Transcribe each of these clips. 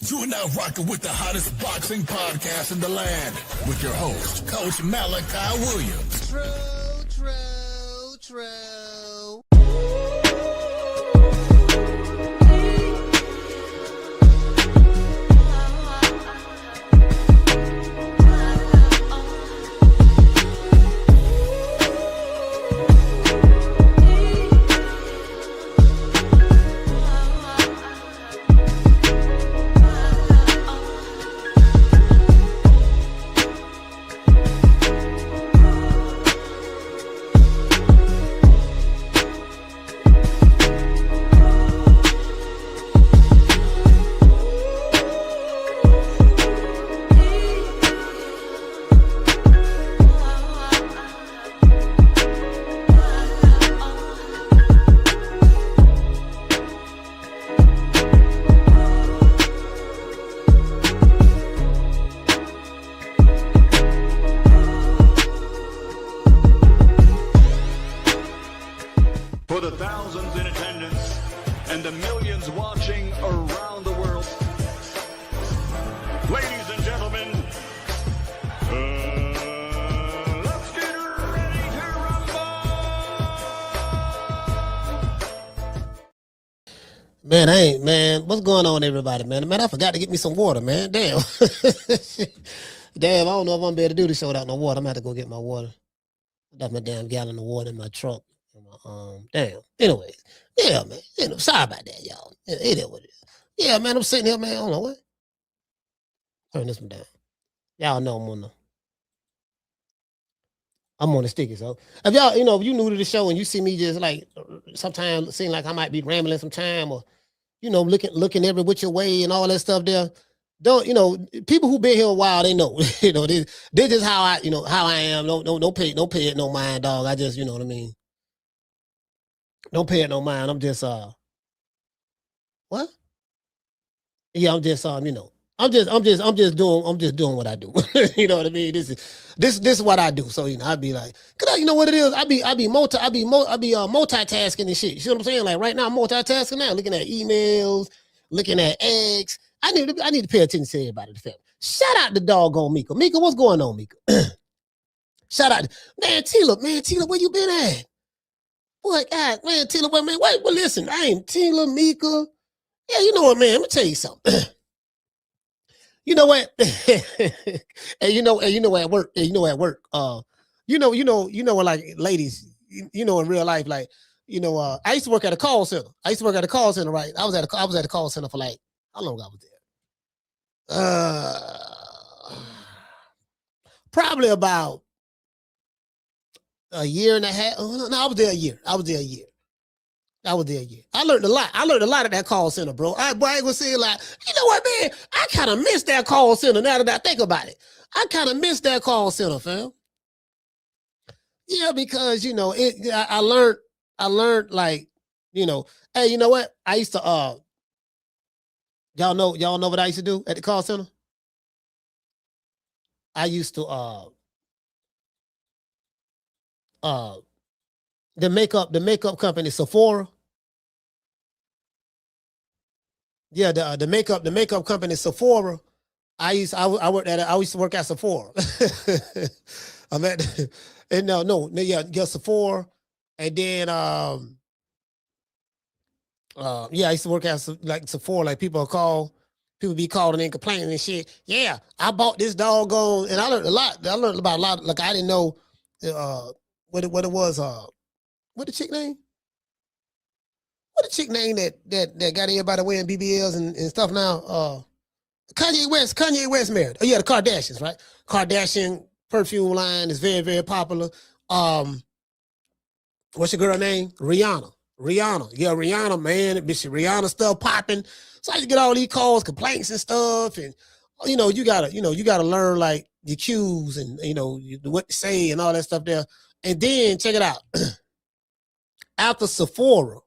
You are now rocking with the hottest boxing podcast in the land with your host, Coach Malachi Williams. True. For the thousands in attendance and the millions watching around the world, ladies and gentlemen, let's get ready to rumble! Man, what's going on, everybody, man? Man, I forgot to get me some water, man. Damn. Damn, I don't know if I'm gonna be able to do this show without no water. I'm gonna have to go get my water. I left my damn gallon of water in my truck. Damn. Anyways, yeah, man. Sorry about that, y'all. It is what it is. Yeah, man, I'm sitting here, man. I don't know what. Turn this one down. Y'all know I'm on the sticky. So if y'all, if you new to the show and you see me just like sometimes seem like I might be rambling sometime or looking every which way and all that stuff there. Don't people who been here a while, they know. This is how I am. Don't pay it no mind, dog. I just, you know what I mean. Don't pay it no mind. I'm just what? Yeah, I'm just I'm just doing what I do. You know what I mean? This is what I do. So I'd be like, you know what it is? I be multitasking and shit. You see what I'm saying? Like right now, I'm multitasking now, looking at emails, looking at eggs. I need to pay attention to everybody in the family. Shout out to doggone Mika. Mika, what's going on, Mika? Shout out, man, Tila, where you been at? Boy, God, man, Tila, man, wait, well, listen, I ain't Tila, Mika. Yeah, you know what, man? Let me tell you something. You know what? and you know at work. And at work. When like ladies, in real life, like, I used to work at a call center. Right? I was at a call center for like, how long I was there? Probably about a year and a half. No, I was there a year. I learned a lot. At that call center, bro. I ain't gonna say like, you know what, man? I kind of miss that call center now that I think about it. I kind of miss that call center, fam. Yeah, because I learned like, hey, you know what? I used to y'all know what I used to do at the call center? I used to the makeup company Sephora. Yeah, the makeup company Sephora. I used to work at Sephora. I'm at and Sephora. And then I used to work at like Sephora, like people be calling and complaining and shit. Yeah, I bought this doggone, and I learned a lot. I learned about a lot. Like I didn't know what it was. What the chick name? What the chick name that got everybody wearing BBLs and stuff now? Kanye West married. Oh yeah, the Kardashians, right? Kardashian perfume line is very, very popular. What's your girl name? Rihanna. Yeah, Rihanna, man. Rihanna stuff popping. So I used to get all these calls, complaints and stuff. And you gotta learn like your cues and what to say and all that stuff there. And then check it out. After Sephora,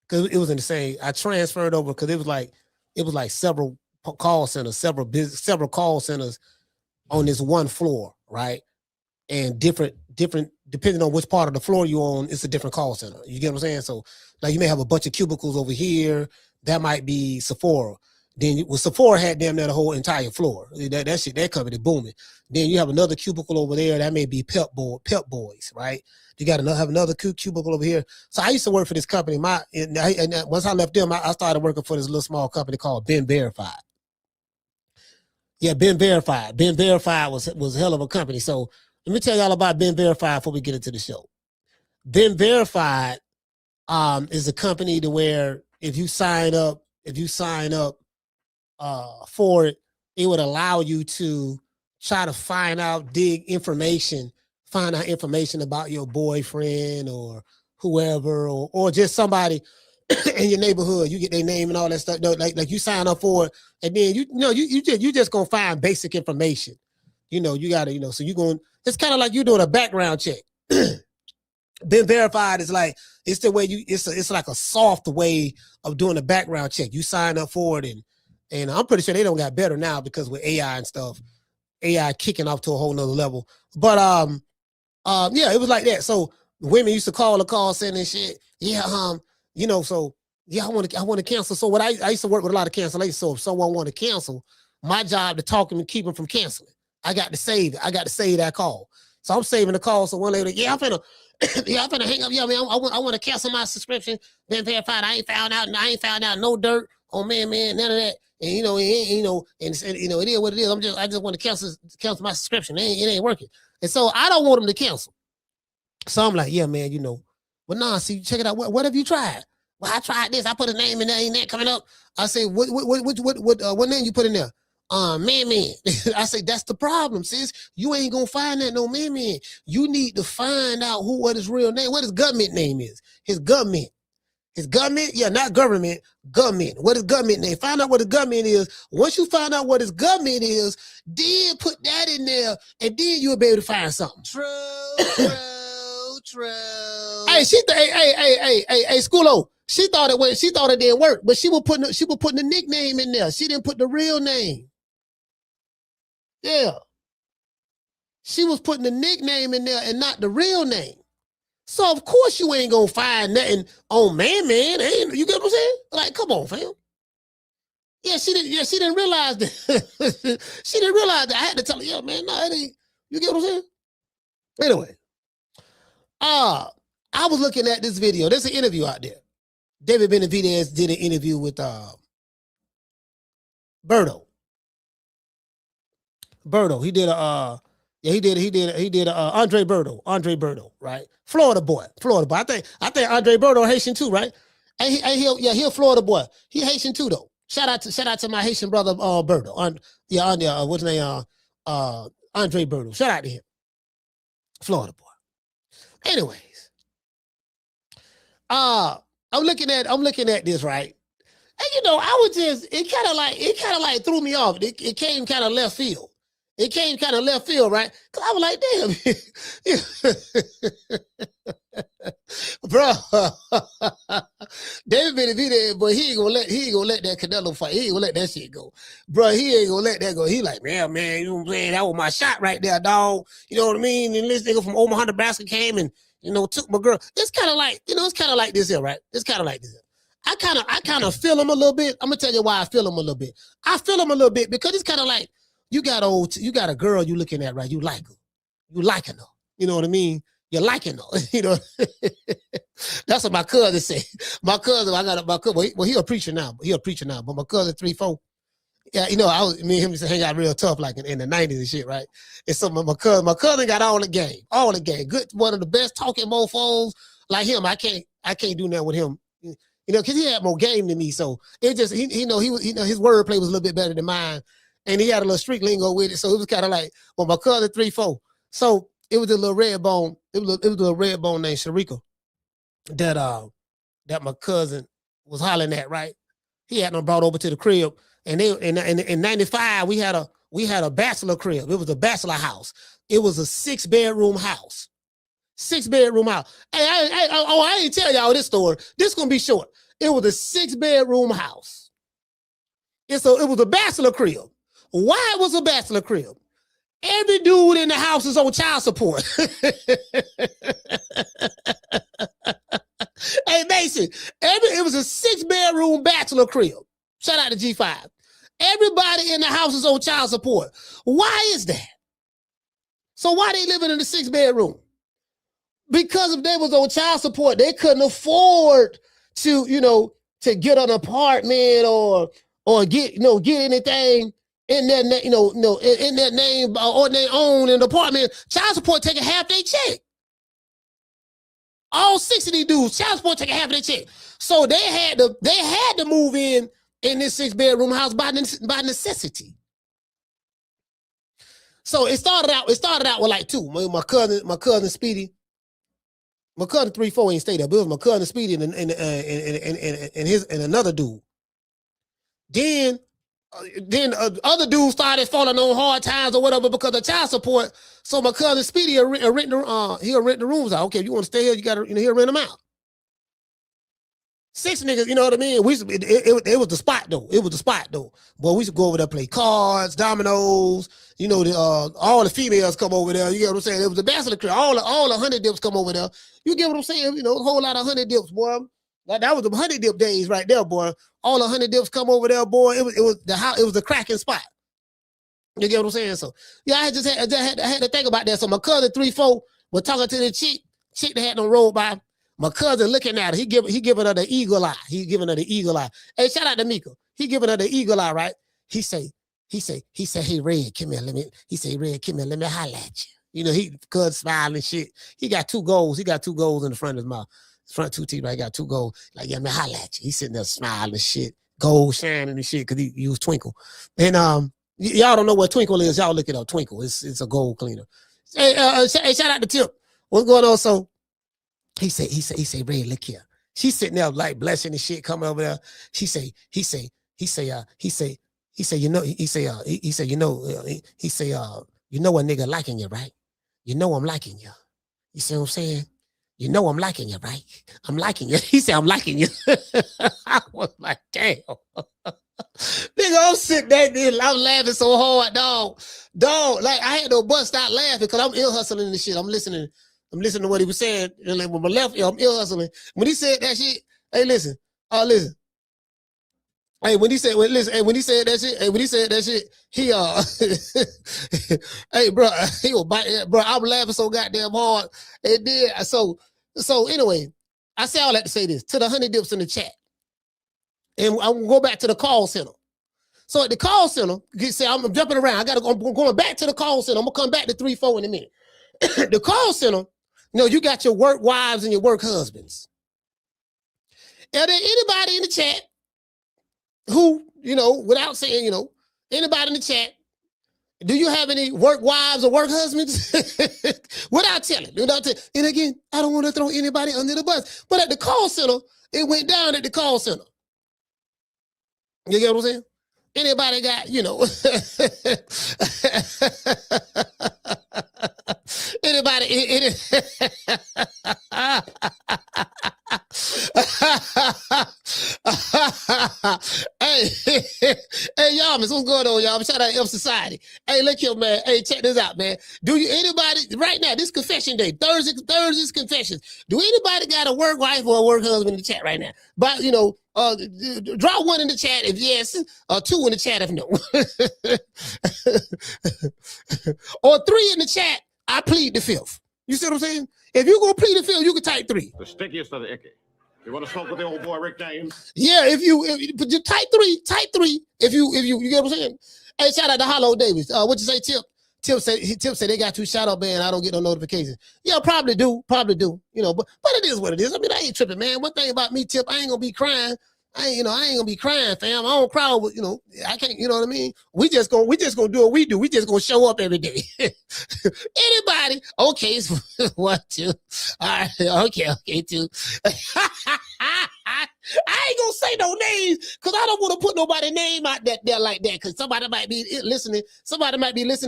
because it was in the same, I transferred over because it was like several call centers, several call centers on this one floor, right? And different depending on which part of the floor you're on, it's a different call center. You get what I'm saying? So like you may have a bunch of cubicles over here. That might be Sephora. Then Sephora had damn near the whole entire floor. That shit, that company booming. Then you have another cubicle over there. That may be Pep Boys, right? You got have another cubicle over here. So I used to work for this company. And once I left them, I started working for this little small company called Ben Verified. Yeah, Ben Verified. Ben Verified was a hell of a company. So let me tell y'all about Ben Verified before we get into the show. Ben Verified is a company to where if you sign up for it, it would allow you to try to find out information about your boyfriend or whoever or just somebody in your neighborhood. You get their name and all that stuff. Like you sign up for it, and then you just gonna find basic information. You gotta, so you going. It's kind of like you doing a background check. Ben Verified is like it's the way it's like a soft way of doing a background check. You sign up for it, and I'm pretty sure they don't got better now because with AI and stuff, AI kicking off to a whole nother level. But yeah, it was like that. So women used to call saying this shit. Yeah, so yeah, I want to cancel. So what I used to work with a lot of cancellations. So if someone wanted to cancel, my job to talk them and keep them from canceling. I got to save it. I got to save that call. So I'm saving the call. So one lady, yeah, I'm finna hang up. Yeah, man, I want to cancel my subscription. Been verified. I ain't found out no dirt on man, none of that. And it is what it is. I just want to cancel my subscription. It ain't working. And so I don't want them to cancel. So I'm like, yeah, man, well, nah, see, check it out. What have you tried? Well, I tried this. I put a name in there, ain't that coming up? I say, what name you put in there? Man. I say, that's the problem, sis. You ain't gonna find that no man. You need to find out what his real name, what his government name is. His government, yeah, not government, government. What his government name? Find out what his government is. Once you find out what his government is, then put that in there, and then you'll be able to find something. True. Hey, hey, Schoolo. She thought it didn't work, but she was putting the nickname in there. She didn't put the real name. Yeah. She was putting the nickname in there and not the real name. So of course you ain't gonna find nothing on man. Ain't you get what I'm saying? Like, come on, fam. Yeah, she didn't realize that. She didn't realize that. I had to tell her, yeah, man, no, it ain't. You get what I'm saying? Anyway. I was looking at this video. There's an interview out there. David Benavidez did an interview with Berto. He did Andre Berto, right? Florida boy. I think Andre Berto Haitian too, right? And he a Florida boy. He Haitian too though. Shout out to my Haitian brother Berto. What's his name? Andre Berto. Shout out to him. Florida boy. Anyways, I'm looking at this, right? And I was just, it kind of like threw me off. It came kind of left field. It came kind of left field, right? Cause I was like, damn, bro. David Benavidez, but he ain't gonna let that Canelo fight. He ain't gonna let that shit go, bro. He ain't gonna let that go. He like, man, you know what I'm saying? That was my shot right there, dog. You know what I mean? And this nigga from Omaha, Nebraska came and took my girl. It's kind of like, it's kind of like this here, right? It's kind of like this here. I kind of feel him a little bit. I'm gonna tell you why I feel him a little bit. I feel him a little bit because it's kind of like you got a girl you looking at, right? You like her. You liking her. You know what I mean? You're liking her. That's what my cousin said. My cousin, well, he a preacher now. But my cousin 3-4. Yeah, me and him used to hang out real tough, like in the 90s and shit, right? And so my cousin got all the game. Good, one of the best talking mofos. Like him, I can't do that with him. Because he had more game than me. So it just his wordplay was a little bit better than mine. And he had a little street lingo with it. So it was kind of like, well, my cousin 3-4. So it was a little red bone. It was a little red bone named Sharika that my cousin was hollering at, right? He had them brought over to the crib. And in 95, we had a bachelor crib. It was a bachelor house. It was a 6-bedroom house. 6-bedroom house. Hey, I ain't tell y'all this story. This gonna be short. It was a 6-bedroom house. It was a bachelor crib. Why it was a bachelor crib? Every dude in the house is on child support. Hey, Mason, it was a 6-bedroom bachelor crib. Shout out to G5. Everybody in the house is on child support. Why is that? So why they living in the 6-bedroom? Because if they was on child support, they couldn't afford to, to get an apartment or get, get anything in their name, in their name or they own an apartment. Child support taking half their check. All 6 of these dudes, child support taking half of their check. So they had to move in this 6-bedroom house by necessity. So it started out with like 2. My cousin Speedy. My cousin 3-4 ain't stayed there, but it was my cousin Speedy and another dude. Then other dudes started falling on hard times or whatever because of child support. So my cousin Speedy he'll rent the rooms out. Okay, if you want to stay here, you gotta he'll rent them out. 6 niggas, you know what I mean? It was the spot though. It was the spot though. Boy, we used to go over there, play cards, dominoes. All the females come over there. You get what I'm saying? It was a bachelor crib. All the 100 dips come over there. You get what I'm saying? A whole lot of 100 dips, boy. Like that was the 100 dip days right there, boy. All the 100 dips come over there, boy. It was the cracking spot. You get what I'm saying? So yeah, I had to think about that. So my cousin 3-4 was talking to the chick that had them rolled by. My cousin looking at her, he giving her the eagle eye. He giving her the eagle eye. Hey, shout out to Mika. He giving her the eagle eye, right? He say, hey, Red, come here, let me holler at you. He cousin smile and shit. He got 2 goals. He got 2 goals in the front of his mouth. Front 2 teeth, right? Got 2 goals. Like, yeah, let me holler at you. He sitting there smiling and shit. Gold shining and shit, because he used Twinkle. And y'all don't know what Twinkle is. Y'all look it up. Twinkle. It's a gold cleaner. Hey, shout out to Tip. What's going on? So he say, Red, look here. She's sitting there like blessing and shit, coming over there. He say, you know a nigga liking you, right? You know I'm liking you. You see what I'm saying? You know I'm liking you, right? I'm liking you. He said, I'm liking you. I was like, damn. Nigga, I'm sitting there, I'm laughing so hard, dog. Like I had no bust out laughing because I'm ill hustling this shit. I'm listening to what he was saying. And like with my left ear, I'm ill hustling. When he said that shit, hey, listen. Hey, when he said that shit, he hey, bro, he was biting, bro. I was laughing so goddamn hard. It did. So anyway, I say all that to say this to the 100 dips in the chat, and I'm gonna go back to the call center. So at the call center, you say I'm jumping around. I'm going back to the call center. I'm gonna come back to 3-4 in a minute. The call center, you got your work wives and your work husbands. Are there anybody in the chat who, without saying, anybody in the chat, do you have any work wives or work husbands? Without telling. And again, I don't want to throw anybody under the bus. But at the call center, it went down at the call center. You get what I'm saying? Anybody got, anybody, hey, y'all, what's going on, y'all? Shout out to F Society. Hey, look here, man. Hey, check this out, man. Do you anybody right now? This confession day, Thursday's confessions. Do anybody got a work wife or a work husband in the chat right now? But drop 1 in the chat if yes, or 2 in the chat if no, or 3 in the chat. I plead the 5th. You see what I'm saying? If you're gonna plead the 5th, you can type 3. The stickiest of the icky. You want to smoke with the old boy Rick James? Yeah, if you type 3, if you get what I'm saying. Hey, shout out to Hollow Davis. What you say, Tip? Tip said they got 2 shout out band. I don't get no notifications. Yeah, probably do. But it is what it is. I mean, I ain't tripping, man. One thing about me, Tip, I ain't gonna be crying. I ain't gonna be crying, fam. I don't cry with, I can't, you know what I mean? We just gonna do what we do. We just gonna show up every day. Anybody? Okay, so 1, 2. All right, okay, 2. I ain't gonna say no names because I don't want to put nobody's name out there like that because somebody might be listening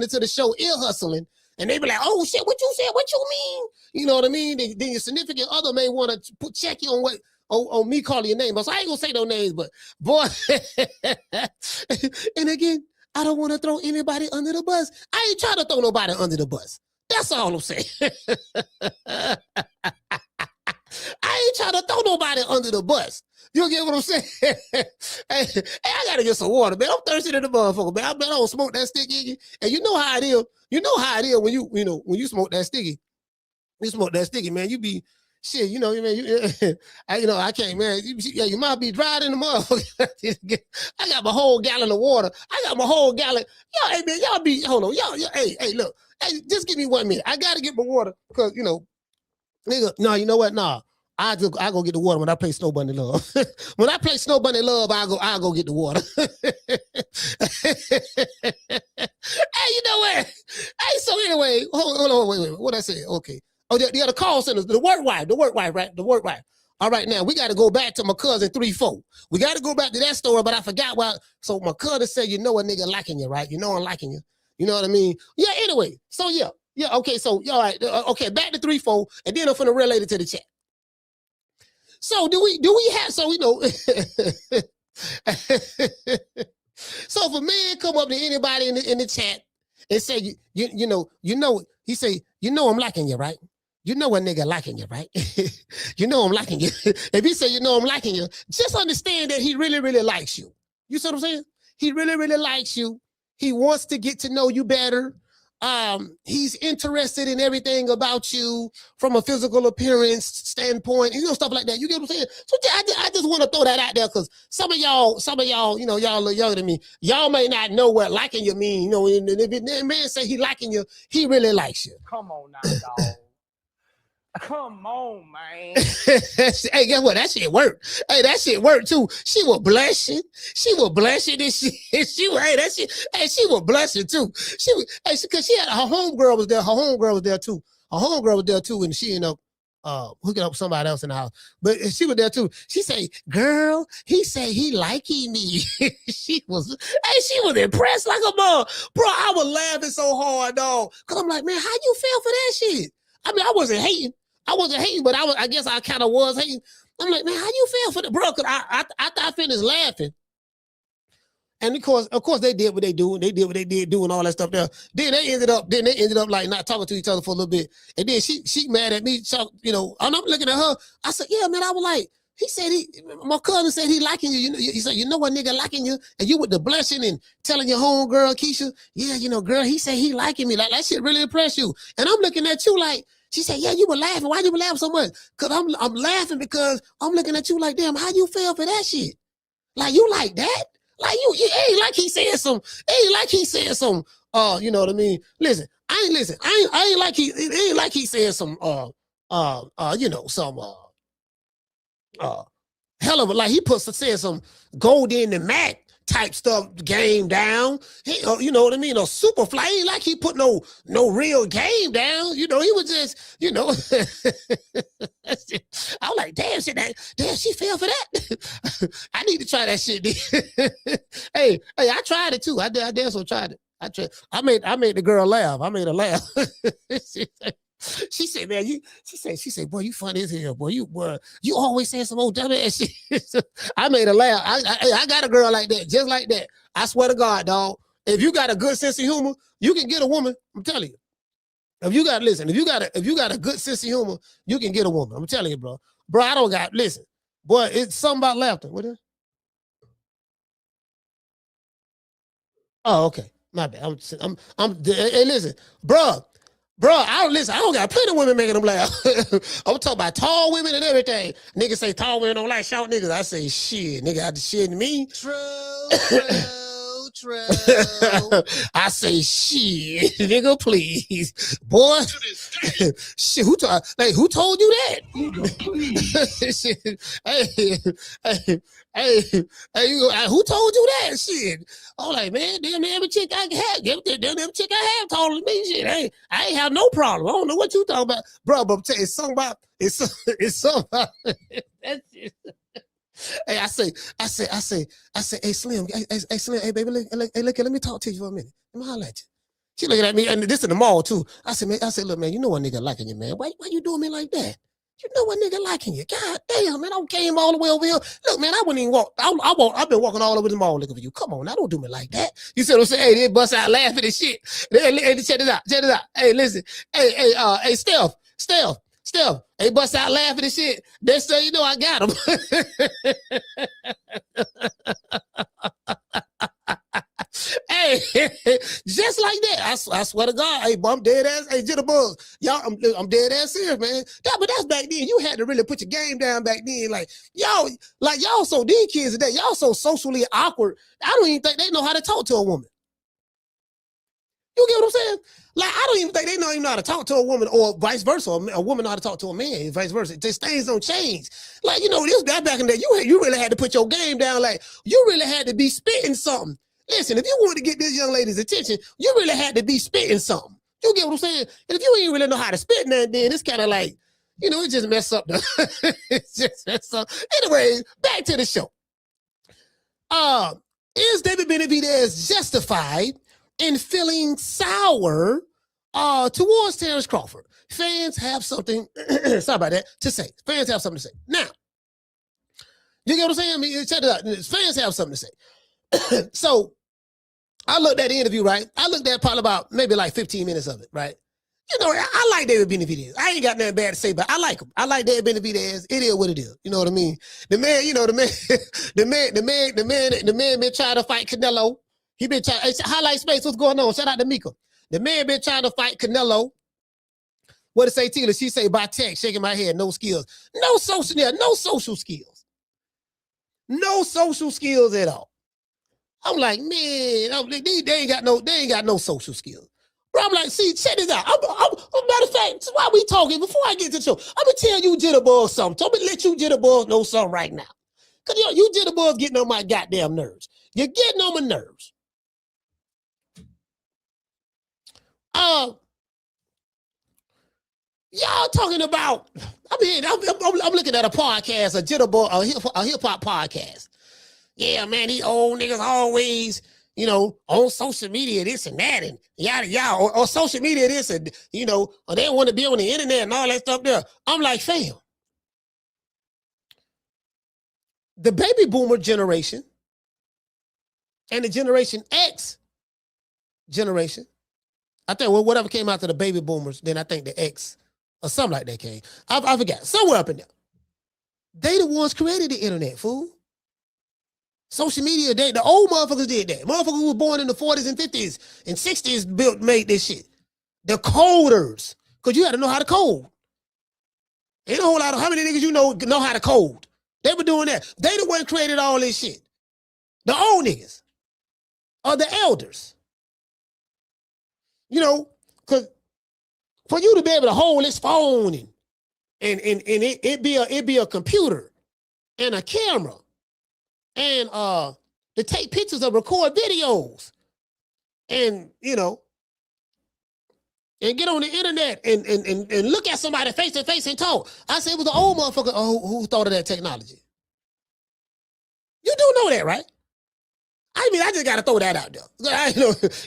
to the show ear hustling and they be like, oh shit, what you said, what you mean? You know what I mean? Then your significant other may want to check you on what on me calling your name. So I ain't gonna say no names, but boy, and again, I don't want to throw anybody under the bus. I ain't trying to throw nobody under the bus. That's all I'm saying. I ain't trying to throw nobody under the bus. You get what I'm saying? hey, I gotta get some water, man. I'm thirsty to the motherfucker, man. I bet I don't smoke that sticky. In you. And you know how it is. You know how it is when you smoke that sticky. You smoke that sticky, man. You be shit. You know, man. I can't, man. You might be dry in the motherfucker. I got my whole gallon of water. I got my whole gallon. Hey man, y'all be hold on, y'all. Hey, look. Hey, just give me 1 minute. I gotta get my water because nigga. No, you know what? Nah. I go get the water when I play Snow Bunny Love. When I play Snow Bunny Love, I'll go get the water. Hey, you know what? Hey, so anyway, hold on, wait. What I say? Okay. Oh, the call centers, the work wife, right? The work wife. All right, now we got to go back to my cousin 3-4. We got to go back to that story, but I forgot why. So my cousin said, you know a nigga liking you, right? You know I'm liking you. You know what I mean? Yeah. Anyway, so yeah. Okay. So all right. Okay. Back to 3-4, and then I'm finna relate it to the chat. So do we have, so so if a man come up to anybody in the chat and say, he say, you know I'm liking you, right? You know a nigga liking you, right? You know I'm liking you. If he say, you know I'm liking you, just understand that he really, really likes you. You see what I'm saying? He really, really likes you. He wants to get to know you better. He's interested in everything about you from a physical appearance standpoint, stuff like that. You get what I'm saying? So I just want to throw that out there because some of y'all, y'all a little younger than me. Y'all may not know what liking you mean. And if the man say he liking you, he really likes you. Come on now, dog. Come on, man. Hey, guess what? That shit worked. Hey, that shit worked too. She was blushing. She was blushing and she was blushing too. Because she had her homegirl was there. Her homegirl was there too. And she ended up hooking up with somebody else in the house. But she was there too. She say, girl, he say he liking me. She was impressed like a mom. Bro, I was laughing so hard, dog. Cause I'm like, man, how you feel for that shit? I mean, I wasn't hating, but I guess I kind of was hating. I'm like, man, how you feel for that, bro? Cause I finished laughing. And of course, they did what they do. They did what they did doing all that stuff there. Then they ended up like not talking to each other for a little bit. And then she mad at me. So, and I'm looking at her. I said, yeah, man. I was like, my cousin said he liking you. He said, you know what nigga liking you? And you with the blessing and telling your homegirl, Keisha, yeah, girl, he said he liking me. Like that shit really impressed you. And I'm looking at you like, she said, yeah, you were laughing. Why you were laughing so much? Cause I'm laughing because I'm looking at you like, damn, how you feel for that shit? Like you like that? Like you ain't like he said some, you know what I mean? Listen, I ain't like he said some, hell of a, like he said some gold in the mat type stuff game down. He, you know what I mean? A super fly. Ain't like he put no real game down. He was just, I was like, damn, she fell for that. I need to try that shit. Hey, I tried it too. I damn so tried it. I made the girl laugh. I made her laugh. She said, man, she said, boy, you funny as hell, boy. You always saying some old dumb ass shit. I made her laugh. I got a girl like that, just like that. I swear to God, dog. If you got a good sense of humor, you can get a woman. I'm telling you. If you got a good sense of humor, you can get a woman. I'm telling you, bro. Bro, I don't got, listen. Boy, it's something about laughter. What is it? Oh, okay. My bad. Hey, listen, bro, I don't got plenty of women making them laugh. I'm talking about tall women and everything. Niggas say tall women don't like short niggas. I say, shit, nigga out the shit to me. True. I say, shit, nigga, please. Boy, shit, who told you that? Hey, who told you that? Shit. I'm like, man, damn, every chick I have taller than me. Shit, I ain't have no problem. I don't know what you talking about. Bro, but I'm telling you, it's something about that shit. Hey, I say, hey, Slim, hey, Slim, hey, baby, look, let me talk to you for a minute. Let me holler at you. She looking at me, and this in the mall, too. I said, look, man, you know what nigga liking you, man. Why you doing me like that? You know what nigga liking you. God damn, man, I came all the way over here. Look, man, I wouldn't even walk. I've been walking all over the mall looking for you. Come on, now don't do me like that. You see what I'm saying? Hey, they bust out laughing and shit. Hey, check this out. Hey, listen. Hey, Steph. Steph, they bust out laughing and shit. They say, you know, I got him. Hey, just like that. I swear to God. Hey, I'm dead ass. Hey, Jitterbugs. Y'all, I'm dead ass serious, man. But that's back then. You had to really put your game down back then. Like y'all so these kids today, y'all so socially awkward. I don't even think they know how to talk to a woman. You get what I'm saying? Like, I don't even think they don't even know how to talk to a woman, or vice versa. A woman know how to talk to a man, vice versa. Just things don't change. Like, you know, this guy back in the day, you really had to put your game down. Like, you really had to be spitting something. Listen, if you wanted to get this young lady's attention, you really had to be spitting something. You get what I'm saying? And if you ain't really know how to spit now, then it's kind of like, you know, it just mess up. It just mess up. Anyways, back to the show. Is David Benavidez justified in feeling sour towards Terence Crawford? Fans have something, sorry about that, to say. Fans have something to say. Now, you get what I'm saying? I mean, check it out. Fans have something to say. So, I looked at the interview, right? I looked at probably about maybe like 15 minutes of it, right? You know, I like David Benavidez. I ain't got nothing bad to say, but I like him. I like David Benavidez. It is what it is. You know what I mean? The man, you know, the man been trying to fight Canelo. He been trying. Highlight Space, what's going on? Shout out to Mika. The man been trying to fight Canelo. What did say, Tila? She say by text, shaking my head, no skills. No social skills. No social skills at all. I'm like, man, they ain't got no social skills. Bro, I'm like, see, check this out. Matter of fact, while we talking, before I get to the show, I'm gonna tell you Jitterbugs something. I'm gonna let you Jitterbugs know something right now. Cause you Jitterbugs getting on my goddamn nerves. You're getting on my nerves. Y'all talking about, I'm looking at a podcast, a hip hop podcast. Yeah, man, these old niggas always, you know, on social media, this and that, and yada yada, or social media, this, and, you know, or they want to be on the internet and all that stuff there. I'm like, fam, the baby boomer generation and the Generation X generation, I think, well, whatever came after the baby boomers, then I think the X or something like that came. I forgot, somewhere up in there. They the ones created the internet, fool. Social media, the old motherfuckers did that. Motherfuckers who was born in the 40s and 50s and 60s made this shit. The coders, because you had to know how to code. Ain't a whole lot of, how many niggas you know how to code? They were doing that. They the one created all this shit. The old niggas or the elders. You know, because for you to be able to hold this phone and it be a computer and a camera, and to take pictures or record videos, and, you know, and get on the internet and look at somebody face to face and talk. I said it was the old motherfucker who thought of that technology. You do know that, right? I mean, I just gotta throw that out there.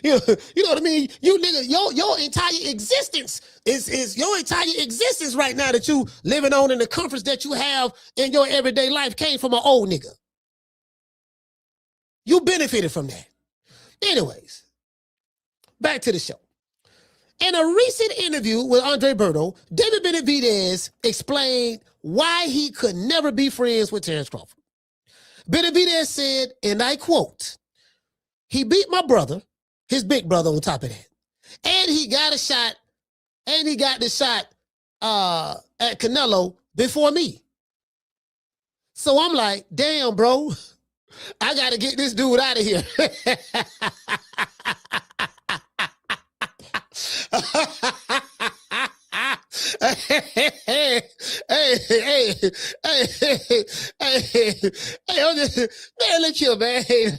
You know what I mean? You nigga, your entire existence is your entire existence right now that you living on, in the comforts that you have in your everyday life came from an old nigga. You benefited from that. Anyways, back to the show. In a recent interview with Andre Berto, David Benavidez explained why he could never be friends with Terence Crawford. Benavidez said, and I quote, "He beat my brother, his big brother on top of that. And he got a shot, and he got the shot at Canelo before me." So I'm like, damn, bro, I got to get this dude out of here. Hey, man, look here, man. Hey,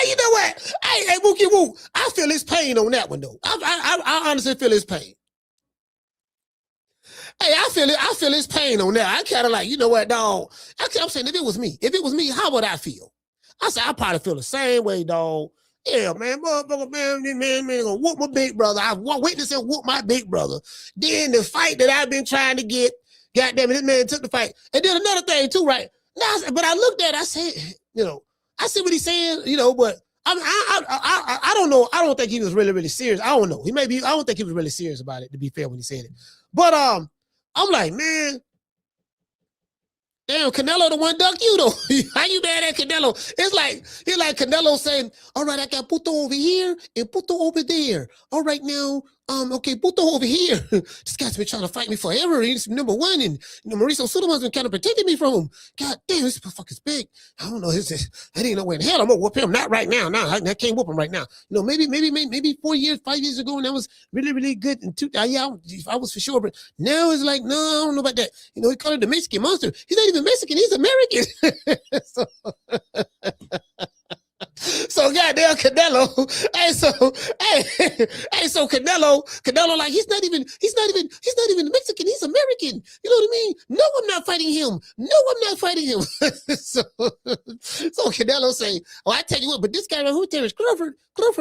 you know what? Hey, Wookie Woo, I feel his pain on that one, though. I honestly feel his pain. Hey, I feel his pain on that. I kind of like, you know what, dog? I'm saying, if it was me, how would I feel? I said, I probably feel the same way, dog. Yeah, man, motherfucker, man, gonna whoop my big brother. I witnessed him whoop my big brother. Then the fight that I've been trying to get, goddamn it, this man took the fight. And then another thing too, right? Now, but I looked at it, I said, I see what he's saying, but I don't know. I don't think he was really, really serious. I don't know. I don't think he was really serious about it, to be fair, when he said it. But I'm like, man, damn, Canelo the one duck you though. How you mad at Canelo? It's like Canelo saying, all right, I got Puto over here and Puto over there. All right, now, okay, Puto over here. This guy's been trying to fight me forever. He's number one, and Mauricio Sullivan's been kind of protecting me from him. God damn, this motherfucker's big. I don't know. I didn't know where in hell I'm gonna whoop him. Not right now. No, I can't whoop him right now. Maybe 4 years, 5 years ago, and that was really, really good. And I was for sure, but now it's like, no, I don't know about that. He called it the Mexican monster. He's not even Mexican. He's American. So goddamn Canelo. So Canelo, like he's not even Mexican. He's American. You know what I mean? No, I'm not fighting him. So Canelo say, oh, I tell you what, but this guy right here, Terence Crawford,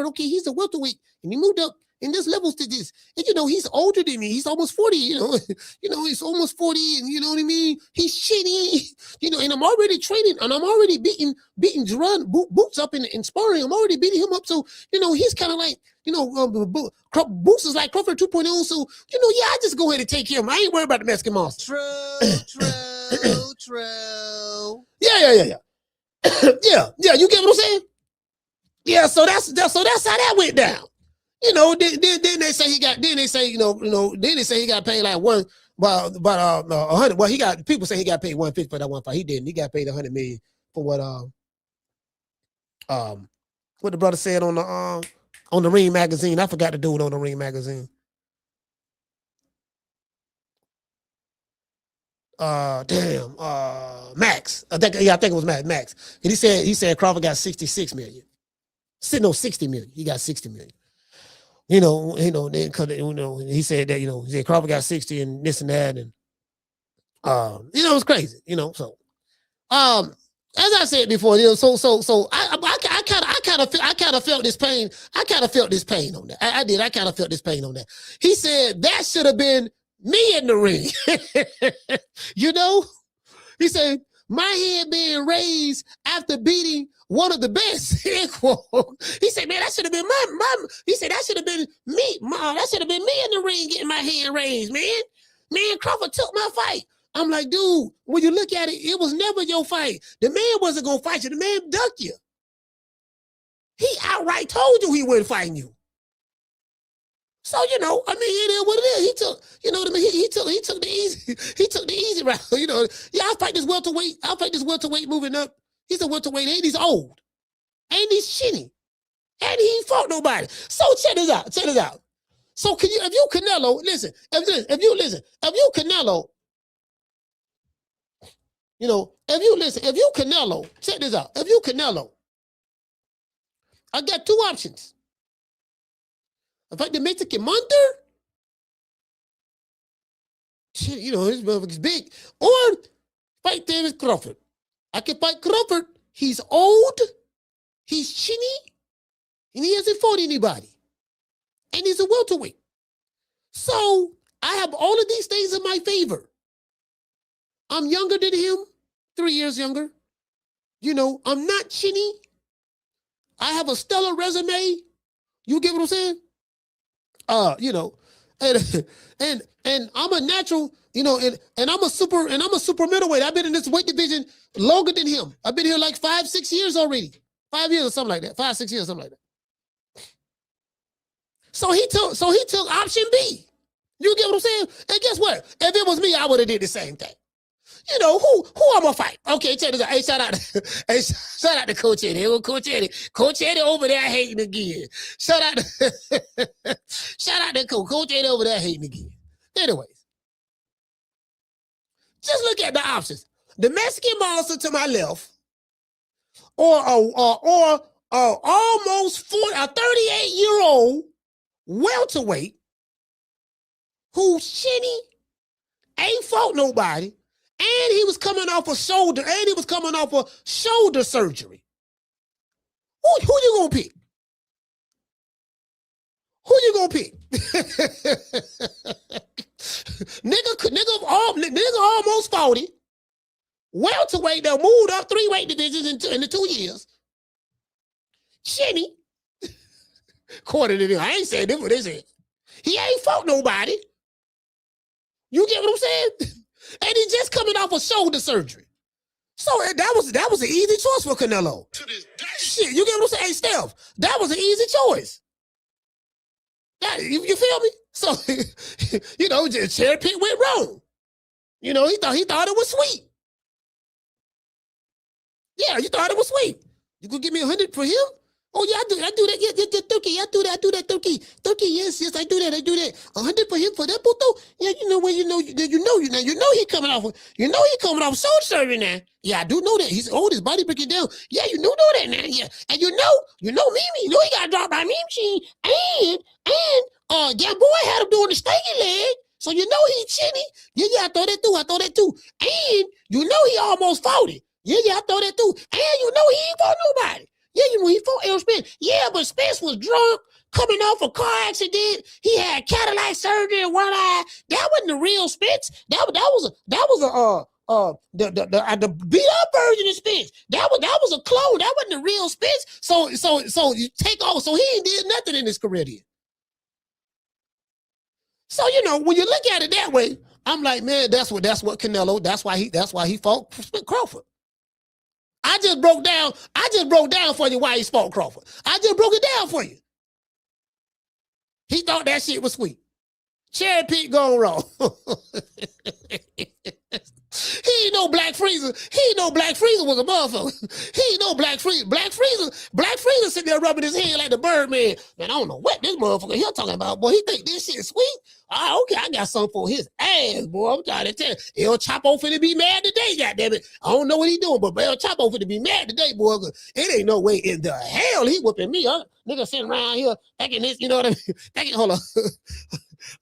okay, he's a welterweight, and he moved up. And there's levels to this. And he's older than me. He's almost 40, he's almost 40, and you know what I mean? He's shitty, and I'm already training, and I'm already beating Jerron Boots up in sparring. I'm already beating him up. So, he's kind of like, Boots is like Crawford 2.0. So, I just go ahead and take him. I ain't worried about the Mexican monster. True. Yeah. Yeah, you get what I'm saying? Yeah, so that's how that went down. Then they say he got paid like about 100. Well, people say he got paid 150 for that one fight. He didn't. He got paid 100 million for what the brother said on the Ring magazine. I forgot to do it on the Ring magazine. Max. I think it was Max. And he said Crawford got 66 million. No, 60 million. He got 60 million. Then he said that, he said Crawford got 60 and this and that, and it was crazy, so as I said before, so I kind of felt this pain. I kind of felt this pain on that. I did. I kind of felt this pain on that. He said that should have been me in the ring. He said my head being raised after beating one of the best. He said, man, that should have been he said, that should have been me. That should have been me in the ring getting my hand raised, man. Man, Crawford took my fight. I'm like, dude, when you look at it, it was never your fight. The man wasn't going to fight you. The man ducked you. He outright told you he wasn't fighting you. So, it is what it is. He took, he took the easy route. I'll fight this welterweight moving up. He's a welterweight, and he's old. And he's shitty. And he ain't fought nobody. So check this out. So if you Canelo, if you Canelo, check this out. If you Canelo, I got two options. If I the Mexican monster, shit, his motherfucker's big, or fight Terence Crawford. I can fight Crawford. He's old, he's chinny, and he hasn't fought anybody. And he's a welterweight. So I have all of these things in my favor. I'm younger than him, 3 years younger. I'm not chinny. I have a stellar resume. You get what I'm saying? And I'm a natural, and I'm a super middleweight. I've been in this weight division longer than him. I've been here like 5-6 years already. 5 years or something like that. 5-6 years, something like that. So he took option B. You get what I'm saying? And guess what? If it was me, I would have did the same thing. Who I'm gonna fight? Okay, check this out. Hey, shout out to Coach Eddie. Coach Eddie over there hating again. Shout out to Coach Eddie over there hating again. Anyways, just look at the options. The Mexican monster to my left, or almost 38-year-old welterweight who's shitty, ain't fought nobody. And he was coming off a shoulder surgery. Who you gonna pick? Who you gonna pick? nigga almost 40. welterweight that moved up 3 weight divisions in the 2 years. Chinny, according to them, I ain't saying this what they said. He ain't fought nobody. You get what I'm saying? And he's just coming off of shoulder surgery. So that was an easy choice for Canelo. To this day. Shit, you get what I'm saying? Hey, Steph, that was an easy choice. You feel me? So, just cherry pick went wrong. He thought it was sweet. Yeah, you thought it was sweet. You could give me 100 for him? Oh yeah, I do that. Yeah, Turkey. I do that. Turkey. Yes, I do that. 100 for him for that puto. Yeah, he coming off soul surgery now. Yeah, I do know that. He's his body breaking down. Yeah, you know that now. Yeah, and Mimi, he got dropped by Mimi, and that boy had him doing the stanky leg. So he chinny. Yeah, I thought that too. And he almost fought it. Yeah, I thought that too. And he ain't fought nobody. Yeah, he fought Errol Spence. Yeah, but Spence was drunk, coming off a car accident. He had cataract surgery in one eye. That wasn't the real Spence. That was the beat up version of Spence. That was a clone. That wasn't the real Spence. So you take off. So he ain't did nothing in his career then. So when you look at it that way, I'm like, man, that's what Canelo. That's why he fought Crawford. I just broke down for you why he fought Crawford. I just broke it down for you. He thought that shit was sweet. Cherry pick gone wrong. He ain't know Black Freezer. He ain't know Black Freezer was a motherfucker. He ain't know Black Freezer. Black Freezer sitting there rubbing his hand like the Birdman. Man, I don't know what this motherfucker here talking about, boy. He think this shit sweet. Okay, I got something for his ass, boy. I'm trying to tell you. El Chapo finna be mad today, goddammit. I don't know what he doing, but El Chapo finna be mad today, boy. It ain't no way in the hell he whooping me, huh? Nigga sitting around here thinking this, you know what I mean? Hold on.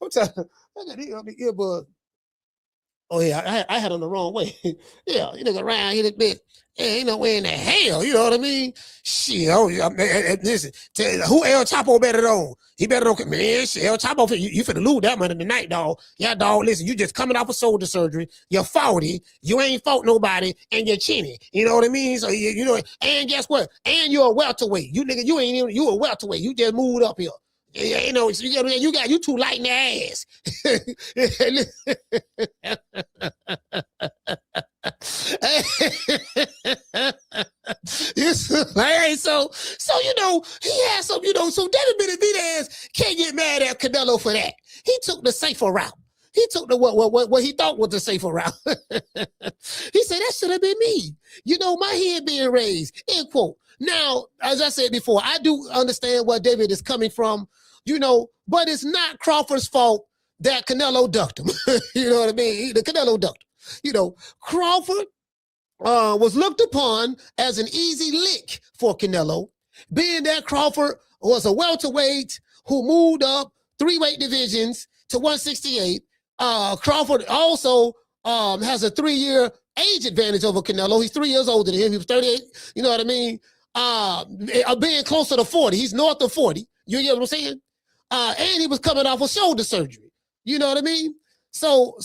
I'm trying. I got the earbud. Oh yeah, I had on the wrong way. Yeah, you nigga around here this bitch. Ain't no way in the hell, you know what I mean? Shit, listen, who El Chapo better on? He better on, man, shit, El Chapo, you finna lose that money tonight, dog. Yeah, dog, listen, you just coming off of shoulder surgery, you're 40, you ain't fought nobody, and you're chinny, you know what I mean? So, and guess what? And you're a welterweight. You nigga, you a welterweight. You just moved up here. You too light in the ass. So he had some, so David Benavidez can't get mad at Canelo for that. He took the safer route. He took the what he thought was the safer route. He said that should have been me. My head being raised. End quote. Now, as I said before, I do understand where David is coming from, but it's not Crawford's fault that Canelo ducked him. You know what I mean? The Canelo ducked him. Crawford was looked upon as an easy lick for Canelo, being that Crawford was a welterweight who moved up 3 weight divisions to 168. Crawford also has a 3-year age advantage over Canelo. He's 3 years older than him. He was 38. You know what I mean? Being closer to 40. He's north of 40. You get what I'm saying? And he was coming off of shoulder surgery. You know what I mean? So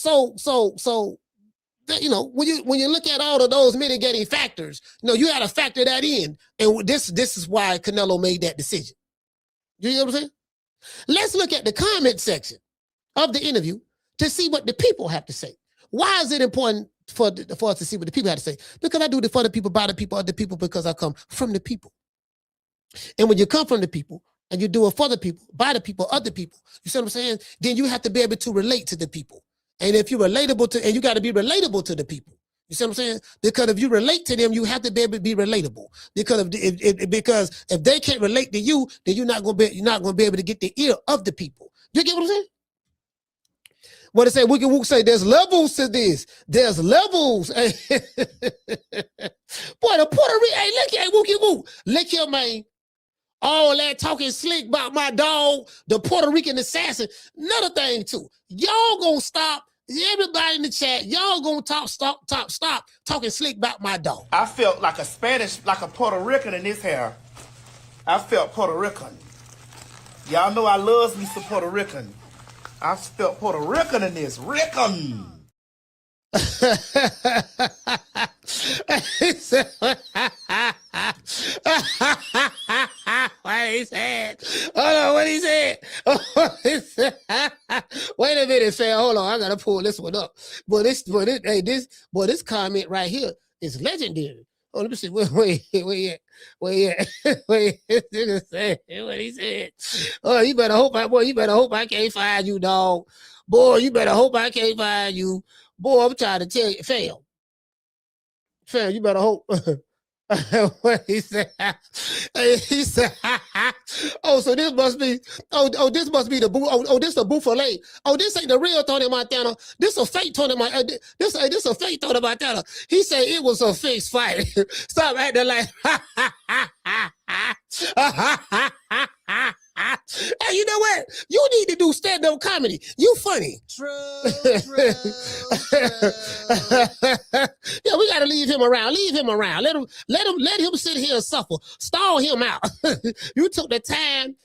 when you look at all of those mitigating factors, you got to factor that in. And this is why Canelo made that decision. You know what I'm saying? Let's look at the comment section of the interview to see what the people have to say. Why is it important for us to see what the people have to say? Because I do it for the people, by the people, of the people, because I come from the people. And when you come from the people and you do it for the people, by the people, of the people, you see what I'm saying? Then you have to be able to relate to the people. And if you're relatable and you got to be relatable to the people. You see what I'm saying? Because if you relate to them, you have to be able to be relatable. Because if they can't relate to you, then you're not gonna be able to get the ear of the people. You get what I'm saying? What it say? Wookie Wook say there's levels to this. There's levels. Boy, the Puerto Rican, hey, look at Wookie Wook. Look here, man. All that talking slick about my dog, the Puerto Rican assassin. Another thing too. Y'all gonna stop. Everybody in the chat, y'all gonna stop talking slick about my dog. I felt like a Puerto Rican in this hair. I felt Puerto Rican. Y'all know I loves me some Puerto Rican. I felt Puerto Rican in this. Rican. He said, what he said? Hold on, what he said? Wait a minute, fam. Hold on, I gotta pull this one up. This comment right here is legendary. Oh, let me see. Where he at? What he said? Oh, you better hope I can't find you, dog. Boy, you better hope I can't find you. Boy, I'm trying to tell you, fam, you better hope. What he said? He said, "Oh, so this must be. This must be the boo. This a buffalo. Oh, this ain't the real Tony Montana. This a fake Tony Montana. This a fake Tony Montana." He said it was a fixed fight. Stop acting like. Hey, you know what? You need to do stand-up comedy. You funny. True. Yeah, we gotta leave him around. Leave him around. Let him sit here and suffer. Stall him out. You took the time.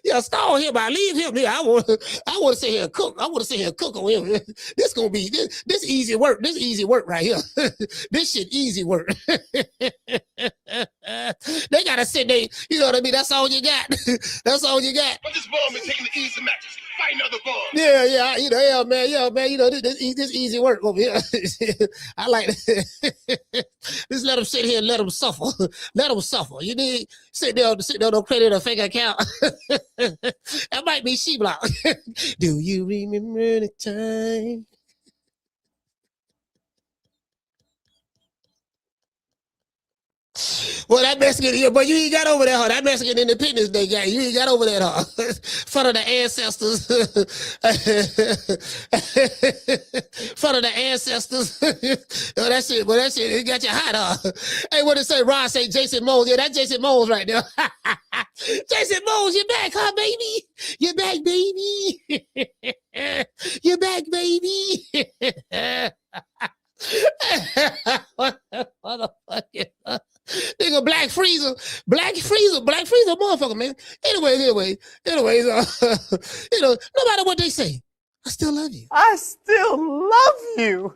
Yeah, stall him out. Leave him here. I want to sit here and cook. I want to sit here and cook on him. This gonna be this easy work. This easy work right here. This shit easy work. They gotta sit there. You know what I mean? That's all you got. That's all you got. But this bomb is taking the easy matches. Fight another bomb. Yeah. Yeah, man. You know, this easy work over here. I like it. Just let them sit here and let them suffer. Let them suffer. You need sit there, don't credit a fake account. That might be She-Block. Do you remember the time? Well, that Mexican here, but you ain't got over that, huh? That Mexican Independence Day guy, you ain't got over that, huh? Front of the ancestors. Front of the ancestors. Oh, that shit, it got you hot, huh? Hey, what did it say? Ron say Jason Moles. Yeah, that's Jason Moles right there. Jason Moles, you're back, huh, baby? You're back, baby. You're back, baby. Motherfucker. Nigga, Black Freezer, motherfucker, man. Anyways, you know, no matter what they say, I still love you. I still love you.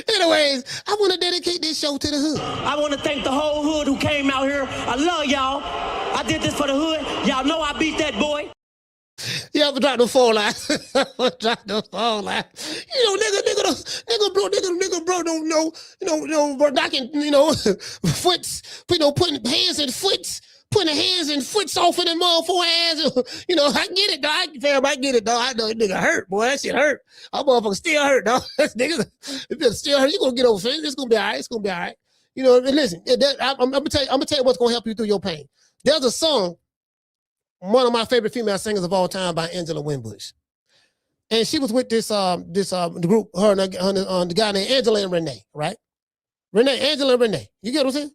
Anyways, I want to dedicate this show to the hood. I want to thank the whole hood who came out here. I love y'all. I did this for the hood. Y'all know I beat that boy. Yeah, I'm drop the phone line. Drop the phone line. You know, nigga, bro, don't know, bro, knocking, foots, putting hands in foots. Putting the hands and foots off of them motherfucking hands. You know, I get it, dog. I get it, dog. I know that nigga hurt, boy. That shit hurt. Our motherfucker still hurt, dog. Nigga, if it still hurt, you gonna get over it. It's gonna be all right. You know, and listen, I'm gonna tell you what's gonna help you through your pain. There's a song, one of my favorite female singers of all time by Angela Winbush. And she was with this group, her and the guy named Angela and Renee, right? Angela and Renee. You get what I'm saying?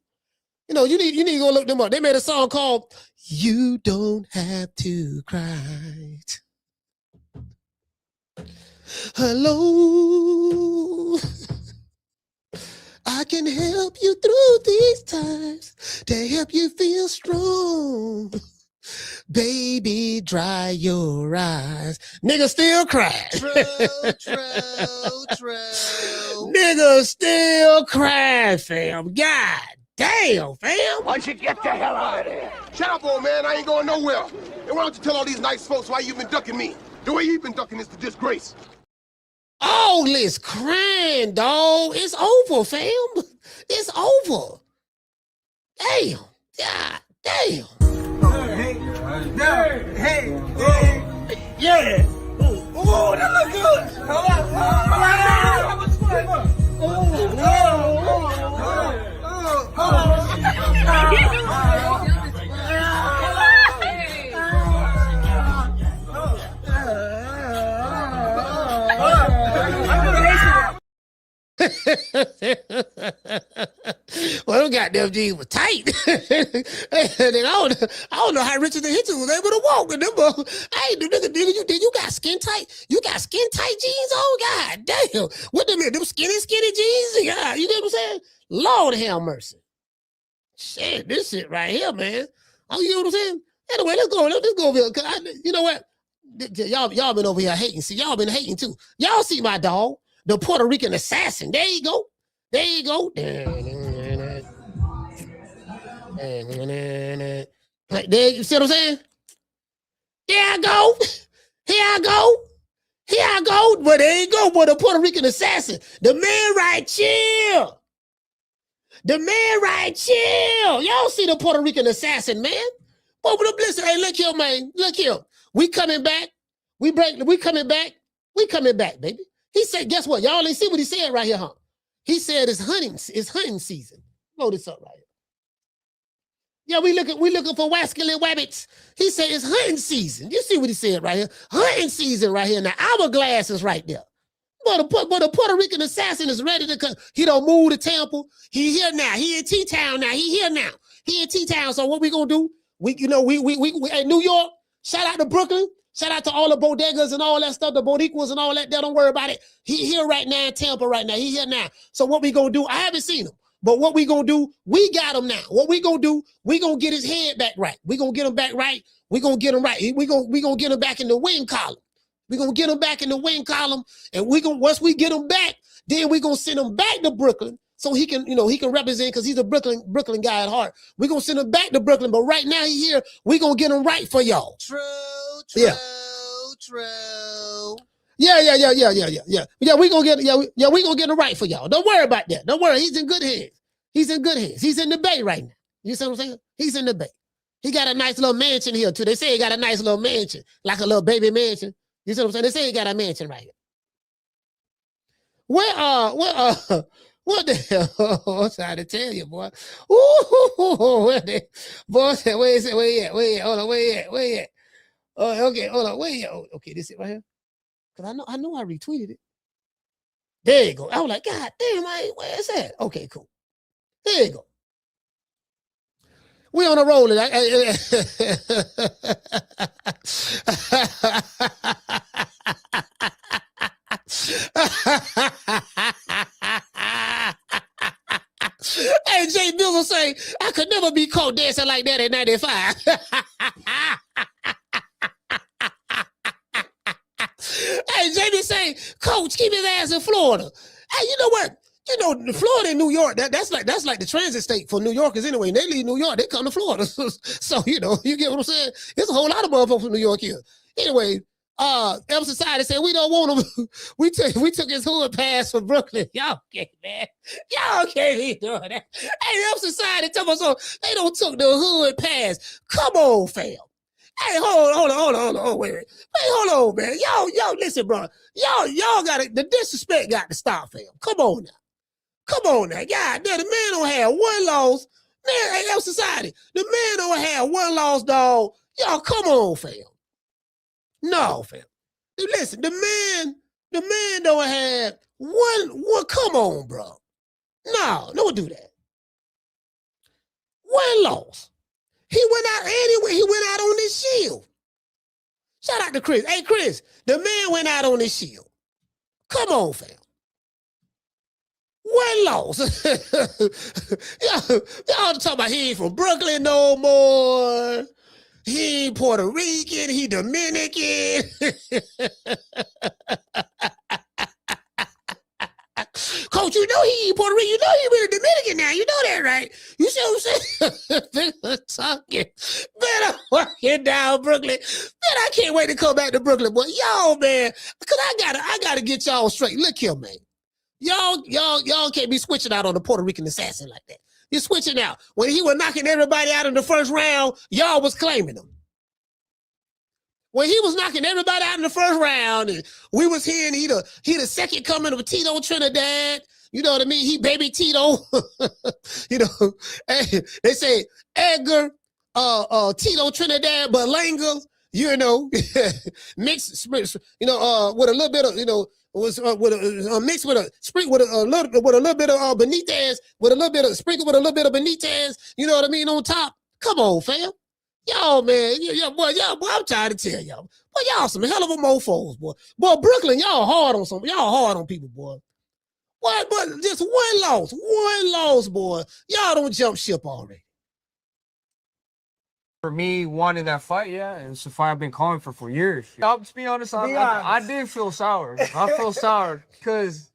You know, you need to go look them up. They made a song called "You Don't Have to Cry." Hello, I can help you through these times to help you feel strong. Baby, dry your eyes. Nigga still cry. True. Nigga still cry, fam. God damn, fam. Why don't you get the hell out of there? Shut up, old man. I ain't going nowhere. And why don't you tell all these nice folks why you've been ducking me? The way you've been ducking is the disgrace. All this crying, dog. It's over, fam. It's over. Damn. God damn. Hey. Yeah. Oh, that look good. Well, goddamn jeans was tight. And then I don't know how Richard the Hitcher was able to walk in them. Hey, nigga, you got skin tight? You got skin tight jeans on? God damn. What them skinny jeans? God, you know what I'm saying? Lord have mercy. Shit, this shit right here, man. Oh, you know what I'm saying? Anyway, let's go over here. You know what? Y'all been over here hating. See, y'all been hating too. Y'all see my dog, the Puerto Rican assassin. There you go. There you go. Like there, you see what I'm saying? Here I go. Here I go. Here I go. But there you go, boy, the Puerto Rican assassin. The man right chill. The man right chill. Y'all see the Puerto Rican assassin, man? Boy, but listen, hey, look here, man. Look here. We coming back. We coming back. We coming back, baby. He said, guess what? Y'all ain't see what he said right here, huh? He said it's hunting season. Blow this up right here. Yeah, we looking for wascally wabbits. He said it's hunting season. You see what he said right here? Hunting season right here. Now, hourglass is right there. But the Puerto Rican assassin is ready to come. He don't move to Tampa. He here now. He in T-Town now. He here now. He in T-Town. So what we gonna do? We at New York. Shout out to Brooklyn. Shout out to all the bodegas and all that stuff, the Boricuas and all that. Don't worry about it. He here right now in Tampa right now. He here now. So what we gonna do? I haven't seen him. But what we gonna do? We got him now. What we gonna do? We gonna get his head back right. We gonna get him back right. We gonna get him right. We gonna get him back in the wing column. We gonna get him back in the wing column, and once we get him back, then we gonna send him back to Brooklyn so he can represent because he's a Brooklyn guy at heart. We gonna send him back to Brooklyn, but right now he here. We gonna get him right for y'all. True. Yeah, we gonna get him right for y'all. Don't worry about that. Don't worry. He's in good hands. He's in good hands. He's in the Bay right now. You see what I'm saying? He's in the Bay. He got a nice little mansion here too. They say he got a nice little mansion, like a little baby mansion. You see what I'm saying? They say he got a mansion right here. What the hell? I'm trying to tell you, boy. Ooh, boy, where is it? Where you at? Hold on, where you at? Oh, okay, hold on, where you at? Okay, this it right here. Cause I know I retweeted it. There you go. I was like, God damn, where is that? Okay, cool. There you go. We on a roll. Hey, Jay Bill will say, I could never be caught dancing like that in 95. Hey, Jamie say, Coach, keep his ass in Florida. Hey, you know what? You know, Florida and New York, that's like the transit state for New Yorkers anyway. They leave New York, they come to Florida. So, you know, you get what I'm saying? There's a whole lot of motherfuckers from New York here. Anyway, Elm Society said, we don't want them. we took his hood pass for Brooklyn. Y'all okay, man. Y'all can't be doing that. Hey, Elm Society told us so they don't took the hood pass. Come on, fam. Hey, hold on, wait. Hey, hold on, man. Y'all, listen, bro. Y'all the disrespect got to stop, fam. Come on now. God, the man don't have one loss. Man, hey, Elm Society, the man don't have one loss, dog. Y'all, come on, fam. No, fam. Listen, the man don't have one. Come on, bro. No, don't do that. One loss. He went out anyway. He went out on this shield. Shout out to Chris. Hey, Chris, the man went out on this shield. Come on, fam. One loss. Y'all talking about he ain't from Brooklyn no more. He ain't Puerto Rican. He Dominican. Coach, you know he ain't Puerto Rican. You know he really Dominican now. You know that, right? You see what I'm saying? Talking. Man, I'm walking down Brooklyn. Man, I can't wait to come back to Brooklyn. But y'all, man, because I gotta get y'all straight. Look here, man. Y'all can't be switching out on the Puerto Rican assassin like that. You're switching out. When he was knocking everybody out in the first round, y'all was claiming him. When he was knocking everybody out in the first round, and we was hearing he the second coming of Tito Trinidad. You know what I mean? He baby Tito. You know, they say Edgar Tito Trinidad Berlanga. You know, mixed, you know, with a little bit of, you know, was with a mixed with a sprinkle with a little bit of Benitez, with a little bit of sprinkle with a little bit of Benitez. You know what I mean on top. Come on, fam. Y'all, man, boy, I'm trying to tell y'all. Boy, y'all some hell of a mofos, boy. Boy, Brooklyn, y'all hard on people, boy. Boy, but just one loss, boy. Y'all don't jump ship already. For me, wanting that fight, yeah, it's a fight I've been calling for years. I'll just be honest, I did feel sour. I feel sour because,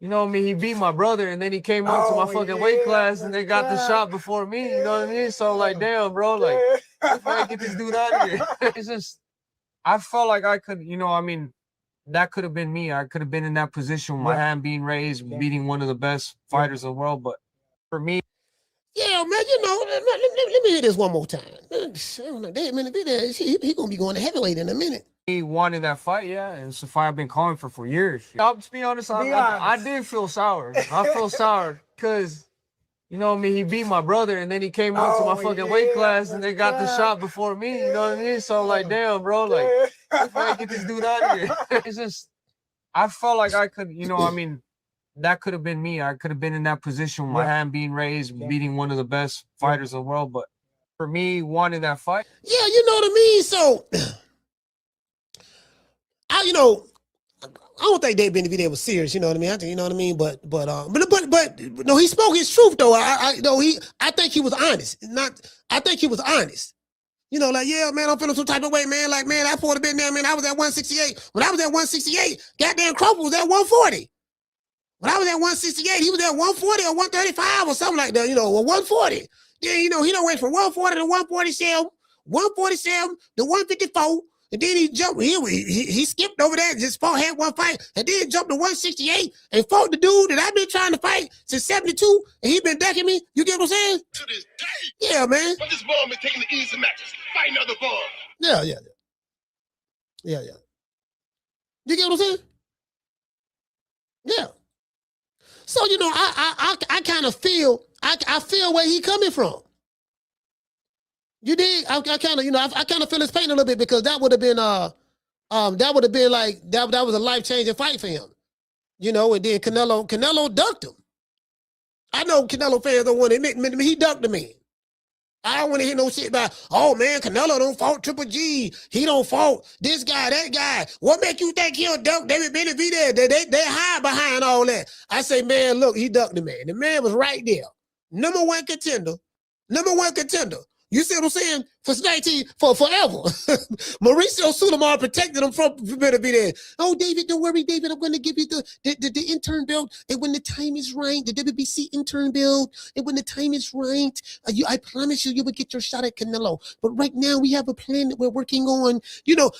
you know what I mean, he beat my brother and then he came up to my fucking weight class and they got the shot before me, you know what I mean? So, like, damn, bro, like, if I get this dude out of here. It's just, I felt like I could, you know, I mean, that could have been me. I could have been in that position with my hand being raised, beating one of the best fighters in the world. But for me, yeah, man, you know, let me hear this one more time. He gonna be going to heavyweight in a minute. He wanted that fight, yeah, it's a fight I've been calling for years. I'll just be honest, I did feel sour. I feel sour because, you know what I mean, he beat my brother and then he came up to my fucking weight class and they got the shot before me, you know what I mean? So, like, damn, bro, like, if I get this dude out of here. It's just, I felt like I could, you know what I mean, that could have been me. I could have been in that position with my hand being raised, beating one of the best fighters in the world. But for me, wanting that fight. Yeah, you know what I mean? So, I don't think Benavidez was serious, you know what I mean? I think, you know what I mean? But no, he spoke his truth though. I think he was honest. I think he was honest. You know, like, yeah, man, I'm feeling some type of way, man. Like, man, I fought a bit there, man. I was at 168. When I was at 168, goddamn Crawford was at 140. When I was at 168, he was at 140 or 135 or something like that, you know, or 140. Then, you know, he done went from 140 to 147, 147 to 154. And then he jumped, he skipped over that, just had one fight, and then jumped to 168 and fought the dude that I've been trying to fight since 72, and he been ducking me. You get what I'm saying? To this day. Yeah, man. But this bum is taking the easy matches, fighting other bums. Yeah. You get what I'm saying? Yeah. So, you know, I kind of feel, I feel where he coming from. You dig? I kind of, you know, I kind of feel his pain a little bit because that would have been, like, that was a life-changing fight for him. You know, and then Canelo ducked him. I know Canelo fans don't want to admit, he ducked the man. I don't want to hear no shit about, oh man, Canelo don't fault Triple G. He don't fault this guy, that guy. What make you think he'll duck David Benavidez? They hide behind all that. I say, man, look, he ducked the man. The man was right there. Number one contender. You see what I'm saying? For forever. Mauricio Sulaiman protected him from Benavidez. Oh, David, don't worry, David. I'm going to give you the intern belt. And when the time is right, the WBC intern belt. And when the time is right, I promise you will get your shot at Canelo. But right now, we have a plan that we're working on.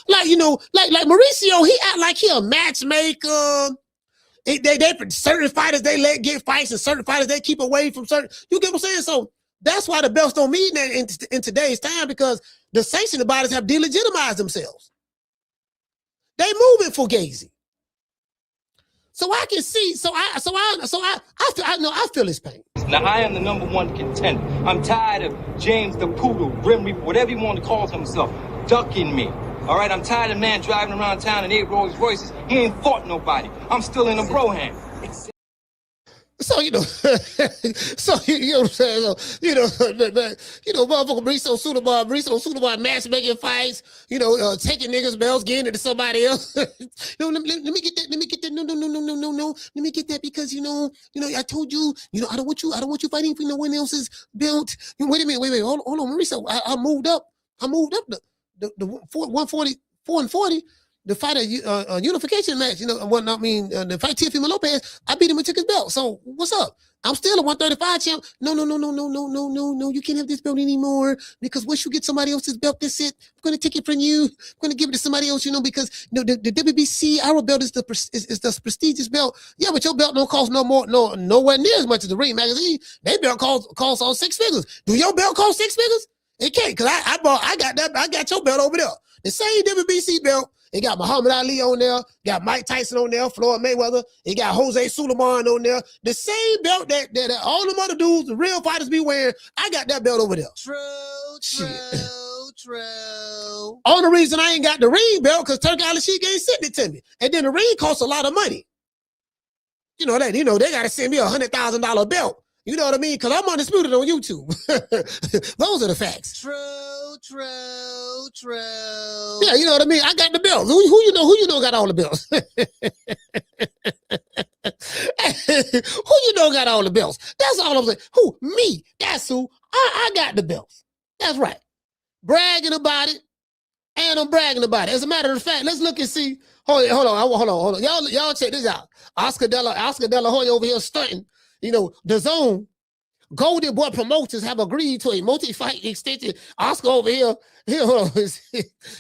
Like Mauricio, he act like he a matchmaker. Certain fighters, they let get fights, and certain fighters, they keep away from certain. You get what I'm saying? So, that's why the belts don't mean that in today's time, because the sanctioning bodies have delegitimized themselves. They moving for Fugazi. So I can see, I feel his pain. Now I am the number one contender. I'm tired of James the Poodle, Grim Reaper, whatever you want to call himself, ducking me. All right, I'm tired of man driving around town in 8 Rolls Royces. He ain't fought nobody. I'm still in a bro-hand. So, you know, you know what I'm saying? So, motherfucker Mauricio Sulaiman matchmaking fights, taking niggas' belts, getting it to somebody else. Let me get that. No. Let me get that because, I told you, I don't want you fighting for no one else's belt. Wait a minute, hold on, Mauricio. I moved up the 140, 4 and 40. The fight a unification match, the fight Teofimo Lopez, I beat him and took his belt. So what's up? I'm still a 135 champ. No. You can't have this belt anymore because once you get somebody else's belt, that's it. I'm going to take it from you. I'm going to give it to somebody else, because the WBC, our belt is the prestigious belt. Yeah, but your belt don't cost nowhere near as much as the Ring magazine. They belt costs all 6 figures. Do your belt cost 6 figures? It can't, because I got your belt over there. The same WBC belt. It got Muhammad Ali on there, got Mike Tyson on there, Floyd Mayweather. It got Jose Sulaiman on there. The same belt that all them other dudes, the real fighters be wearing, I got that belt over there. True. True. Only reason I ain't got the ring belt because Turkey Island Sheik ain't sent it to me. And then the ring costs a lot of money. They gotta send me $100,000 belt. You know what I mean? Because I'm undisputed on YouTube. Those are the facts. True. Yeah, you know what I mean? I got the belts. Who you know got all the belts? Who you know got all the belts? That's all I'm saying. Who? Me. That's who. I got the belts. That's right. Bragging about it. And I'm bragging about it. As a matter of fact, let's look and see. Hold on. Y'all check this out. Oscar De La Hoya over here stunting. The Zone, Golden Boy Promoters have agreed to a multi-fight extension. Oscar over here, hold on.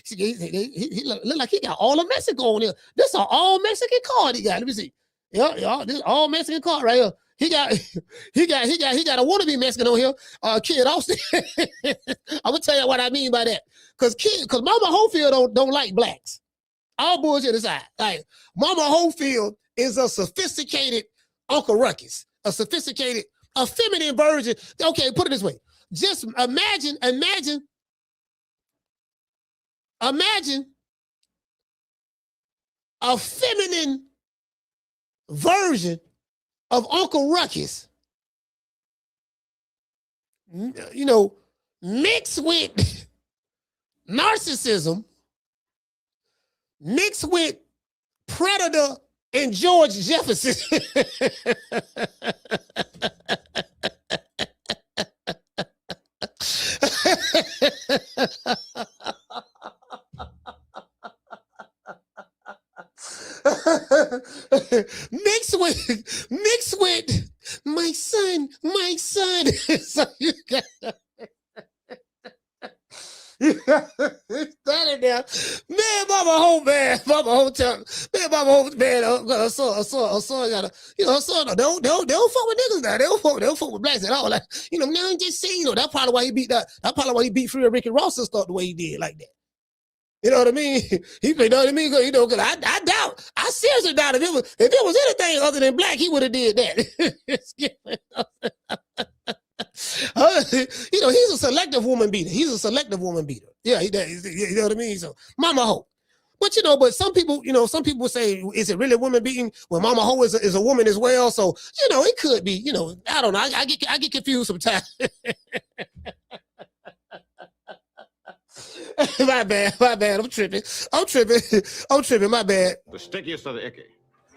he look like he got all of Mexico on here. This is an all Mexican card he got. Let me see. Yeah, this all Mexican card right here. He got a wannabe Mexican on here. Kid Austin. I'm gonna tell you what I mean by that. Cause Mama Holyfield don't like blacks. All bullshit aside. Like Mama Holyfield is a sophisticated Uncle Ruckus. A feminine version. Okay, put it this way. Just imagine a feminine version of Uncle Ruckus. Mixed with narcissism, mixed with Predator and George Jefferson. mixed with my son. So you got standing there, man. Mama Hope, man. Her son got her son. They don't fuck with niggas now. They don't fuck with blacks at all. Like, now I'm just saying, that's probably why he beat that. That's probably why he beat Free Ricky Ross and stuff the way he did, like that. You know what I mean? You know what I mean? Because I seriously doubt if it was anything other than black, he would have did that. He's a selective woman beater. Yeah, you know what I mean? So Mama Ho. But but some people say, is it really woman beating? Well, Mama Ho is a woman as well. So, it could be, I don't know. I get confused sometimes. My bad. I'm tripping. My bad. The stickiest of the icky.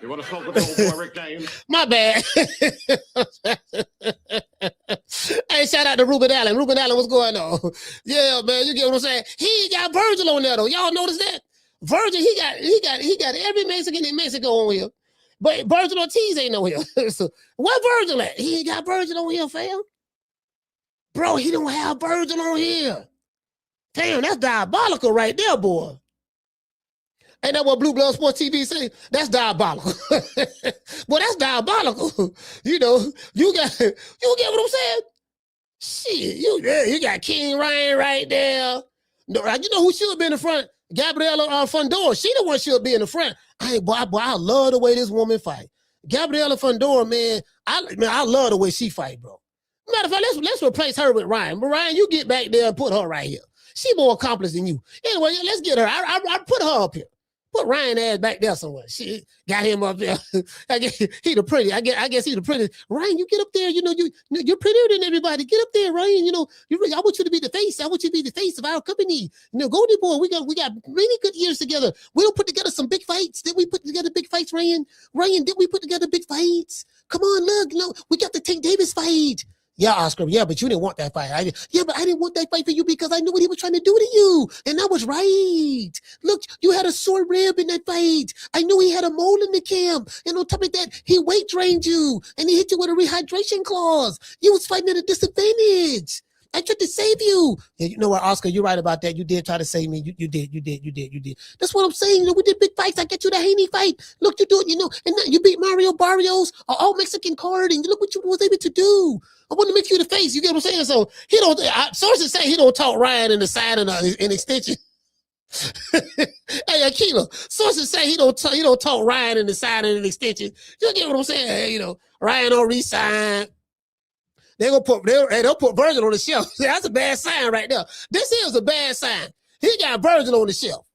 You want to smoke with the old boy Rick James? My bad. Hey, shout out to Ruben Allen. Ruben Allen, what's going on? Yeah, man, you get what I'm saying? He got Virgil on there though. Y'all notice that? Virgil, he got every Mexican in Mexico on here. But Virgil Ortiz ain't on here. So where Virgil at? He ain't got Virgil on here, fam. Bro, he don't have Virgil on here. Damn, that's diabolical right there, boy. Ain't that what Blue Blood Sports TV say? That's diabolical. Boy, that's diabolical. You get what I'm saying? Shit, you got King Ryan right there. You know who should be in the front? Gabriela Fundora. She the one should be in the front. I love the way this woman fight. Gabriela Fundora, man, I love the way she fight, bro. Matter of fact, let's replace her with Ryan. But Ryan, you get back there and put her right here. She more accomplished than you. Anyway, let's get her. I put her up here. Put Ryan ass back there somewhere. She got him up there. I guess he the pretty. I guess he the pretty. Ryan, you get up there. You're prettier than everybody. Get up there, Ryan. I want you to be the face. I want you to be the face of our company. Goldie Boy, we got many good years together. We don't put together some big fights. Did we put together big fights, Ryan? Ryan, did we put together big fights? Come on, look. We got the Tank Davis fight. Yeah, Oscar. Yeah, but you didn't want that fight. But I didn't want that fight for you because I knew what he was trying to do to you. And I was right. Look, you had a sore rib in that fight. I knew he had a mole in the camp. And on top of that, he weight drained you. And he hit you with a rehydration clause. You was fighting at a disadvantage. I tried to save you. Yeah, you know what, Oscar, you're right about that. You did try to save me. You did. That's what I'm saying. We did big fights. I get you the Haney fight. Look, you do it, and now you beat Mario Barrios, an all-Mexican card, and look what you was able to do. I want to make you the face. You get what I'm saying? So sources say he don't talk Ryan in the side and an extension. Hey, Caenlo, sources say he don't talk Ryan in the side and an extension. You get what I'm saying? Ryan don't resign. they'll put Virgil on the shelf. That's a bad sign right there. This is a bad sign. He got Virgil on the shelf.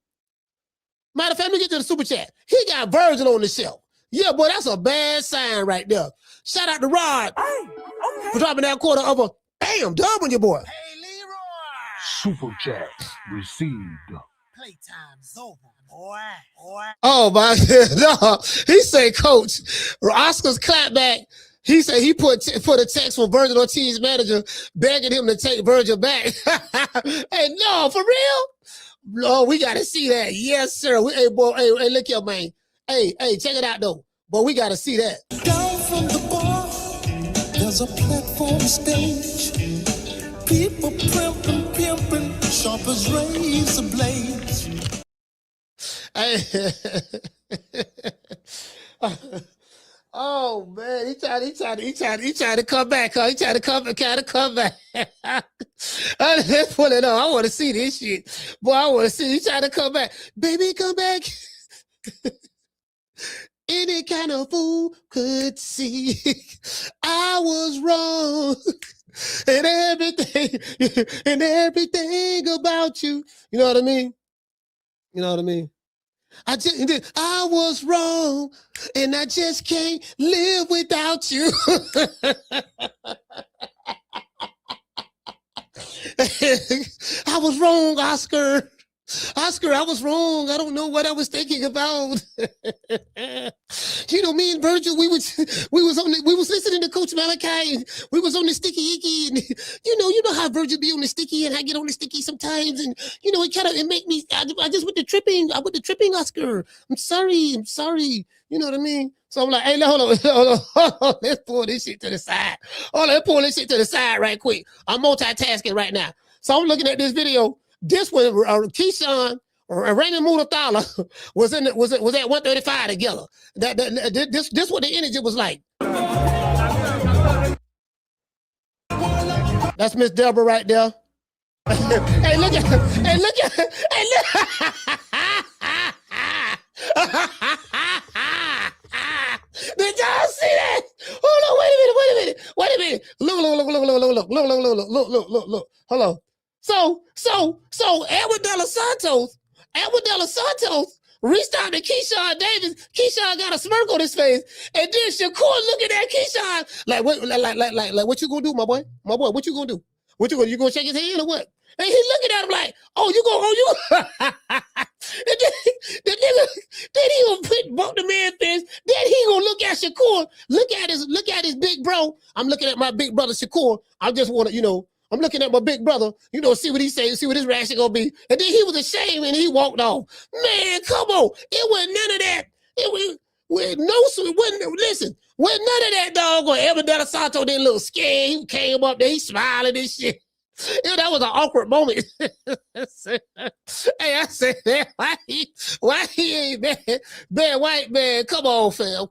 Matter of fact, let me get to the super chat. He got Virgil on the shelf. Yeah, boy, that's a bad sign right there. Shout out to Rod for dropping that quarter of a dub on your boy. Hey, Leroy. Super chat received. Playtime's over, boy. Oh my no. He said, Coach, Oscar's clapback. He said he put a text from Virgil Ortiz's manager begging him to take Virgil back. Hey, no, for real? No, we gotta see that. Yes, sir. Hey, boy, hey, look here, man. Hey, check it out though. Boy, we gotta see that. Down from the bar, there's a platform stage. People pimping, sharp as razor blades. Hey. Oh man, he tried to come back, huh? He tried to come back. Let's pull it up. I want to see this shit. Boy, I want to see. He tried to come back. Baby, come back. Any kind of fool could see I was wrong. And everything about you. You know what I mean? You know what I mean? I was wrong, and I just can't live without you. I was wrong, Oscar. Oscar, I was wrong. I don't know what I was thinking about. You know, me and Virgil, we was listening to Coach Malachi, and we was on the sticky icky, and you know how Virgil be on the sticky, and I get on the sticky sometimes, and you know it make me. I just went to tripping. I went to tripping, Oscar. I'm sorry. You know what I mean? So I'm like, hey, hold on. Let's pull this shit to the side. Let's pull this shit to the side right quick. I'm multitasking right now. So I'm looking at this video. This one, Keyshawn or Raymond Mutathala was at 135 together. This what the energy was like. That's Miss Deborah right there. Hey, look at. Did y'all see that? Hold on, wait a minute. Look. Hold on. So Edward De Los Santos reached out to Keyshawn Davis. Keyshawn got a smirk on his face, and then Shakur looking at Keyshawn like what you gonna do, my boy? What you gonna do? You gonna shake his hand or what? And he looking at him like, you. And then he gonna bump the man fist. Then he gonna look at Shakur, look at his big bro. I'm looking at my big brother Shakur. I just want to, I'm looking at my big brother, see what he says, see what his reaction gonna be. And then he was ashamed and he walked off. Man, come on. It wasn't none of that. Wasn't none of that dog or Edgar Berlanga Santo didn't look scared. He came up there, he smiling and shit. That was an awkward moment. Hey, I said, man, why he ain't bad white man? Come on, fam.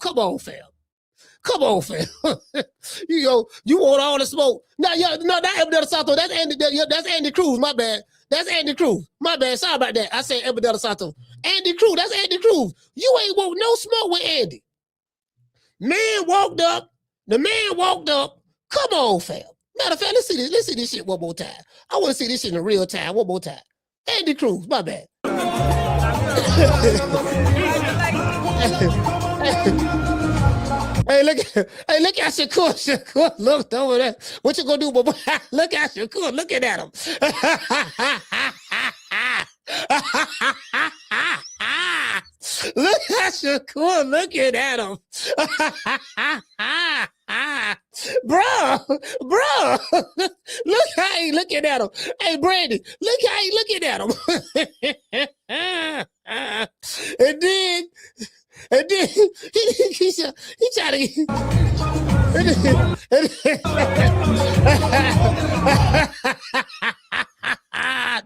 You want all the smoke. No, not Edgar Berlanga Santo. That's Andy Cruz, my bad. That's Andy Cruz. My bad. Sorry about that. I said Edgar Berlanga Santo. Andy Cruz, that's Andy Cruz. You ain't want no smoke with Andy. The man walked up. Come on, fam. Matter of fact, let's see this shit one more time. I want to see this shit in real time one more time. Andy Cruz, my bad. Hey, look at Shakur. Look over there. What you gonna do, boy? Look at Shakur looking at him. Look at Shakur looking at him. Bro. Look how he looking at him. Hey, Brandon, look how he looking at him. And then he tried to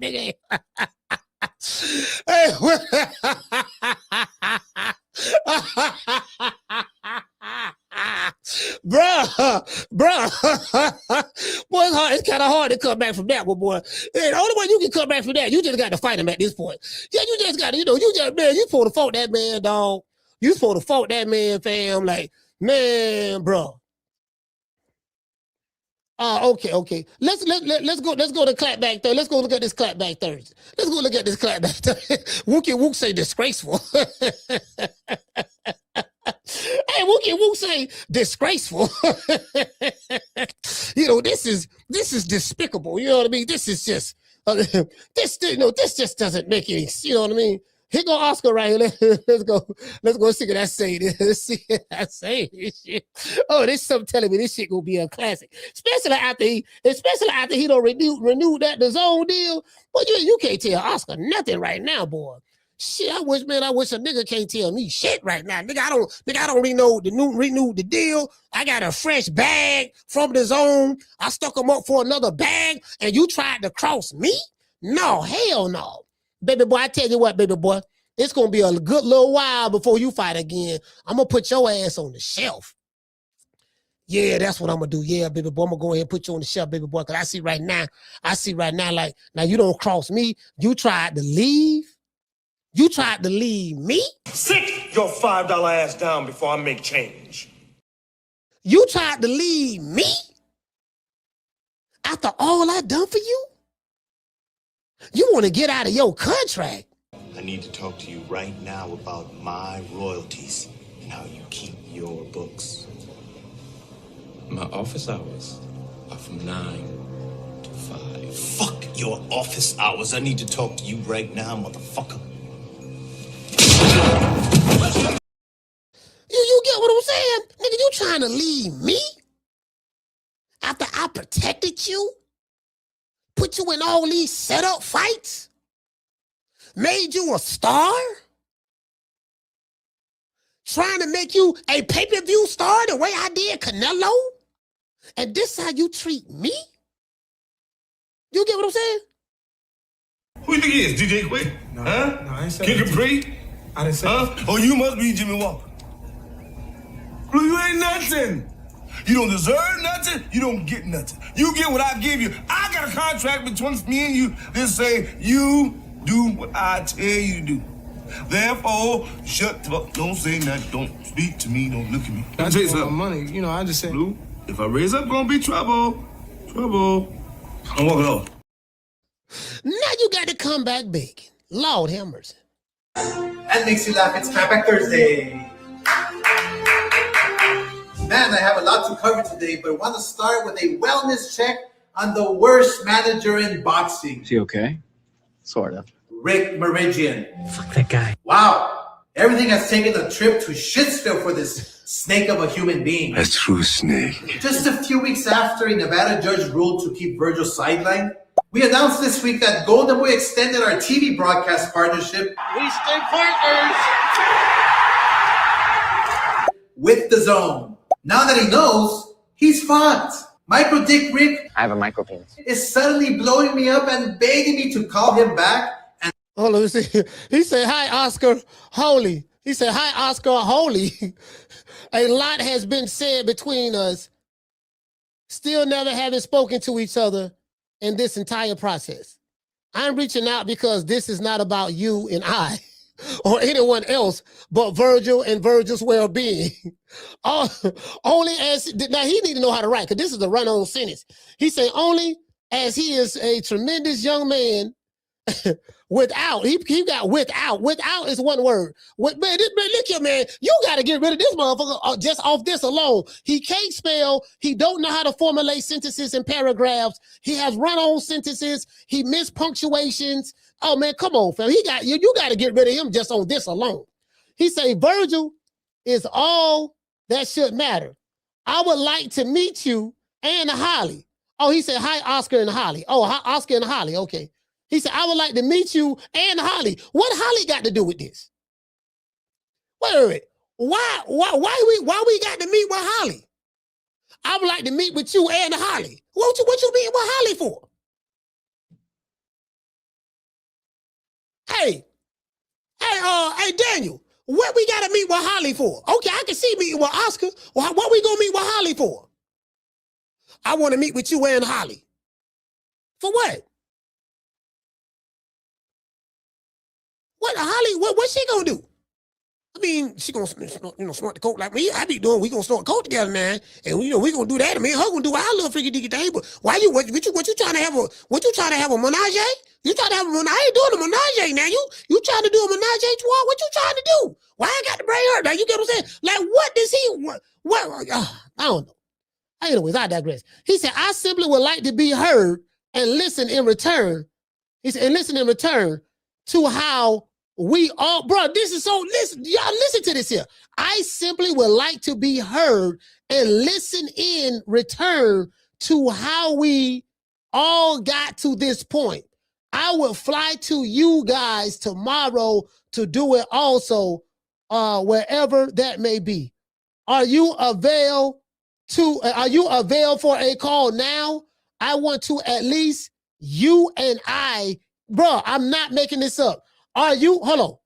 nigga. Hey, bruh. Boy, it's kind of hard to come back from that one, boy. And the only way you can come back from that, you just got to fight him at this point. Yeah, you just got to, you supposed to fault that man, dog. You supposed to fault that man, fam. Like, man, bro. Okay. Let's go to Clapback Thursday. Let's go look at this Clapback Thursday. Let's go look at this Clapback Thursday. Wookie Wook say disgraceful. Hey, Wookie Wook say disgraceful. This is despicable. You know what I mean? This is just this just doesn't make any. You know what I mean? Here go Oscar right here. Let's go see what I say. Let's see what I say this shit. Oh, this something telling me this shit gonna be a classic. Especially after he don't renew that the zone deal. But you can't tell Oscar nothing right now, boy. Shit, I wish a nigga can't tell me shit right now. Nigga, I don't renew the deal. I got a fresh bag from the zone. I stuck him up for another bag, and you tried to cross me? No, hell no. Baby boy, I tell you what, baby boy, it's going to be a good little while before you fight again. I'm going to put your ass on the shelf. Yeah, that's what I'm going to do. Yeah, baby boy, I'm going to go ahead and put you on the shelf, baby boy, because I see right now, like, now you don't cross me. You tried to leave. You tried to leave me. Sit your $5 ass down before I make change. You tried to leave me? After all I done for you? You want to get out of your contract? I need to talk to you right now about my royalties and how you keep your books. My office hours are from 9 to 5. Fuck your office hours. I need to talk to you right now, motherfucker. You get what I'm saying? Nigga, you trying to leave me? After I protected you? Put you in all these setup fights? Made you a star? Trying to make you a pay-per-view star the way I did Canelo? And this how you treat me? You get what I'm saying? Who you think he is? DJ Quick? No, huh? No, I ain't say King Capri? I didn't say that. Oh, you must be Jimmy Walker. Blue, you ain't nothing. You don't deserve nothing. You don't get nothing. You get what I give you. I got a contract between me and you that say you do what I tell you to do. Therefore, shut the fuck. Don't say nothing. Don't speak to me. Don't look at me. I tell you something. Money, I just said. Blue, if I raise up, gonna be trouble. Trouble. I'm walking off. Now you got to come back big. Lord have mercy. And makes you laugh. It's Clapback Thursday. Man, I have a lot to cover today, but I want to start with a wellness check on the worst manager in boxing. Is he okay? Sort of. Rick Meridian. Fuck that guy. Wow. Everything has taken a trip to Shitsville for this snake of a human being. A true snake. Just a few weeks after a Nevada judge ruled to keep Virgil sidelined, we announced this week that Golden Boy extended our TV broadcast partnership. We stay partners With the Zone. Now that he knows, he's fucked. Micro Dick Rick I have a micro penis. is suddenly blowing me up and begging me to call him back. And hold on, see. He said, "Hi, Oscar Holy." He said, "Hi, Oscar Holy." A lot has been said between us, still never having spoken to each other in this entire process. I'm reaching out because this is not about you and I or anyone else but Virgil and Virgil's well-being. Only as, now he need to know how to write, because this is a run-on sentence. He said, only as he is a tremendous young man without, he got without is one word. Man, look here, man, you got to get rid of this motherfucker just off this alone. He can't spell. He don't know how to formulate sentences and paragraphs. He has run-on sentences. He missed punctuations. Oh, man, come on, fam. You got to get rid of him just on this alone. He say, Virgil is all that should matter. I would like to meet you and Holly. Oh, he said, hi, Oscar and Holly. Oh, hi, Oscar and Holly. Okay. He said, I would like to meet you and Holly. What Holly got to do with this? Wait a minute. Why we got to meet with Holly? I would like to meet with you and Holly. What you meeting with Holly for? Hey, Daniel, what we got to meet with Holly for? Okay, I can see meeting with Oscar. What we going to meet with Holly for? I want to meet with you and Holly. For what? What Holly, what she going to do? I mean, she gonna snort the coke like me. I be doing. We gonna snort coke together, man. And we gonna do that. I mean, her gonna do our little freaky dicky thing. But why you what you trying to have a menage? You trying to have a menage? I ain't doing a menage now. You trying to do a menage a trois? What you trying to do? Why I got to bring her? Now you get what I'm saying? Like what does he? What? I don't know. Anyways, I digress. He said, I simply would like to be heard and listen in return. He said, and listen in return to how we all, bro, this is so, listen, y'all listen to this here. I simply would like to be heard and listen in return to how we all got to this point. I will fly to you guys tomorrow to do it also, wherever that may be. Are you available for a call now? I want to at least you and I, bro, I'm not making this up. Hold on.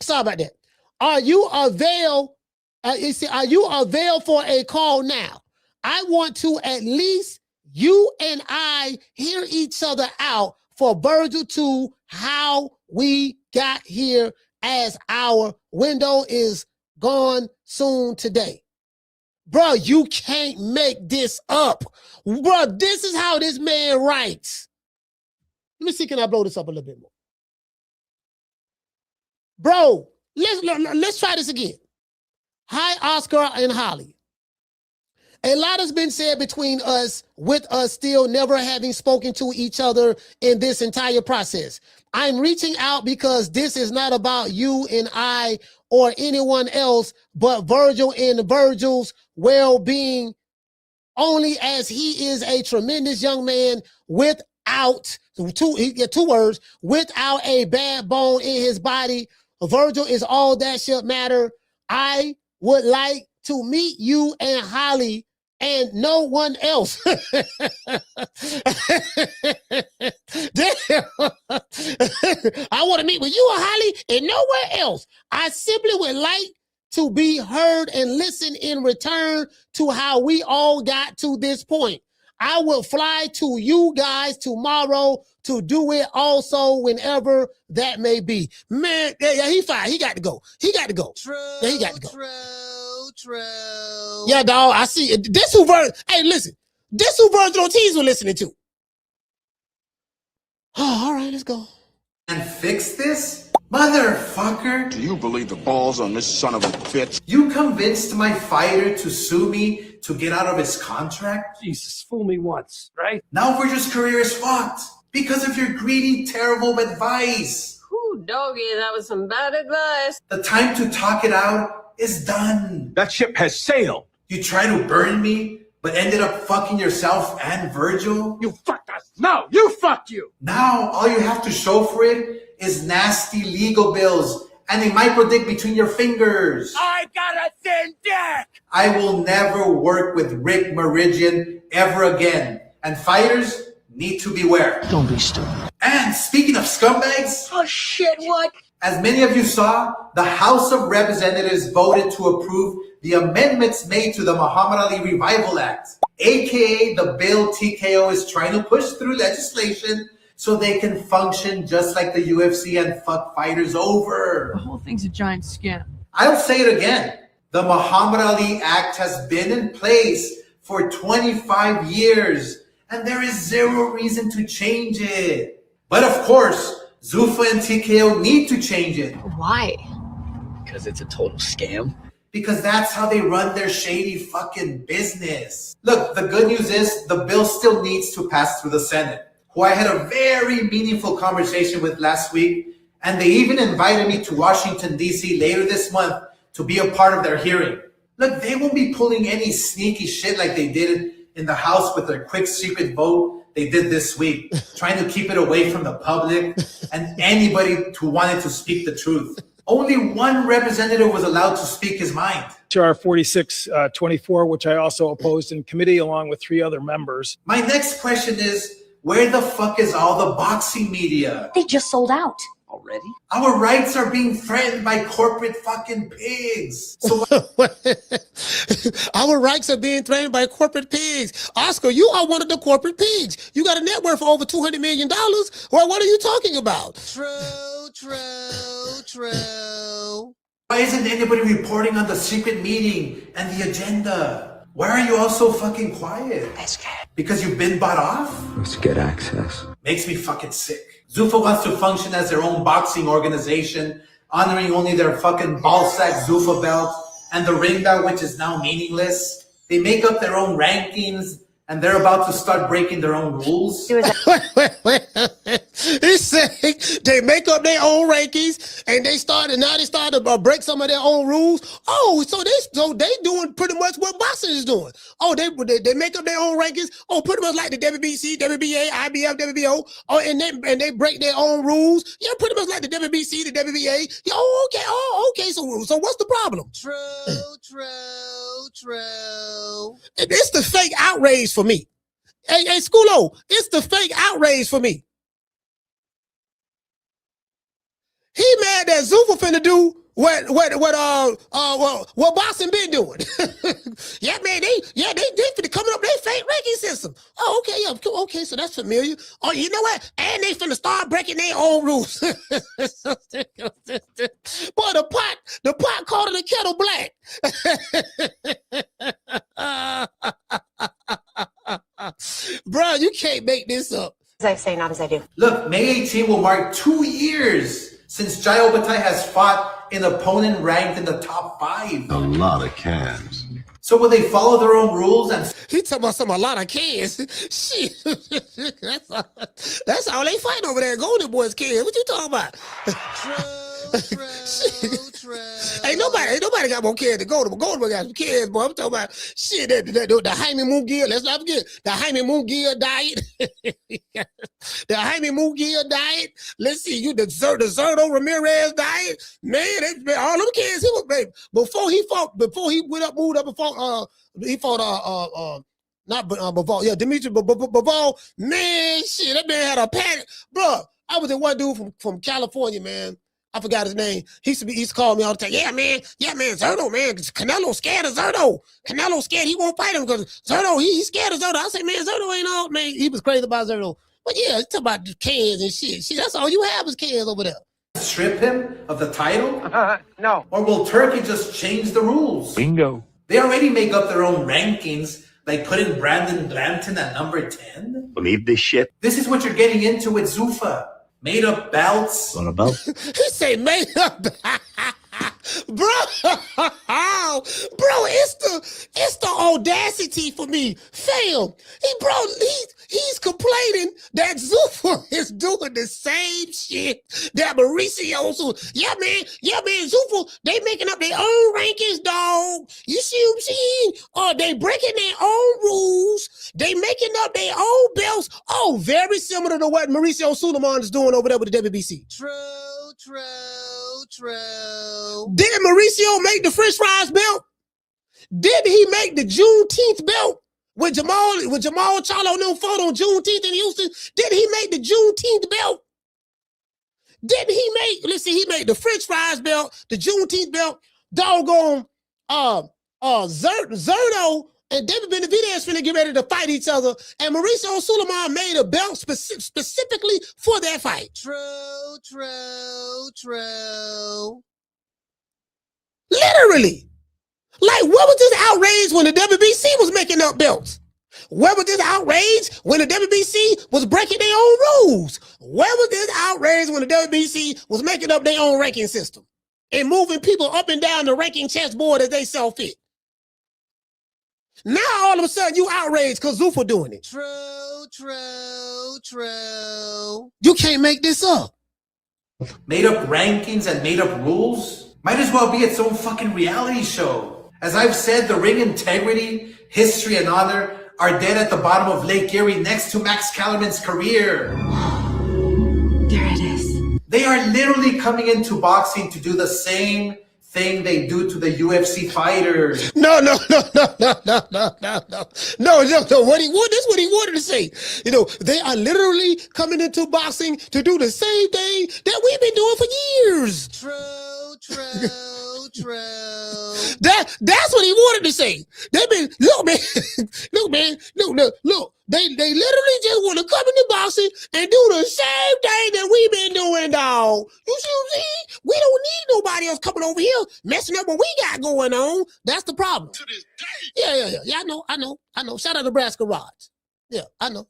Sorry about that. Are you available for a call now? I want to at least you and I hear each other out for Virgil to how we got here, as our window is gone soon today. Bro, you can't make this up. Bro, this is how this man writes. Let me see, can I blow this up a little bit more? Bro, let's try this again. Hi, Oscar and Holly. A lot has been said between us, with us still never having spoken to each other in this entire process. I'm reaching out because this is not about you and I or anyone else, but Virgil and Virgil's well-being, only as he is a tremendous young man without, two words, without a bad bone in his body. Virgil is all that should matter. I would like to meet you and Holly and no one else. Damn. I want to meet with you and Holly and nowhere else. I simply would like to be heard and listen in return to how we all got to this point. I will fly to you guys tomorrow to do it also, whenever that may be. Man, yeah, he fine. He got to go. He got to go. True, yeah, he got to go. True. Yeah, dog, I see it. This who hey, listen. This who Virgil Ortiz was listening to. Oh, all right, let's go. And fix this? Motherfucker. Do you believe the balls on this son of a bitch? You convinced my fighter to sue me to get out of his contract? Jesus, fool me once, right? Now Virgil's career is fucked because of your greedy, terrible advice. Ooh, doggy, that was some bad advice. The time to talk it out is done. That ship has sailed. You try to burn me, but ended up fucking yourself and Virgil? You fucked us. No, you fucked you. Now, all you have to show for it is nasty legal bills and a micro dick between your fingers. I got a thin dick. I will never work with Rick Meridian ever again. And fighters need to beware. Don't be stupid. And speaking of scumbags. Oh shit, what? As many of you saw, the House of Representatives voted to approve the amendments made to the Muhammad Ali Revival Act, aka the bill TKO is trying to push through legislation so they can function just like the UFC and fuck fighters over. The whole thing's a giant scam. I'll say it again. The Muhammad Ali Act has been in place for 25 years, and there is zero reason to change it. But of course, Zuffa and TKO need to change it. Why? Because it's a total scam. Because that's how they run their shady fucking business. Look, the good news is the bill still needs to pass through the Senate, who I had a very meaningful conversation with last week, and they even invited me to Washington, D.C. later this month to be a part of their hearing. Look, they won't be pulling any sneaky shit like they did in the House with their quick secret vote they did this week, trying to keep it away from the public and anybody who wanted to speak the truth. Only one representative was allowed to speak his mind. HR 4624, which I also opposed in committee along with 3 other members. My next question is, where the fuck is all the boxing media? They just sold out. Already? Our rights are being threatened by corporate fucking pigs. So our rights are being threatened by corporate pigs. Oscar, you are one of the corporate pigs. You got a net worth for over $200 million. Well, what are you talking about? True. Why Why isn't anybody reporting on the secret meeting and the agenda? Why are you all so fucking quiet? Because you've been bought off? Let's get access. Makes me fucking sick. Zuffa wants to function as their own boxing organization, honoring only their fucking ballsack Zuffa belt and the ring belt, which is now meaningless. They make up their own rankings, and they're about to start breaking their own rules. He said they make up their own rankings, and now they started to break some of their own rules. Oh, so they doing pretty much what boxing is doing. Oh, they make up their own rankings. Oh, pretty much like the WBC, WBA, IBF, WBO. Oh, and they break their own rules. Yeah, pretty much like the WBC, the WBA. Yeah, oh, okay. Oh, okay. So what's the problem? True. It's the fake outrage for me. Hey, Schoolo, it's the fake outrage for me. He mad that Zuffa finna do what boxing been doing. Yeah, man, they finna coming up their fake ranking system. Oh, okay, yeah, okay, so that's familiar. Oh, you know what? And they finna start breaking their own rules. Boy, the pot called the kettle black. Bro, you can't make this up. As I say, not as I do. Look, May 18 will mark 2 years since Jai Obatai has fought an opponent ranked in the top 5. A lot of cans. So will they follow their own rules? And he talking about a lot of cans. Shit, that's all they fighting over there. Golden Boys cans. What you talking about? Ain't nobody got more kids than Golden. But Golden got some kids, boy. I'm talking about shit. The Jaime Munguia. Let's not forget the Jaime Munguia diet. The Jaime Munguia diet. Let's see, the Zerto Ramirez diet. Man, all them kids he was baby. Before he moved up before he fought not Bivol. Yeah, Dimitri Bivol. Man, shit, that man had a panic, bro. I was in one dude from California, man. I forgot his name. He used to call me all the time. Yeah, man, Zerto, man. Canelo scared of Zerto. Canelo scared. He won't fight him because Zerto, he's scared of Zerto. I say, man, Zerto ain't all, man. He was crazy about Zerto. But yeah, it's about cans and shit. Shit, that's all you have is cans over there. Strip him of the title? No. Or will Turkey just change the rules? Bingo. They already make up their own rankings, like putting Brandon Blanton at number 10. Believe this shit? This is what you're getting into with Zuffa. Made up belts. What about? He say made up. Bro, it's the audacity for me. Fam, he's complaining that Zuffa is doing the same shit that Mauricio. Yeah, man, Zuffa, they making up their own rankings, dog. You see what I'm saying? They breaking their own rules. They making up their own belts. Oh, very similar to what Mauricio Suleiman is doing over there with the WBC. True. Didn't Mauricio make the French fries belt? Didn't he make the Juneteenth belt with Jamal Charlo no fought on Juneteenth in Houston? Didn't he make the Juneteenth belt? Didn't he make? Listen, he made the French fries belt, the Juneteenth belt. Doggone, Zerto and David Benavidez finna get ready to fight each other, and Mauricio Suleiman made a belt specifically for that fight. True. Literally. Like, what was this outrage when the WBC was making up belts? Where was this outrage when the WBC was breaking their own rules? Where was this outrage when the WBC was making up their own ranking system and moving people up and down the ranking chessboard as they saw fit? Now all of a sudden you outraged because Zuffa doing it. True. You can't make this up. Made up rankings and made up rules? Might as well be its own fucking reality show. As I've said, the ring integrity, history, and honor are dead at the bottom of Lake Erie next to Max Kellerman's career. There it is. They are literally coming into boxing to do the same thing they do to the UFC fighters. No. This is what he wanted to say. You know, they are literally coming into boxing to do the same thing that we've been doing for years. True. That's what he wanted to say. They been look, man, look. They literally just want to come into boxing and do the same thing that we've been doing, dog. You see what I'm saying? We don't need nobody else coming over here messing up what we got going on. That's the problem. To this day. Yeah. I know. Shout out to Nebraska Rods. Yeah, I know.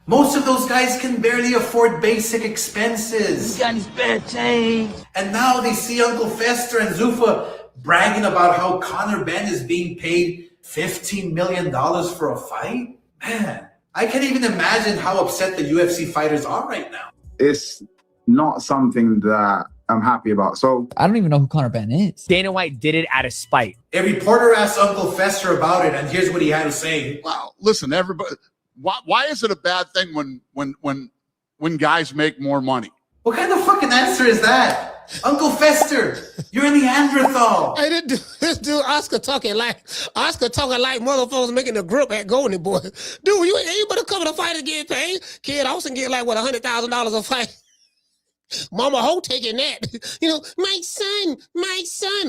Most of those guys can barely afford basic expenses. Got his bad change. And now they see Uncle Fester and Zuffa bragging about how Conor Benn is being paid $15 million for a fight? Man, I can't even imagine how upset the UFC fighters are right now. It's not something that I'm happy about. So I don't even know who Conor Benn is. Dana White did it out of spite. A reporter asked Uncle Fester about it, and here's what he had to say. Wow, listen, everybody. Why is it a bad thing when guys make more money? What kind of fucking answer is that? Uncle Fester, you're a Neanderthal. Hey, this dude, Oscar talking like motherfuckers making a grip at Golden Boy. Dude, you better come to fight and get paid. Kid Austin get like, what, $100,000 a fight? Mama Ho taking that. You know, my son.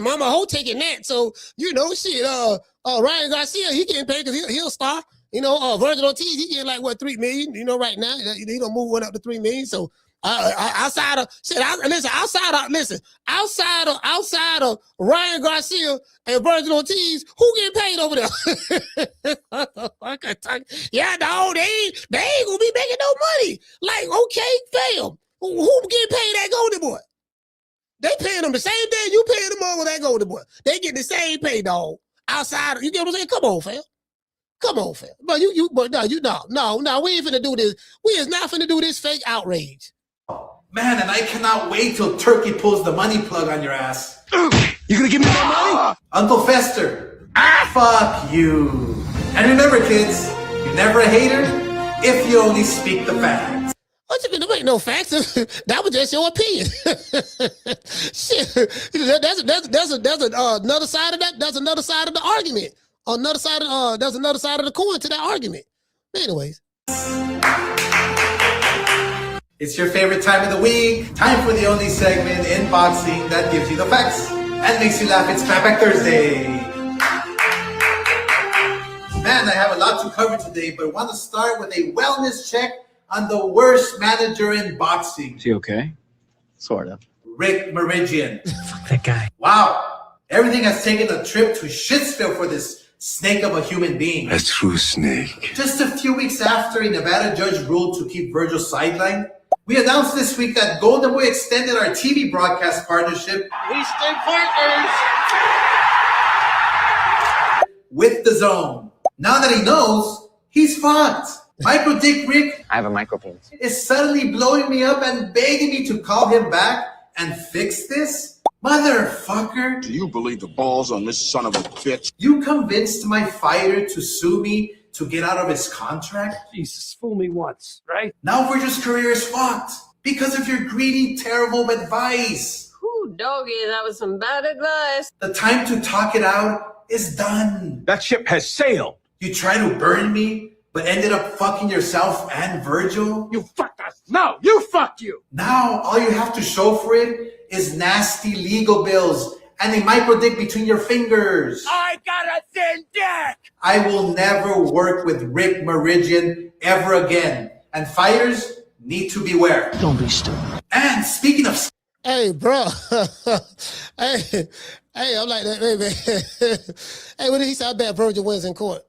Mama Ho taking that. So, you know, shit, Ryan Garcia, he getting paid because he'll star. You know, Virgil Ortiz, he getting like, what, $3 million, you know, right now. He don't move one up to $3 million. So, outside of Ryan Garcia and Virgil Ortiz, who getting paid over there? Yeah, no, they ain't gonna be making no money. Like, okay, fam, who getting paid that Golden Boy? They paying them the same day you paying them over that Golden Boy. They get the same pay, dog. Outside of, you get what I'm saying? Come on, fam. But no, we ain't finna do this. We is not finna do this fake outrage. Man, and I cannot wait till Turkey pulls the money plug on your ass. You gonna give me more money? Uncle Fester, fuck you. And remember, kids, you're never a hater if you only speak the facts. What you been make no facts? That was just your opinion. Shit, that's another side of that. That's another side of the argument. Another side of there's another side of the coin to that argument. But anyways. It's your favorite time of the week. Time for the only segment in boxing that gives you the facts and makes you laugh. It's Clapback Thursday. Man, I have a lot to cover today, but I want to start with a wellness check on the worst manager in boxing. Is he okay? Sort of. Rick Meridian. Fuck that guy. Wow. Everything has taken a trip to Shitsville for this snake of a human being. A true snake. Just a few weeks after a Nevada judge ruled to keep Virgil sidelined, we announced this week that Golden Boy extended our TV broadcast partnership. We stay partners With the Zone. Now that he knows, he's fucked. Micro Dick Rick I have a micro penis. is suddenly blowing me up and begging me to call him back and fix this. Motherfucker. Do you believe the balls on this son of a bitch? You convinced my fighter to sue me to get out of his contract? Jesus, fool me once, right? Now Virgil's career is fucked because of your greedy, terrible advice. Ooh, doggy, that was some bad advice. The time to talk it out is done. That ship has sailed. You tried to burn me, but ended up fucking yourself and Virgil? You fucked us. No, you fucked you. Now all you have to show for it is nasty legal bills and a micro dick between your fingers. I got a thin dick. I will never work with Rick Meridian ever again. And fighters need to beware. Don't be stupid. And speaking of... Hey, bro. hey, I'm like that, hey, man. Hey, what did he say? I bet Virgil wins in court.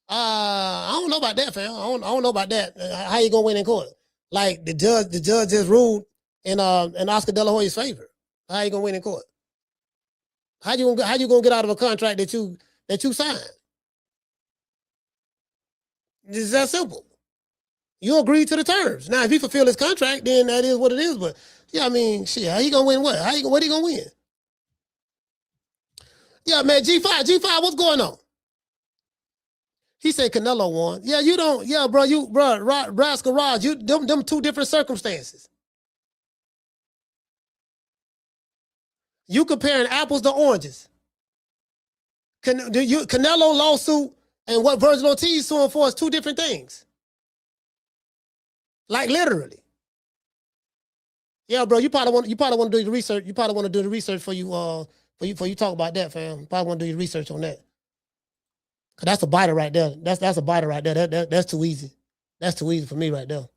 I don't know about that, fam. I don't know about that. How you gonna win in court? Like the judge just ruled in Oscar De La Hoya's favor. How you gonna win in court? How you gonna get out of a contract that you signed? It's that simple. You agree to the terms. Now, if he fulfill his contract, then that is what it is. But yeah, I mean, shit, how you gonna win what? What he gonna win? Yeah, man, G5, what's going on? He said Canelo won. Yeah, you don't. Yeah, bro, Rascal Raj, them two different circumstances. You comparing apples to oranges. Canelo lawsuit and what Virgil Ortiz suing for is two different things. Like literally. Yeah, bro, you probably want to do the research. You probably want to do the research for you before you talk about that, fam. Probably want to do your research on that. Cause that's a biter right there. That's a biter right there. That's too easy. That's too easy for me right there.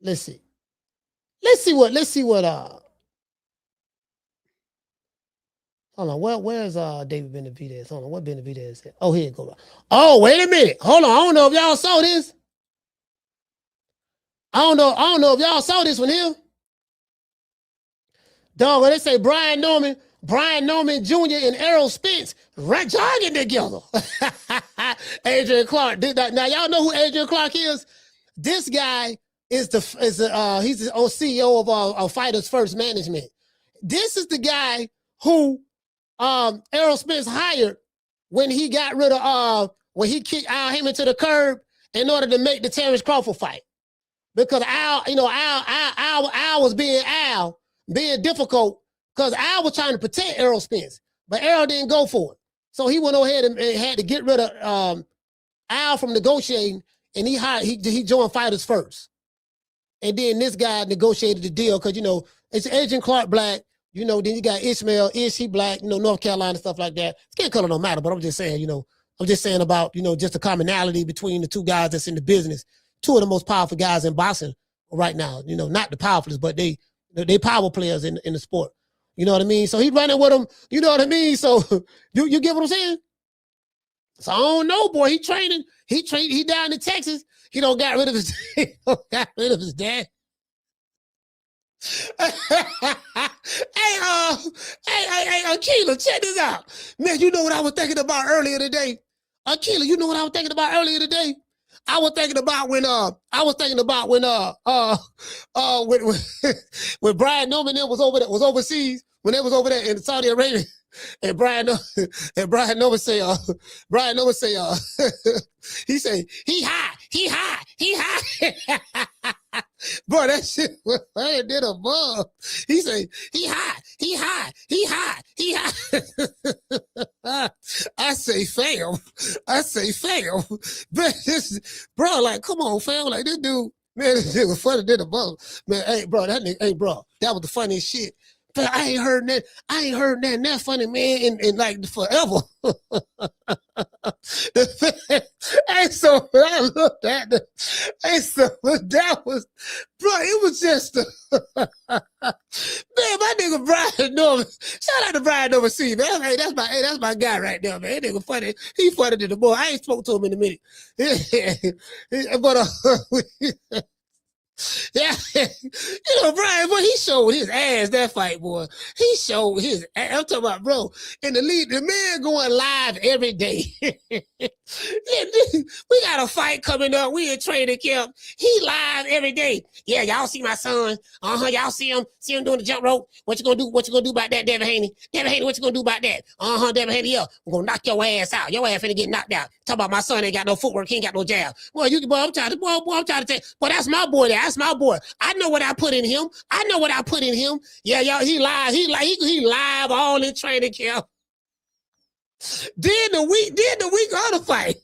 Let's see. Let's see what hold on, where's David Benavidez? Hold on, what Benavidez at? Oh, here it goes. Oh, wait a minute. Hold on. I don't know if y'all saw this. I don't know if y'all saw this one here. Dog, when they say Brian Norman Jr. and Errol Spence jogging together. Adrian Clark. Now y'all know who Adrian Clark is? This guy he's the CEO of Fighters First Management. This is the guy who Errol Spence hired when he got rid of when he kicked Al Heyman to the curb in order to make the Terence Crawford fight. Because Al was being difficult because Al was trying to protect Errol Spence, but Errol didn't go for it. So he went ahead and had to get rid of Al from negotiating, and he joined Fighters First. And then this guy negotiated the deal because, it's Adrian Clark black, then you got Ishmael, he black, North Carolina, stuff like that. Skin color don't matter, but I'm just saying, about, just the commonality between the two guys that's in the business. Two of the most powerful guys in boxing right now, not the powerfulest, but they power players in the sport. You know what I mean? So he running with them, you know what I mean? So you get what I'm saying? So I don't know, boy. He training. He down in Texas. He got rid of his dad. Hey, Caenlo, check this out. Man, you know what I was thinking about earlier today? Caenlo, you know what I was thinking about earlier today? I was thinking about when Brian Norman was overseas, when they was over there in Saudi Arabia, and Brian Norman say, he say, he high. Boy, that shit I did a bug. He say, he high. I say, fam. But bro, like, come on, fam. Like, this dude, man, this dude was funny, did a bug. Man, hey, bro, that was the funniest shit. But I ain't heard that funny, man, in like forever. And so I looked at it, and so that was, bro, it was just, man, my nigga Brian Norman, shout out to Brian Norman C, man. Hey, that's my guy right there, man. That nigga funny. He funny to the boy. I ain't spoke to him in a minute. But yeah, Brian, boy, he showed his ass that fight, boy. He showed his ass. I'm talking about, bro, in the league, the man going live every day. We got a fight coming up. We in training camp. He live every day. Yeah, y'all see my son. Y'all see him doing the jump rope. What you gonna do? What you gonna do about that, Devin Haney? Devin Haney, what you gonna do about that? Devin Haney, yeah, I'm gonna knock your ass out. Your ass finna get knocked out. Talk about my son ain't got no footwork. He ain't got no jab. Boy, I'm trying to tell. Boy, that's my boy. That's my boy. I know what I put in him. Yeah, y'all, he live all in training camp. Then the week of the fight.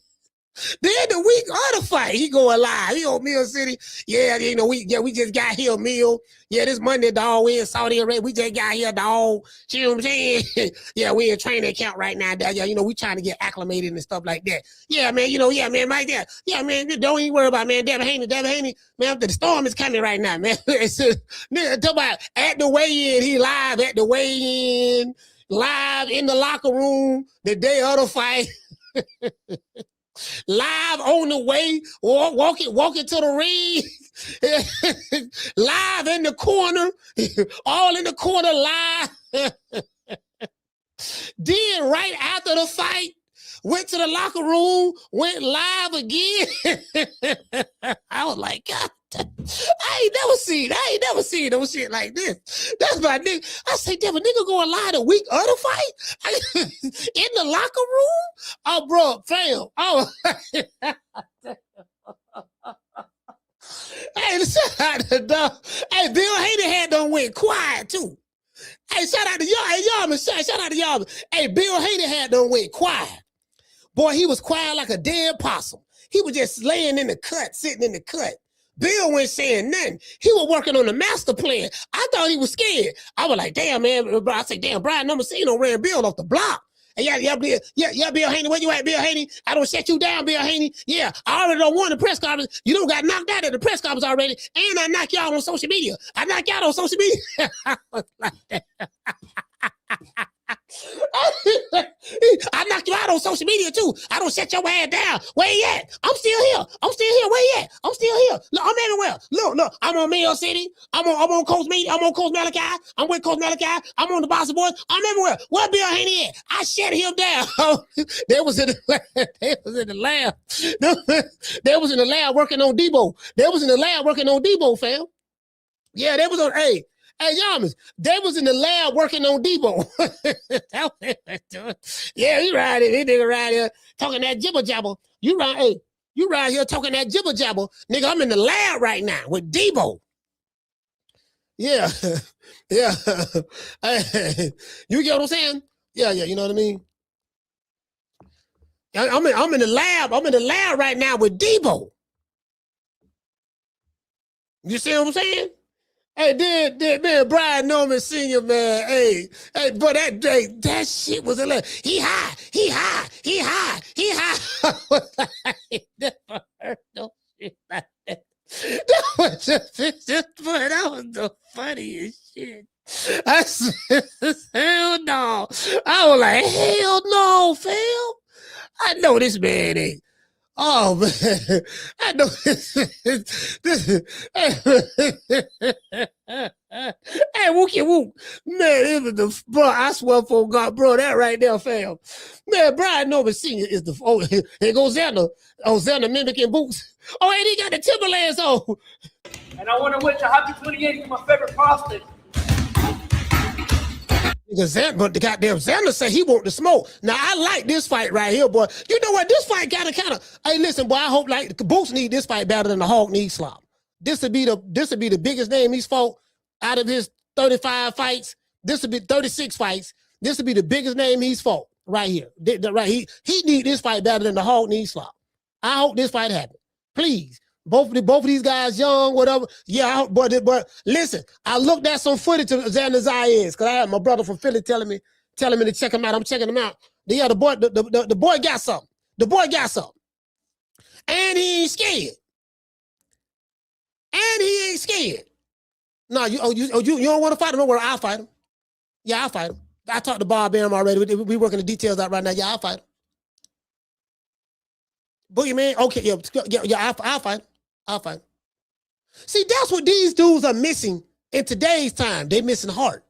He going live. He on Mill City. Yeah, we just got here, Mill. Yeah, this Monday, dog, we in Saudi Arabia. We just got here, dog. You know what I'm saying? Yeah, we in training camp right now, dog. Yeah, we trying to get acclimated and stuff like that. Yeah, man, man, right there. Yeah, man, don't even worry about, man, Devin Haney, man, the storm is coming right now, man. Nigga, talk about at the weigh-in, he live at the weigh-in, live in the locker room, the day of the fight. Live on the way, walking to the ring, live in the corner, all in the corner live. Then right after the fight, went to the locker room, went live again. I was like, God, I ain't never seen no shit like this. That's my nigga. I say, damn, a nigga going live the week of the fight? In the locker room? Oh, bro, fam. Oh. Hey, shout out to dog. Hey, Bill Haney had done went quiet too. Hey, shout out to y'all. Hey, y'all, shout out to y'all. Hey, Bill Haney had done went quiet. Boy, he was quiet like a dead possum. He was just laying in the cut, sitting in the cut. Bill wasn't saying nothing. He was working on the master plan. I thought he was scared. I was like, damn, man. I said, damn, Brian Numacino ran Bill off the block. And yeah, Bill Haney, where you at, Bill Haney? I don't shut you down, Bill Haney. Yeah, I already don't want the press conference. You don't got knocked out at the press conference already, and I knock y'all on social media. I knock y'all on social media. I was like that. I knock you out on social media too. I don't shut your ass down. Where you at? I'm still here. Where you at? I'm still here. Look, I'm everywhere. Look. I'm on Mayo City. I'm on Coach Media. I'm on Coach Malachi. I'm with Coach Malachi. I'm on the Boxing Boys. I'm everywhere. Where Bill Haney at? I shut him down. They was in the lab. They was in the lab working on Debo. They was in the lab working on Debo, fam. Yeah, they was on. Hey, Yamas, they was in the lab working on Debo. Yeah, he right here. He nigga right here talking that jibber jabber. You right here talking that jibber jabber. Nigga, I'm in the lab right now with Debo. Yeah. Yeah. You get what I'm saying? Yeah, you know what I mean? I'm in the lab. I'm in the lab right now with Debo. You see what I'm saying? Hey, man, Brian Norman Sr., man, hey, but that shit was hilarious. He high. I never heard no shit like that. That was the funniest shit. I said, hell no. I was like, hell no, fam. I know this man ain't. Oh man, I know this. Hey, Wookie Wook, man, it was the bro. I swear for God, bro, that right there, fam. Man, Brian Norman Sr. is the. Here goes Xander. Oh, Xander mimicking boots. Oh, and he got the Timberlands on. And I want to wish a happy 28th to my favorite prospect. But the goddamn Xander said he want to smoke. Now I like this fight right here, boy. You know what? This fight gotta kind of. Hey, listen, boy. I hope like the Boots need this fight better than the Hawk needs Slop. This would be the biggest name he's fought out of his 35 fights. This would be 36 fights. This would be the biggest name he's fought right here. Right, he need this fight better than the Hawk needs Slop. I hope this fight happens. Please. Both of these guys young, whatever. Yeah, but listen, I looked at some footage of Xander Zayas because I had my brother from Philly telling me to check him out. I'm checking him out. Yeah, the boy got something. The boy got something. And he ain't scared. No, you don't want to fight him? Don't worry, I'll fight him. Yeah, I'll fight him. I talked to Bob Arum already. We working the details out right now. Yeah, I'll fight him. Boogeyman, okay, yeah, I'll fight him. I'll fight him. See, that's what these dudes are missing in today's time. They missing heart.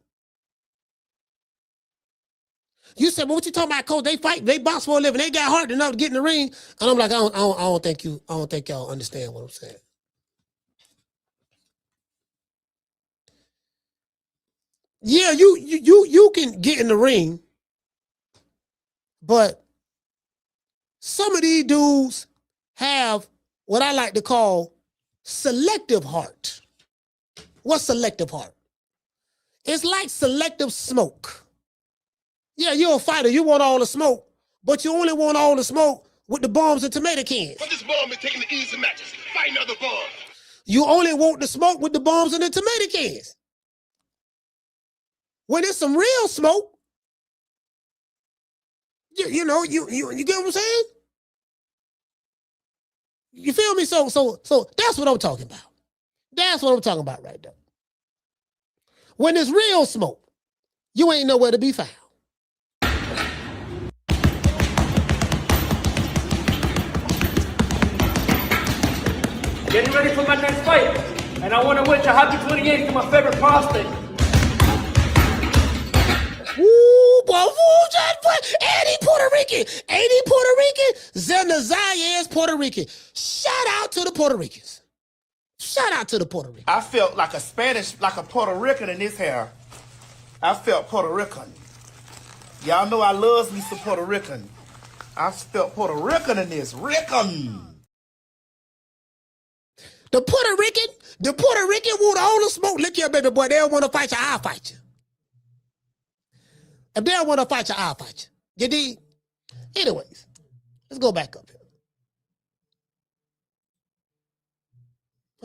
You said, well, what you talking about, coach? They fight, they box for a living. They got heart enough to get in the ring. And I'm like, I don't think y'all understand what I'm saying. Yeah, you can get in the ring, but some of these dudes have what I like to call selective heart. What's selective heart? It's like selective smoke. Yeah, you're a fighter. You want all the smoke, but you only want all the smoke with the bombs and tomato cans. But this bomb is taking the easy matches. Fight another bomb. You only want the smoke with the bombs and the tomato cans. When it's some real smoke, you get what I'm saying? You feel me? So that's what I'm talking about. That's what I'm talking about right there. When it's real smoke, you ain't nowhere to be found. Getting ready for my next fight. And I want to wish a happy 28th to my favorite prospect. Ooh, boy, and he Puerto Rican. Ain't he Puerto Rican? Xander Zayas, Puerto Rican. Shout out to the Puerto Ricans. Shout out to the Puerto Ricans. I felt like a Puerto Rican in this hair. I felt Puerto Rican. Y'all know I loves me some Puerto Rican. I felt Puerto Rican in this. Rican. The Puerto Rican want all the smoke. Look here, baby boy. They don't want to fight you. I'll fight you. If they don't want to fight you, I'll fight you. You dig? Anyways, let's go back up here.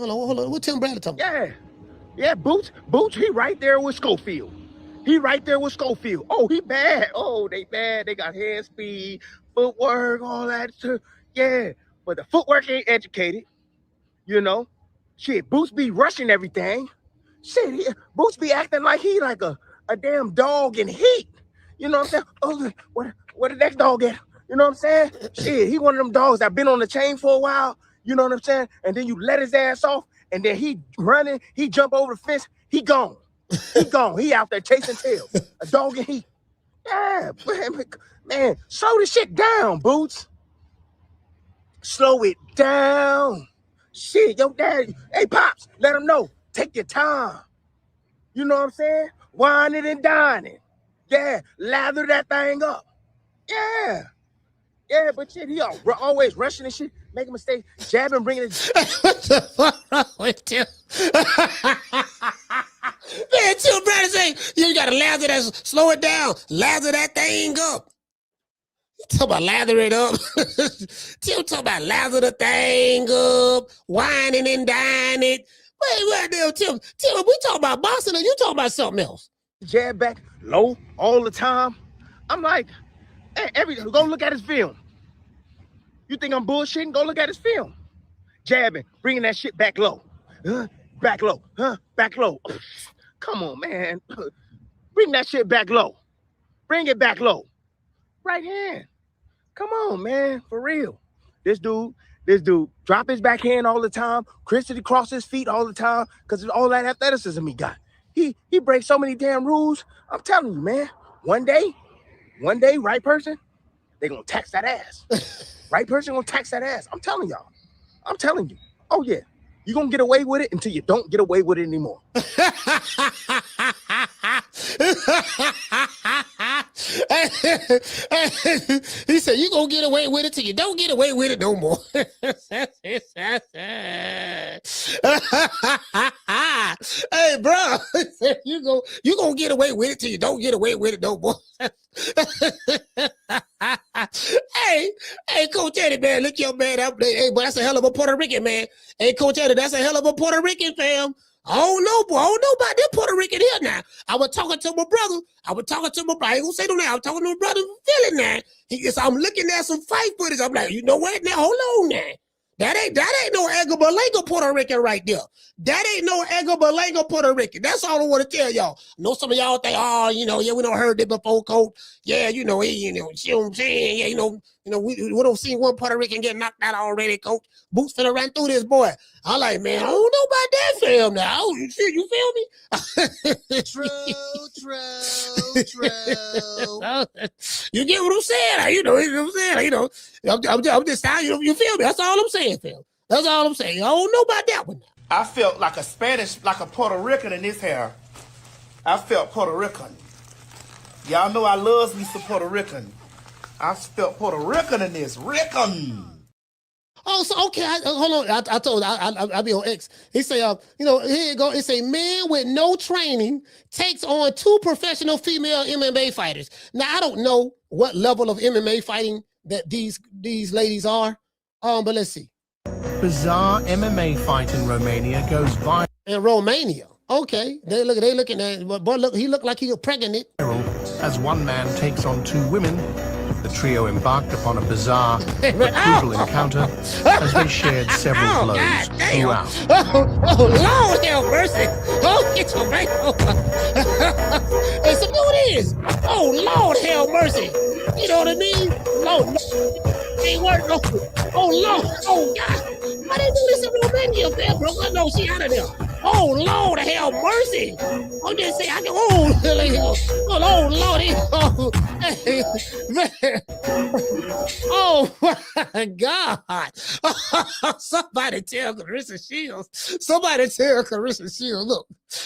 Hold on. What Tim Bradley talking about? Yeah, Boots, he right there with Schofield. Oh, he bad. Oh, they bad. They got head speed, footwork, all that stuff. Yeah, but the footwork ain't educated. You know, shit. Boots be rushing everything. Shit, Boots be acting like he like a damn dog in heat. You know what I'm saying? Oh, where the next dog at? You know what I'm saying? Shit, he one of them dogs that been on the chain for a while. You know what I'm saying? And then you let his ass off, and then he running, he jump over the fence, he gone. He out there chasing tail. A dog in heat. Yeah, man, slow this shit down, Boots. Slow it down. Shit, yo, dad, hey, Pops, let him know. Take your time. You know what I'm saying? Whining and dining. Yeah, lather that thing up. Yeah, but shit, he always rushing and shit, making mistakes, jabbing, bringing it. What the fuck wrong with you? Man, Tim Bradley say, you gotta lather that, slow it down, lather that thing up. You talking about lather it up? Tim talking about lather the thing up, whining and dining. Wait, Tim, we talking about boxing and you talking about something else. Jab back low all the time. I'm like, hey, go look at his film. You think I'm bullshitting? Go look at his film. Jabbing, bringing that shit back low. Back low. Come on, man. Bring that shit back low. Bring it back low. Right hand. Come on, man. For real. This dude drop his backhand all the time. Crispy cross his feet all the time because of all that athleticism he got. He breaks so many damn rules. I'm telling you, man. One day, right person, they gonna tax that ass. Right person gonna tax that ass. I'm telling y'all. I'm telling you. Oh yeah. You're gonna get away with it until you don't get away with it anymore. He said, you gonna get away with it till you don't get away with it no more. Hey, bro, you gonna get away with it till you don't get away with it no more. Hey, Coach Eddie, man, look your man up. Hey, boy, that's a hell of a Puerto Rican, man. Hey, Coach Eddie, that's a hell of a Puerto Rican, fam. I don't know, boy. I don't know about this Puerto Rican here now. I was talking to my brother. I ain't gonna say no now. I'm talking to my brother from Philly now. I'm looking at some fight footage. I'm like, you know what? Now, hold on now. That ain't no Edgar Berlanga Puerto Rican right there. That ain't no Edgar Berlanga Puerto Rican. That's all I want to tell y'all. I know some of y'all think, we don't heard it before, Coach. Yeah, you know what I'm saying? Yeah, we don't see one Puerto Rican get knocked out already, Coach. Boots finna run through this boy. I'm like, man, I don't know about that film now. Oh, you feel me? True. You get what I'm saying? You know what I'm saying? I'm just saying, you feel me? That's all I'm saying, Phil. That's all I'm saying. I don't know about that one now. I felt like a Puerto Rican in this hair. I felt Puerto Rican. Y'all know I loves me some Puerto Rican. I felt Puerto Rican in this. Rican. Oh, so okay. Hold on. I told I'll be on X. He say, here you go. It's a man with no training takes on 2 professional female MMA fighters. Now I don't know what level of MMA fighting that these ladies are. But let's see. Bizarre MMA fight in Romania goes viral. In Romania. Okay. They looking at, boy, look, he looked like he was pregnant. As one man takes on 2 women. The trio embarked upon a bizarre but brutal encounter as they shared several blows throughout. Oh, Lord have mercy. Oh, get your back over. Hey, so what it is? Oh, Lord have mercy. You know what I mean? Lord, ain't work no. Oh, Lord. Oh, God. Why they do this in Romania, man, bro? I know she out of there. Oh, Lord have mercy. I'm just saying, I can, oh, Lord. Oh, my God. Somebody tell Carissa Shields.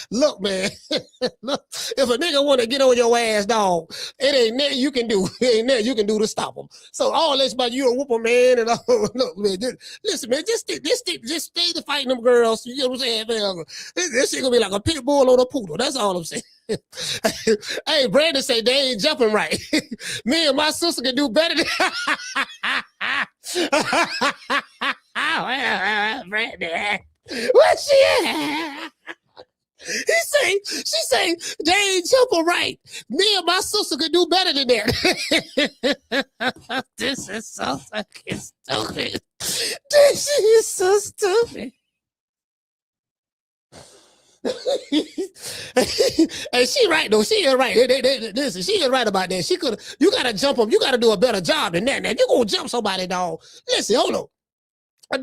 Look, man. Look, if a nigga want to get on your ass, dog, it ain't nothing you can do. It ain't nothing you can do to stop him. So all this about you a whooper, man, and look, man, listen, man, just stay to fighting them girls. You know what I'm saying, man? This shit gonna be like a pit bull on a poodle. That's all I'm saying. Hey, Brandon say they ain't jumping right. Me and my sister can do better than Brandon. Where she at? She say, they ain't jumping right. Me and my sister could do better than that. This is so fucking stupid. This is so stupid. And she right though. She is right. Listen, she is right about that. She could. You gotta jump them. You gotta do a better job than that. Now you gonna jump somebody, dog. Listen, hold on.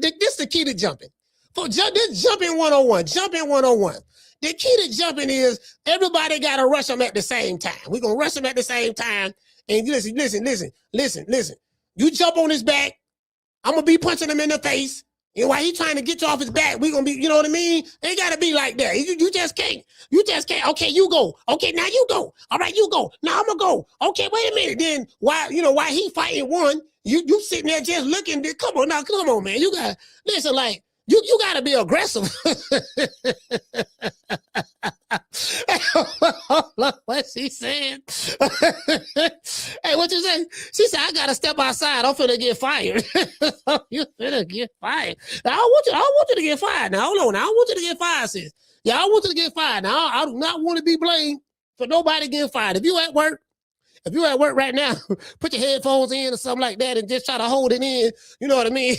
This is the key to jumping. This jumping 101. Jumping 101. The key to jumping is everybody gotta rush them at the same time. We're gonna rush them at the same time. And listen. You jump on his back. I'm gonna be punching him in the face. And while he trying to get you off his back, we gonna be, you know what I mean? Ain't gotta be like that. You just can't. You just can't. Okay, you go. Okay, now you go. All right, you go. Now I'm gonna go. Okay, wait a minute. Then while he fighting one, you sitting there just looking. Come on, man. You gotta listen. Like you gotta be aggressive. What she said? Hey, what you say? She said, I gotta step outside. I'm finna get fired. You finna get fired. Now, I want you to get fired. Now, hold on. Now, I want you to get fired, sis. Yeah, I want you to get fired. Now, I do not want to be blamed for nobody getting fired. If you at work right now, put your headphones in or something like that and just try to hold it in. You know what I mean?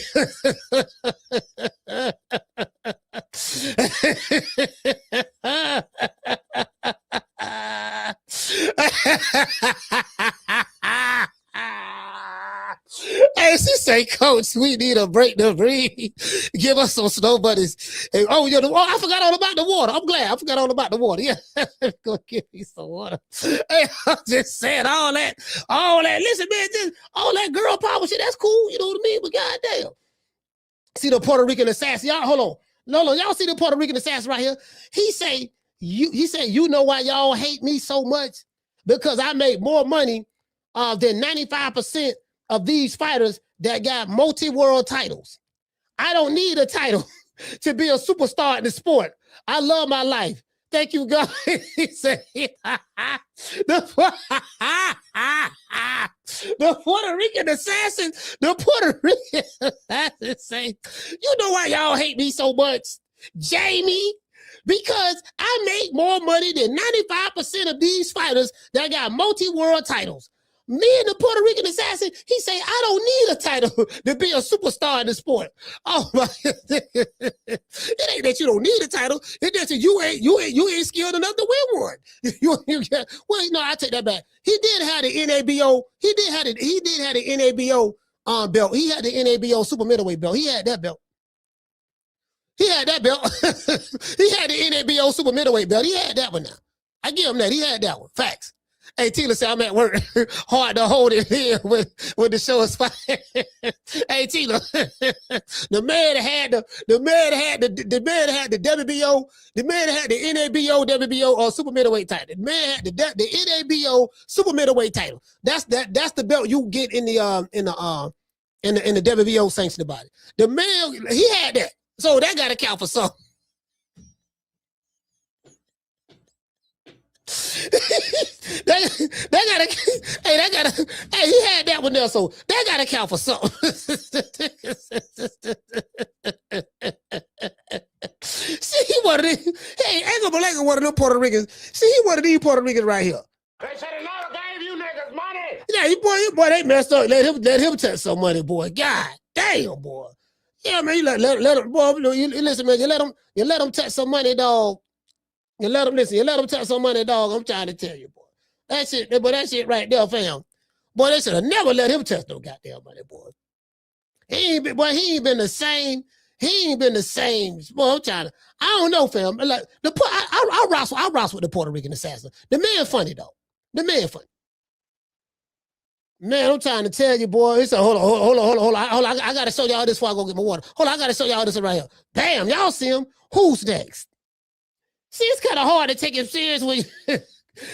Hey, she say, Coach, we need a break to breathe. Give us some snow buddies. Hey, I forgot all about the water. I'm glad I forgot all about the water. Yeah, go give me some water. Hey, I'm just saying all that. Listen, man, all that girl power shit, that's cool. You know what I mean? But goddamn. See the Puerto Rican assassin. Y'all, hold on. No, y'all see the Puerto Rican assassin right here? He say, you know why y'all hate me so much? Because I make more money than 95% of these fighters that got multi-world titles. I don't need a title to be a superstar in the sport. I love my life. Thank you, God. He said, the Puerto Rican assassin say, you know why y'all hate me so much, Jamie? Because I make more money than 95% of these fighters that got multi-world titles. Me and the Puerto Rican assassin, he say, I don't need a title to be a superstar in the sport. Oh my! It ain't that you don't need a title. It's that you ain't skilled enough to win one. Well, no, I take that back. He did have the NABO. He did have the NABO belt. He had the NABO super middleweight belt. He had that belt. He had that belt. He had the NABO super middleweight belt. He had that one now. I give him that. He had that one. Facts. Hey, Tila said I'm at work. Hard to hold it here when the show is fired. Hey, Tila, the man had the WBO, the man had the NABO, WBO super middleweight title. The man had the NABO super middleweight title. That's the belt you get in the WBO sanctioned body. The man, he had that, so that got to count for something. Hey, he had that one there, so that gotta count for something. See, he one of these. Hey, Edgar Berlanga, one of them Puerto Ricans. See, he one of these Puerto Ricans right here. They said they never gave you niggas money. Yeah, boy, they messed up. Let him take some money, boy. God damn, boy. Yeah, man, you let him, boy. You listen, man. You let him take some money, dog. You let them touch some money, dog. I'm trying to tell you, boy. That shit right there, fam. Boy, they should have never let him touch no goddamn money, boy. He ain't been the same. He ain't been the same. Boy, I'm trying to. I don't know, fam. Like I wrestle with the Puerto Rican assassin. The man funny though. The man funny. Man, I'm trying to tell you, boy. It's a hold on. I gotta show y'all this before I go get my water. Hold on, I gotta show y'all this right here. Bam, y'all see him. Who's next? See, it's kind of hard to take him serious when you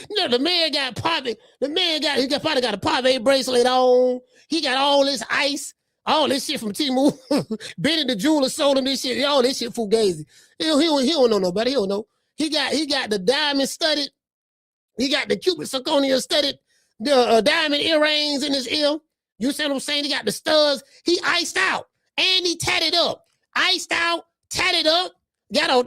know the man got popping. He probably got a Pave bracelet on. He got all this ice, all this shit from Temu. Benny the jeweler sold him this shit. All this shit fugazi. He don't know nobody. He don't know. He got the diamond studded. He got the Cupid zirconia studded, the diamond earrings in his ear. You see what I'm saying? He got the studs. He iced out and he tatted up. Iced out, tatted up. got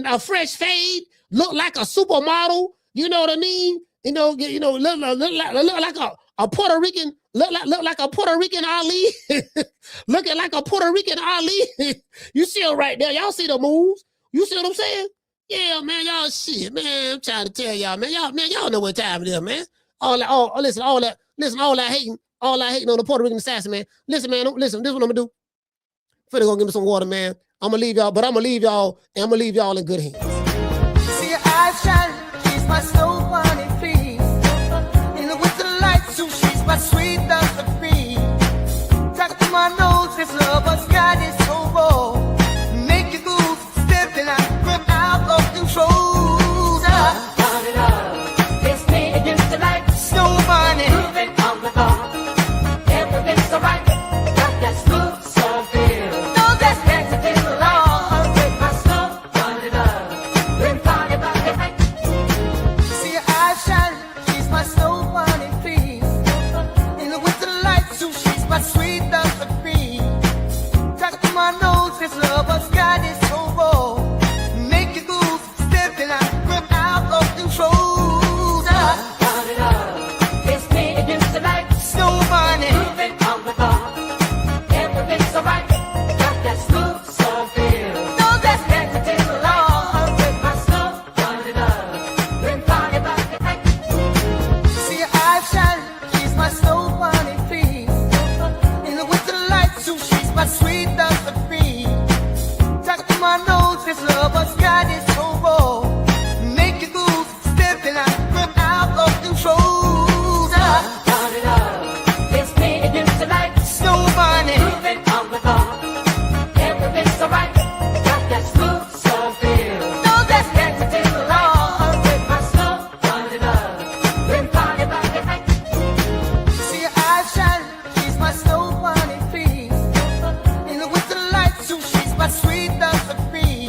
a fresh fade, look like a supermodel. You know what I mean? Look like a Puerto Rican, look like a Puerto Rican Ali, looking like a Puerto Rican Ali. You see her right there. Y'all see the moves? You see what I'm saying? Yeah, man, y'all shit, man. I'm trying to tell y'all, man. Y'all know what time it is, man. All that hating on the Puerto Rican assassin, man. Listen, this is what I'm gonna do. Finna go give me some water, man. I'm gonna leave y'all in good hands. See your eyes shine, she's my snow bunny, please. In the winter lights, too, she's my sweet dust of free. Talk to my nose, this lover's got it so raw. Make you goose, stepping out, grip out of control. Turn it up, it's me against the light. Snow bunny, moving on the bar. Everything's so right, got that smooth soul feel. No, that's next to the law. With my snow, turn it up, bring party back at night. see your eyes shine, she's my snow bunny, please. In the winter lights, too, she's my sweet dust of free. Talk to my nose, this lover's got it so raw. Make you goose, stepping out, grip out of control. Turn it up, it's me against the light. Snow bunny, moving on the bar. Everything's so right, got that smooth soul feel. no, that's Next to the law. With my snow, turn it up, bring party back at night. see your eyes shine, she's my snow bunny, please. In the winter lights, too, she's my sweet dust of free. Talk to my nose, this lover's got it so raw. Make you goose, stepping out, grip out of control. Turn it up, it's me against the light. Snow bunny, Moving on the bar. Everything's so right, got that smooth soul feel. no, that's Next to the law. With my snow, turn it up, bring party back at night. see your eyes shine, she's my snow bunny, please. In the winter lights, too, she's my sweet dust of free.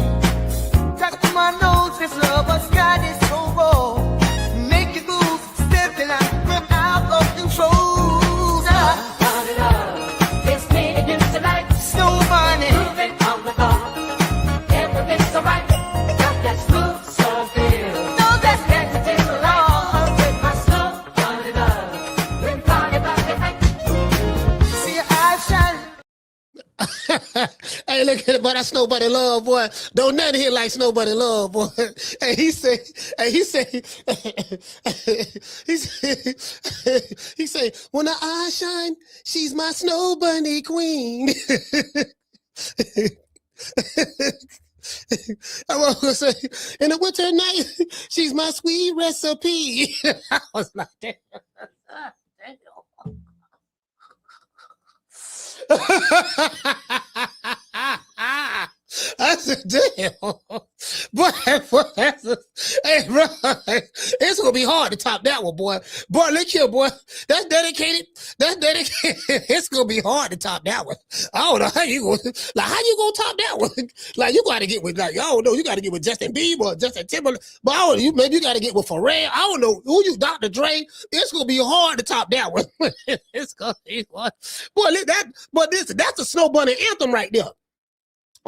Talk to my nose, this lover's got it so raw. Make you goose, stepping out, grip out of control. Turn it up, it's me against the light. Snow bunny, Moving on the bar. Everything's so right, got that smooth soul feel. no, that's Next to the law. With my snow, turn it up, bring party back at night. see your eyes shine. Hey, look at it, boy. That Snow Bunny love, boy. Don't nothing here like Snow Bunny love, boy. Hey, he say, when her eyes shine, she's my Snow Bunny queen. I was gonna say, in the winter night, she's my sweet recipe. I was like, damn. I said, damn. Boy, hey, bro, it's gonna be hard to top that one, boy. Boy, look here, boy. That's dedicated. It's gonna be hard to top that one. I don't know how you gonna top that one. Like, you gotta get with, like, I don't know, you gotta get with Justin Bieber or Justin Timberlake. But I don't know, maybe you gotta get with Pharrell. I don't know who you, Dr. Dre. It's gonna be hard to top that one. It's gonna be hard. Boy, look, that's a Snow Bunny anthem right there.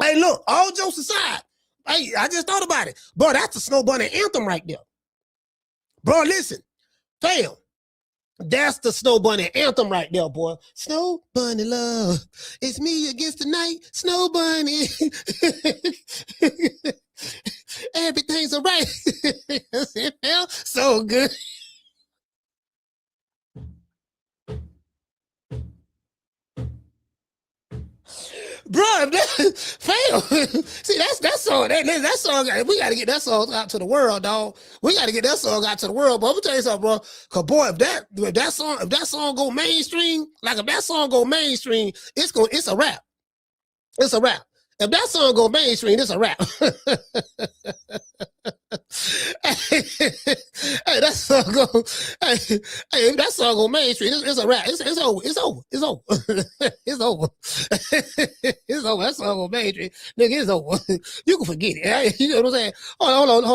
Hey, look, all jokes aside, hey, I just thought about it. Bro, that's a Snow Bunny anthem right there. Bro, listen, fam, that's the Snow Bunny anthem right there, boy. Snow Bunny love, it's me against the night, Snow Bunny. Everything's all right. It felt so good. Bro, fail. See, that song. We gotta get that song out to the world, dog. We gotta get that song out to the world. But I'm gonna tell you something, bro. Cause boy, if that song go mainstream, it's a rap. It's a rap. If that song go mainstream, it's a rap. Hey, that song go. Hey, if that song go mainstream, it's a rap. It's over. It's over. It's over. It's over. It's over. That song go mainstream, nigga. It's over. You can forget it. Hey, you know what I'm saying? Hold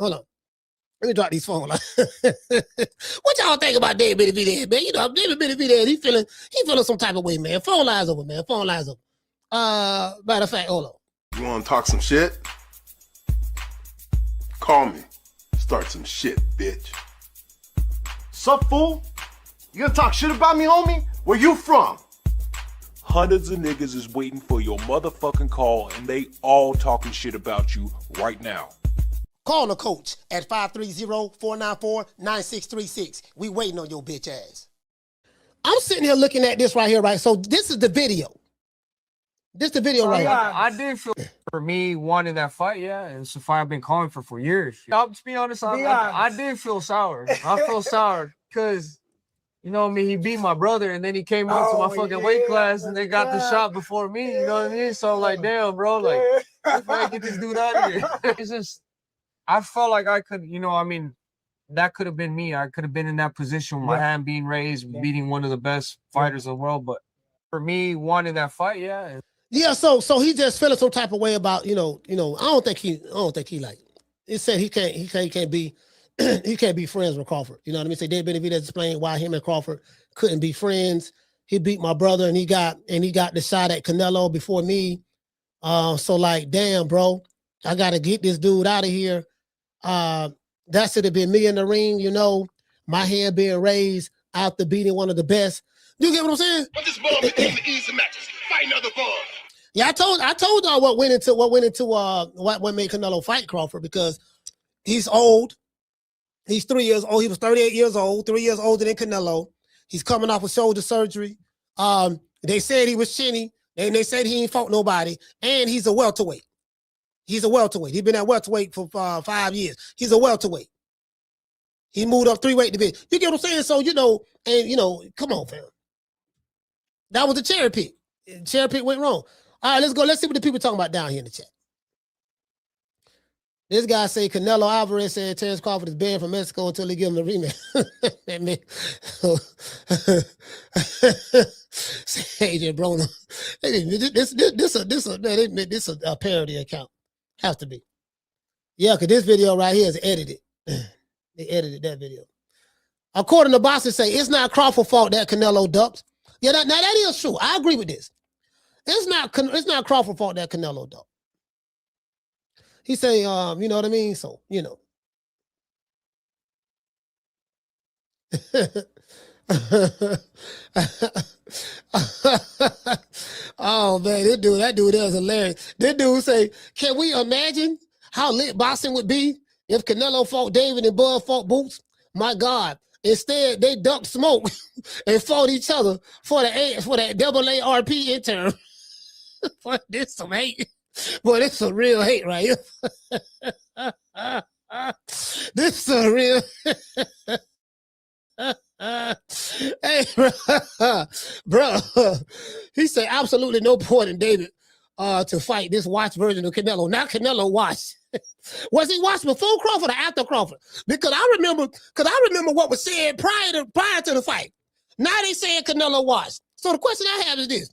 on. Let me drop these phone lines. What y'all think about David Benavidez, man? You know, David Benavidez, he feeling some type of way, man. Phone lines over, man. Phone lines over. Matter of fact, hold on. You wanna talk some shit? Call me. Start some shit, bitch. Sup, fool? You gonna talk shit about me, homie? Where you from? Hundreds of niggas is waiting for your motherfucking call, and they all talking shit about you right now. Call the coach at 530-494-9636. We waiting on your bitch ass. I'm sitting here looking at this right here, right? So this is the video. This is the video right here. I did feel for me wanting that fight, yeah. It's a fight I've been calling for years. I'll just be honest, I did feel sour. I feel sour because, you know what I mean, he beat my brother and then he came up to my fucking weight class and they got the shot before me, you know what I mean? So I'm like, damn, bro, like, let's get this dude out of here. It's just, I felt like I could, you know, I mean, that could have been me. I could have been in that position with my hand being raised, beating one of the best fighters in the world. But for me, wanting that fight, yeah. Yeah, so he just feeling some type of way about, you know, I don't think he like it said he can't be he can't be friends with Crawford. You know what I mean? Say Dave Benavidez explained why him and Crawford couldn't be friends. He beat my brother and he got the shot at Canelo before me. So like, damn, bro, I gotta get this dude out of here. That should have been me in the ring, you know, my hand being raised after beating one of the best. You get what I'm saying? But this ball became the easy matches. Fight another ball. Yeah, I told y'all what made Canelo fight Crawford, because he's old. He's 3 years old. He was 38 years old, 3 years older than Canelo. He's coming off of shoulder surgery. They said he was chinny, and they said he ain't fought nobody, and he's a welterweight. He's a welterweight. He's been at welterweight for 5 years. He's a welterweight. He moved up 3-weight division. You get what I'm saying? So, you know, come on, fam. That was the cherry pick. Cherry pick went wrong. All right, let's go. Let's see what the people talking about down here in the chat. This guy say Canelo Alvarez said Terence Crawford is banned from Mexico until they give him the rematch. Adrian Broner. This a parody account. Has to be. Yeah, because this video right here is edited. They edited that video. According to Boston, say it's not Crawford's fault that Canelo ducked. Yeah, now that is true. I agree with this. It's not Crawford's fault that Canelo ducked. He say, you know what I mean? So, you know. Oh man, that dude is hilarious. This dude say, can we imagine how lit boxing would be if Canelo fought David and Bud fought Boots? My God. Instead, they ducked smoke and fought each other for that AARP intern. Boy, this some hate. Boy, this some real hate right here. This is a real. Hey, bro. He said absolutely no point in David to fight this watch version of Canelo. Not Canelo watch. Was he watched before Crawford or after Crawford? Because I remember what was said prior to the fight. Now they saying Canelo watched. So the question I have is this.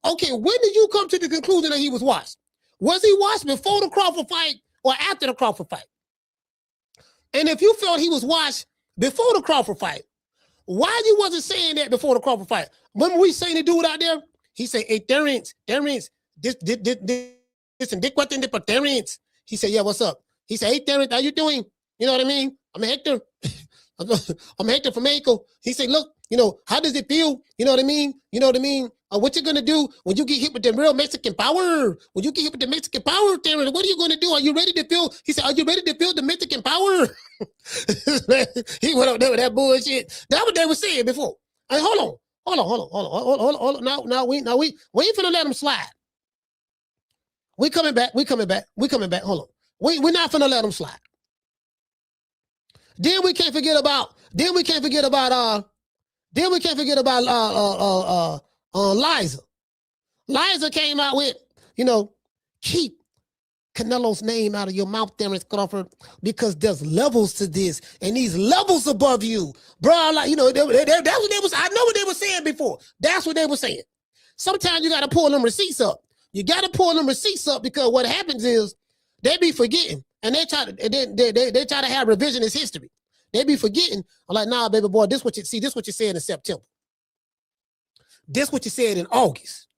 Okay, when did you come to the conclusion that he was watched? Was he watched before the Crawford fight or after the Crawford fight? And if you felt he was watched before the Crawford fight, why you wasn't saying that before the Crawford fight? Remember we saying the dude out there? He said, hey, Terence, this and Dick what the Terence. He said, yeah, what's up? He said, hey, Terence, how you doing? You know what I mean? I'm Hector. I'm Hector from Mexico. He said, look, you know, how does it feel? You know what I mean? You know what I mean? What you gonna do when you get hit with the real Mexican power? When you get hit with the Mexican power, Terence, what are you gonna do? Are you ready to feel? He said, are you ready to feel the Mexican power? He went up there with that bullshit. That's what they were saying before. Hey, hold on. Now we ain't finna let him slide. We coming back. Hold on. We're not finna let him slide. Then we can't forget about Liza. Liza came out with, you know, keep Canelo's name out of your mouth, Terence Crawford, because there's levels to this, and these levels above you, bro. Like, you know, that's what they was. I know what they were saying before. That's what they were saying. Sometimes you got to pull them receipts up. You got to pull them receipts up, because what happens is they be forgetting, and they try to have revisionist history. They be forgetting. I'm like, nah, baby boy, this what you said in September. This what you said in August.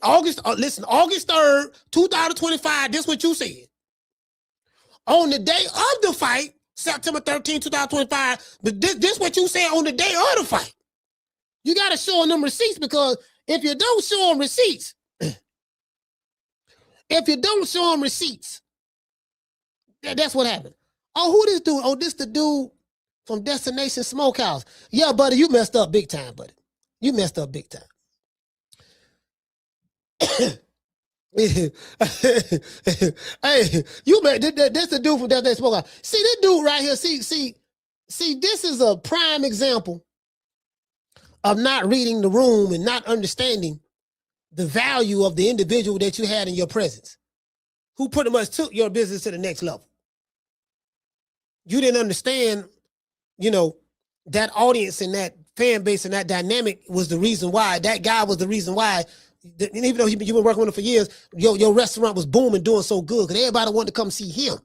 August 3rd, 2025, this what you said. On the day of the fight, September 13, 2025, but this what you said on the day of the fight. You got to show them receipts, because if you don't show them receipts, that's what happened. Oh, who this dude? Oh, this the dude from Destination Smokehouse. Yeah, buddy, you messed up big time, buddy. You messed up big time. Hey, you made that's the dude from Destination Smokehouse. See this dude right here. See, this is a prime example of not reading the room and not understanding the value of the individual that you had in your presence, who pretty much took your business to the next level. You didn't understand, that audience and that fan base and that dynamic was the reason why. That guy was the reason why. And even though you've been working with him for years, your restaurant was booming, doing so good, because everybody wanted to come see him.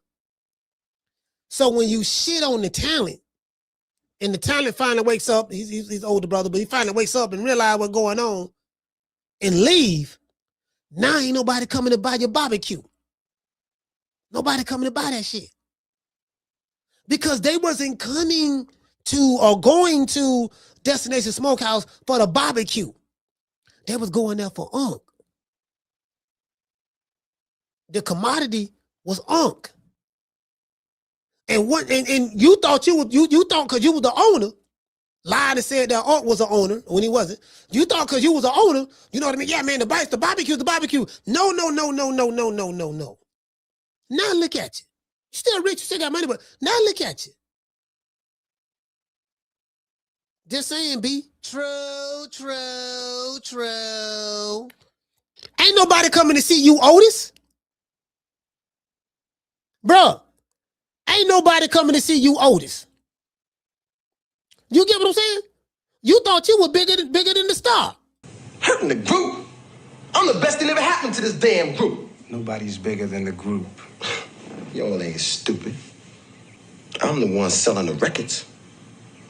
So when you shit on the talent, and the talent finally wakes up, he's older brother, but he finally wakes up and realize what's going on and leave, now ain't nobody coming to buy your barbecue. Nobody coming to buy that shit. Because they wasn't coming to or going to Destination Smokehouse for the barbecue. They was going there for unk. The commodity was unk. And you thought you thought because you was the owner, lied and said that unk was the owner when he wasn't. You thought because you was the owner, you know what I mean? Yeah, man, the barbecue's the barbecue. No. Now look at you. You still rich, you still got money, but now look at you. Just saying, B. True. Ain't nobody coming to see you, Otis. Bruh, ain't nobody coming to see you, Otis. You get what I'm saying? You thought you were bigger than the star. Hurting the group? I'm the best thing ever happened to this damn group. Nobody's bigger than the group. Y'all ain't stupid. I'm the one selling the records.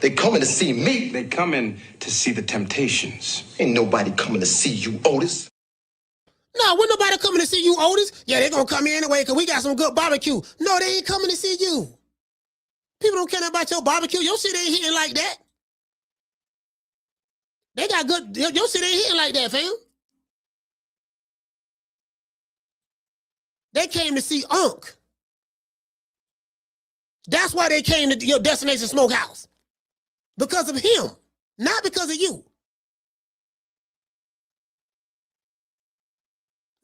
They coming to see me. They coming to see the Temptations. Ain't nobody coming to see you, Otis. No, when nobody coming to see you, Otis. Yeah, they gonna come here anyway because we got some good barbecue. No, they ain't coming to see you. People don't care about your barbecue. Your shit ain't hitting like that. They got good. Your shit ain't hitting like that, fam. They came to see Unk. That's why they came to your Destination Smokehouse. Because of him, not because of you.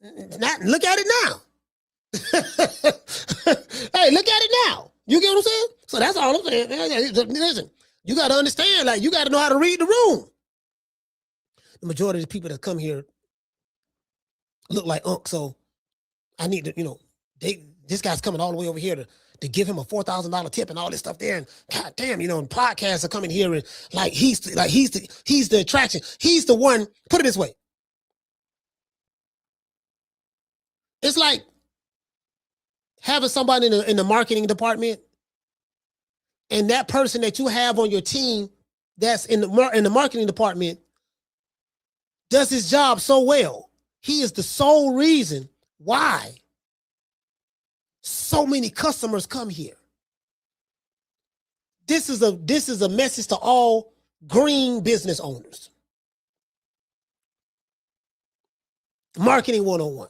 Look at it now. Hey, look at it now. You get what I'm saying? So that's all I'm saying. Listen, you got to understand, like, you got to know how to read the room. The majority of the people that come here look like Unk, so I need to, this guy's coming all the way over here to give him a $4,000 tip and all this stuff there. And God damn, and podcasts are coming here and he's the attraction. He's the one. Put it this way. It's like having somebody in the marketing department, and that person that you have on your team that's in the marketing department does his job so well. He is the sole reason why so many customers come here. This is a message to all green business owners. Marketing 101.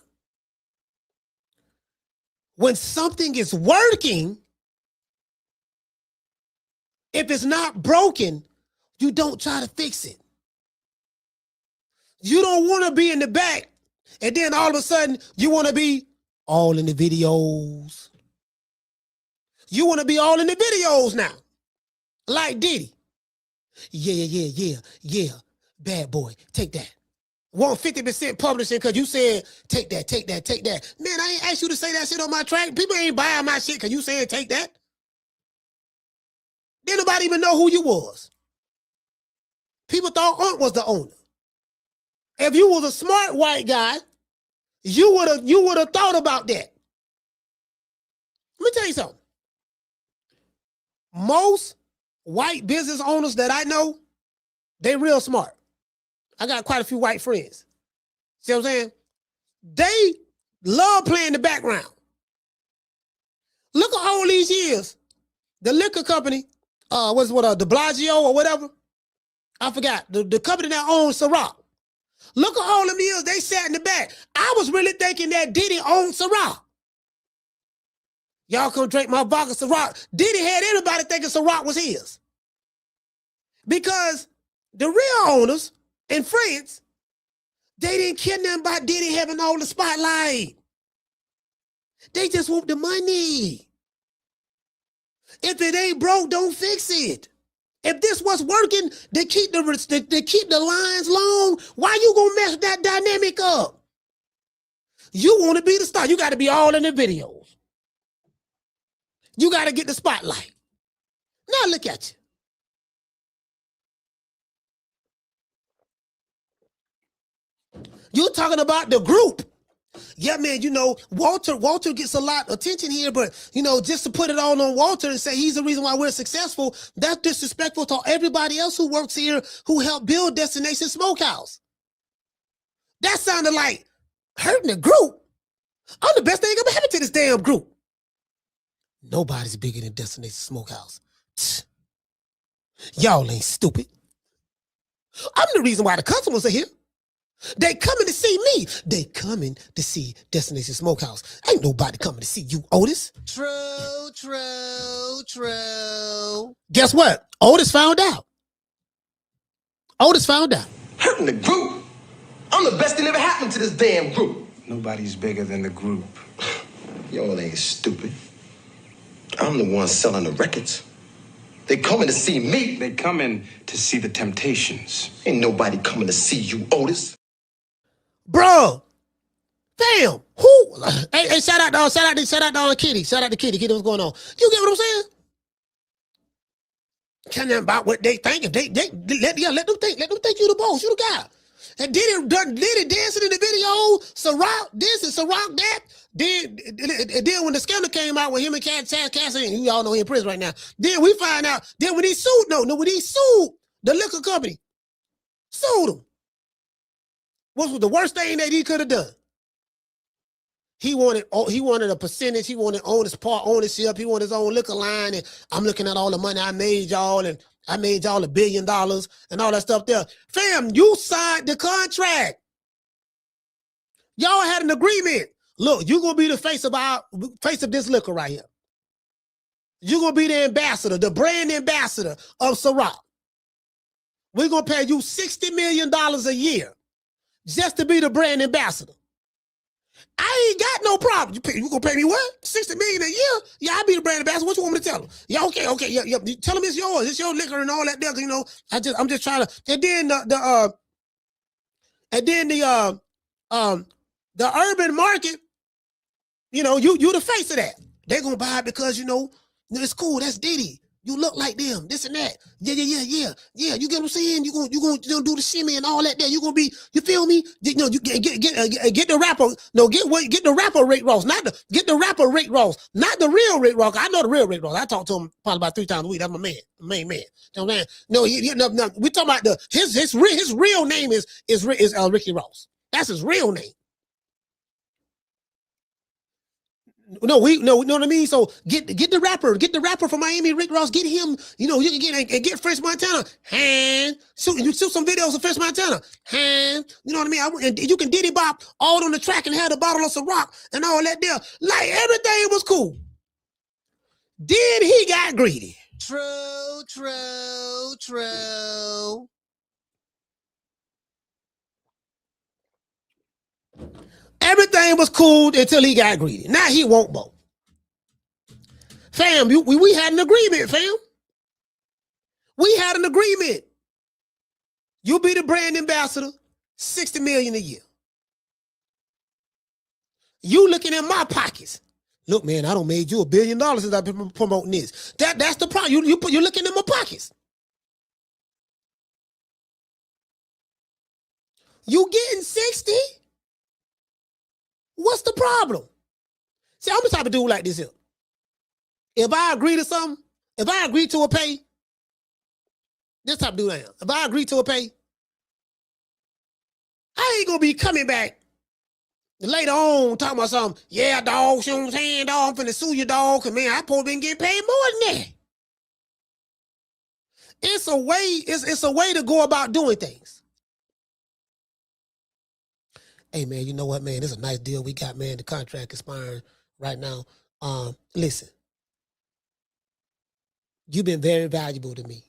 When something is working, if it's not broken, you don't try to fix it. You don't want to be in the back, and then all of a sudden you want to be all in the videos. You want to be all in the videos now. Like Diddy. Yeah. Bad boy. Take that. Want 50% publishing because you said, take that. Man, I ain't asked you to say that shit on my track. People ain't buying my shit because you said take that. Didn't nobody even know who you was. People thought Unk was the owner. If you was a smart white guy, you would have thought about that. Let me tell you something. Most white business owners that I know, they real smart. I got quite a few white friends. See what I'm saying? They love playing the background. Look at all these years. The liquor company, de Blasio or whatever. I forgot. The company that owns Ciroc. Look at all them years they sat in the back. I was really thinking that Diddy owned Ciroc. Y'all come drink my vodka Ciroc. Diddy had everybody thinking Ciroc was his. Because the real owners in France, they didn't care nothing about Diddy having all the spotlight. They just want the money. If it ain't broke, don't fix it. If this was working to keep the lines long, why you gonna mess that dynamic up? You want to be the star. You got to be all in the videos. You got to get the spotlight. Now look at you. You're talking about the group. Yeah, man, you know, Walter gets a lot of attention here, but, you know, just to put it all on Walter and say he's the reason why we're successful, that's disrespectful to everybody else who works here who helped build Destination Smokehouse. That sounded like hurting the group. I'm the best thing ever happened to this damn group. Nobody's bigger than Destination Smokehouse. Y'all ain't stupid. I'm the reason why the customers are here. They coming to see me. They coming to see Destination Smokehouse. Ain't nobody coming to see you, Otis. True. Guess what? Otis found out. Hurting the group? I'm the best thing ever happened to this damn group. Nobody's bigger than the group. Y'all ain't stupid. I'm the one selling the records. They coming to see me. They coming to see the Temptations. Ain't nobody coming to see you, Otis. Bro, damn, who? Hey, shout out to Kitty. Shout out to Kitty. Kitty, what's going on? You get what I'm saying? Can't nothing about what they think. If they let them think. Let them think you the boss. You the guy. And Diddy dancing in the video. Ciroc this and Ciroc that. Then when the scandal came out with him and Cassie, you all know he in prison right now. Then we find out. Then when he sued, when he sued the liquor company, sued him. What was the worst thing that he could have done? He wanted a percentage. He wanted ownership. He wanted his own liquor line. And I'm looking at all the money I made y'all, and I made y'all $1 billion and all that stuff there. Fam, you signed the contract. Y'all had an agreement. Look, you're gonna be the face of this liquor right here. You're gonna be the ambassador, the brand ambassador of Ciroc. We're gonna pay you $60 million a year. Just to be the brand ambassador. I ain't got no problem. You gonna pay me what? $60 million a year? Yeah, I'll be the brand ambassador. What you want me to tell them? Yeah, okay, yeah. You tell them it's yours. It's your liquor and all that there. You know, I'm just trying to. And then the urban market. You know, you the face of that. They're gonna buy it because you know it's cool. That's Diddy. You look like them, this and that. Yeah. You get what I'm saying? You gonna do the shimmy and all that there. You gonna be, you feel me? You know, you get the rapper. No, get the rapper Rick Ross, get the rapper Rick Ross, not the real Rick Ross. I know the real Rick Ross. I talk to him probably about 3 times a week. That's my man, main man. You know what I'm saying? No, we talking about his real name is Ricky Ross. That's his real name. No, you know what I mean? So get the rapper from Miami, Rick Ross, get him, you know, you can get Fresh Montana. Shoot some videos of Fresh Montana. You know what I mean? And you can Diddy Bop all on the track and have the bottle of Ciroc and all that there. Like everything was cool. Then he got greedy. True. Everything was cool until he got greedy. Now he won't both. Fam, we had an agreement, fam. We had an agreement. You be the brand ambassador, $60 million a year. You looking at my pockets. Look, man, I done made you $1 billion since I've been promoting this. That's the problem. You're looking at my pockets. You getting 60? What's the problem? See, I'm the type of dude like this here. If I agree to something, if I agree to a pay, this type of dude I am. If I agree to a pay, I ain't gonna be coming back later on talking about something. Yeah, dog, you know what I'm saying, dog, I'm finna sue you, dog, cause man, I probably been getting paid more than that. It's a way to go about doing things. Hey man, you know what, man? This is a nice deal we got, man. The contract expiring right now. Listen, you've been very valuable to me,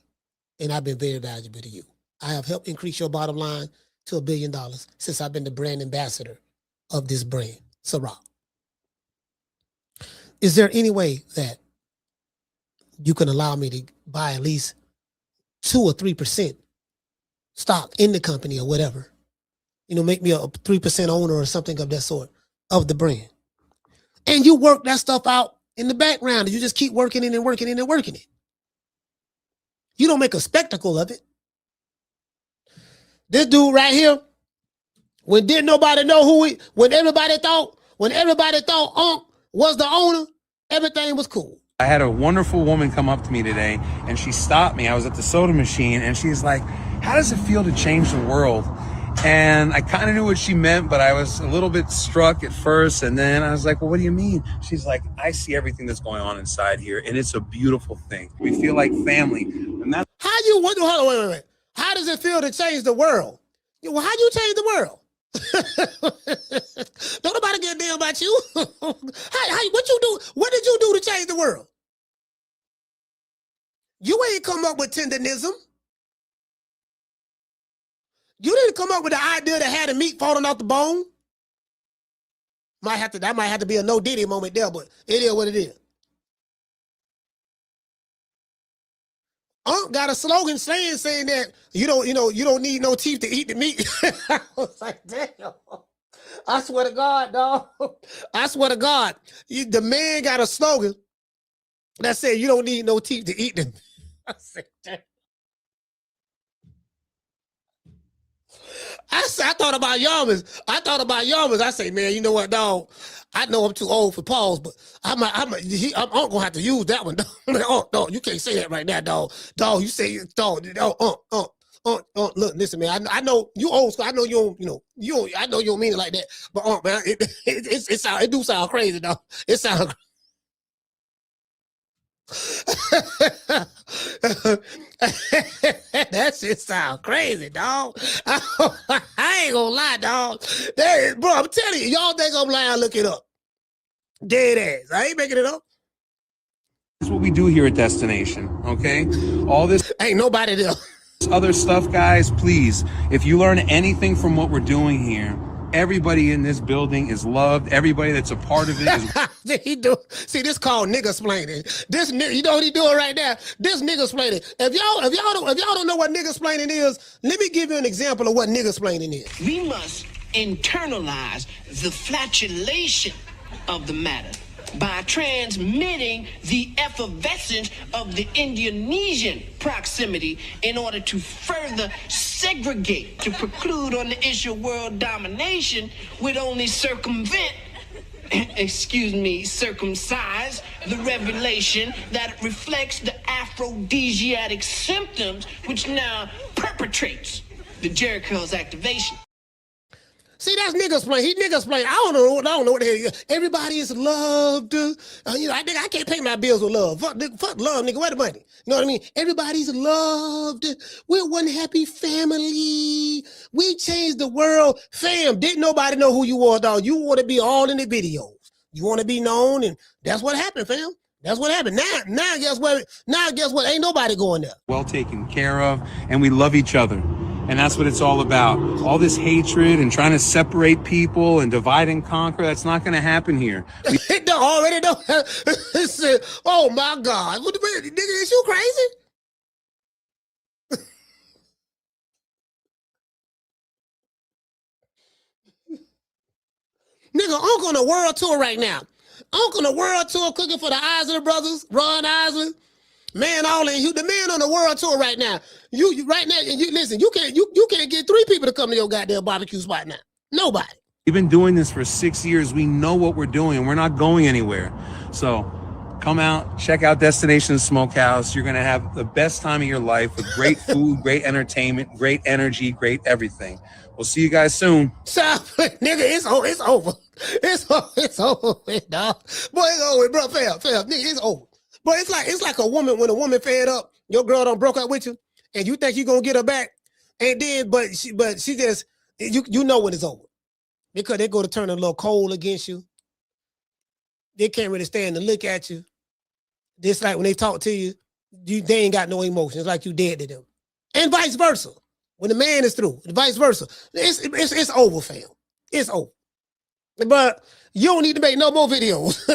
and I've been very valuable to you. I have helped increase your bottom line to $1 billion since I've been the brand ambassador of this brand, Ciroc. Is there any way that you can allow me to buy at least 2 or 3% stock in the company or whatever? You know, make me a 3% owner or something of that sort of the brand. And you work that stuff out in the background. And you just keep working it and working it and working it. You don't make a spectacle of it. This dude right here, when didn't nobody know who he, when everybody thought was the owner, everything was cool. I had a wonderful woman come up to me today, and she stopped me. I was at the soda machine, and she's like, how does it feel to change the world? And I kind of knew what she meant, but I was a little bit struck at first. And then I was like, well, what do you mean? She's like, I see everything that's going on inside here, and it's a beautiful thing. We feel like family. And that's wait. How does it feel to change the world? Well, how do you change the world? Don't nobody give a damn about you. What you do? What did you do to change the world? You ain't come up with tenderism. You didn't come up with the idea that had the meat falling off the bone. That might have to be a no Diddy moment there, but it is what it is. Got a slogan saying that you don't need no teeth to eat the meat. I was like, damn. I swear to God, dog. I swear to God. The man got a slogan that said you don't need no teeth to eat them. I said, damn. I thought about Yarmouth. I say, man, you know what, dog? I know I'm too old for pause, but I'm gonna have to use that one. Dog, you can't say that right now, dog. Dog, you say, dog, look, listen, man. I know you old school. I know you don't, I know you don't mean it like that. But man, it do sound crazy, dog. It sounds. That shit sound crazy, dog. I ain't gonna lie, dog. Bro, I'm telling you, y'all think I'm lying, look it up. Dead ass. I ain't making it up. That's what we do here at Destination, okay? All this ain't nobody there. Other stuff, guys, please, if you learn anything from what we're doing here, everybody in this building is loved. Everybody that's a part of it is. See, this called nigga-splaining. This nigga, you know what he doing right now? This nigga-splaining. If y'all don't know what nigga-splaining is, let me give you an example of what nigga-splaining is. We must internalize the flatulation of the matter by transmitting the effervescence of the Indonesian proximity in order to further segregate, to preclude on the issue of world domination would only circumvent, circumcise the revelation that reflects the aphrodisiac symptoms which now perpetrates the Jericho's activation. See, that's niggas playing. He niggas playing. I don't know what the hell he is. Everybody is loved. I can't pay my bills with love. Fuck love, nigga. Where the money? You know what I mean? Everybody's loved. We're one happy family. We changed the world. Fam, didn't nobody know who you were, dog. You want to be all in the videos. You want to be known, and that's what happened, fam. That's what happened. Now guess what? Ain't nobody going there. Well taken care of, and we love each other. And that's what it's all about. All this hatred and trying to separate people and divide and conquer, that's not going to happen here. It already don't. Oh, my God. What the nigga, is you crazy? Nigga, Uncle on a world tour right now. Uncle on a world tour cooking for the Isley brothers, Ron Isley. Man, the man on the world tour right now. You right now, and listen, you can't get 3 people to come to your goddamn barbecue spot now. Nobody. We've been doing this for 6 years. We know what we're doing. We're not going anywhere. So come out, check out Destination Smokehouse. You're gonna have the best time of your life with great food, great entertainment, great energy, great everything. We'll see you guys soon. Stop, nigga. It's over. It's over. It's over, dog. Boy, it's over, bro. Fair. Nigga, it's over. But it's like a woman, when a woman fed up, your girl done broke up with you, and you think you gonna get her back, and then but she just you know when it's over. Because they go to turn a little cold against you. They can't really stand to look at you. Just like when they talk to you, they ain't got no emotions, like you dead to them. And vice versa. When the man is through, and vice versa. It's over, fam. It's over. But you don't need to make no more videos.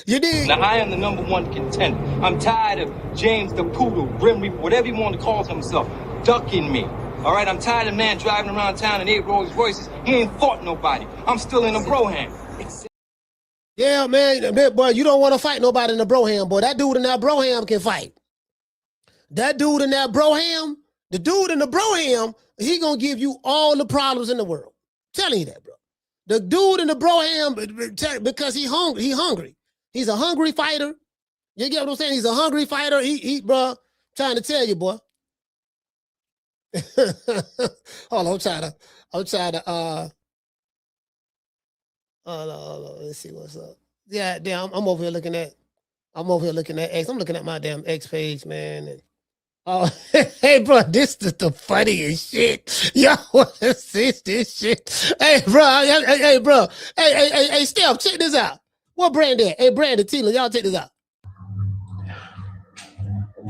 You did. Now, I am the #1 contender. I'm tired of James the Poodle, Grim Reaper, whatever you want to call himself, ducking me. All right, I'm tired of man driving around town in 8 Rolls Royces. He ain't fought nobody. I'm still in a Broham. Yeah, man, boy, you don't want to fight nobody in the Broham, boy. That dude in that Broham can fight. That dude in that Broham, the dude in the Broham, he gonna give you all the problems in the world. I'm telling you that, bro. The dude in the Broham, because he hungry. He's a hungry fighter. You get what I'm saying? He's a hungry fighter. He bro, trying to tell you, boy. Hold on, I'm trying to let's see what's up. Yeah, damn, I'm over here looking at X. I'm looking at my damn X page, man. And, hey, bro, this is the funniest shit. Y'all want to see this shit? Hey, bro. Hey, Steph, check this out. What brand that? Hey, Brandon, Tila, y'all check this out.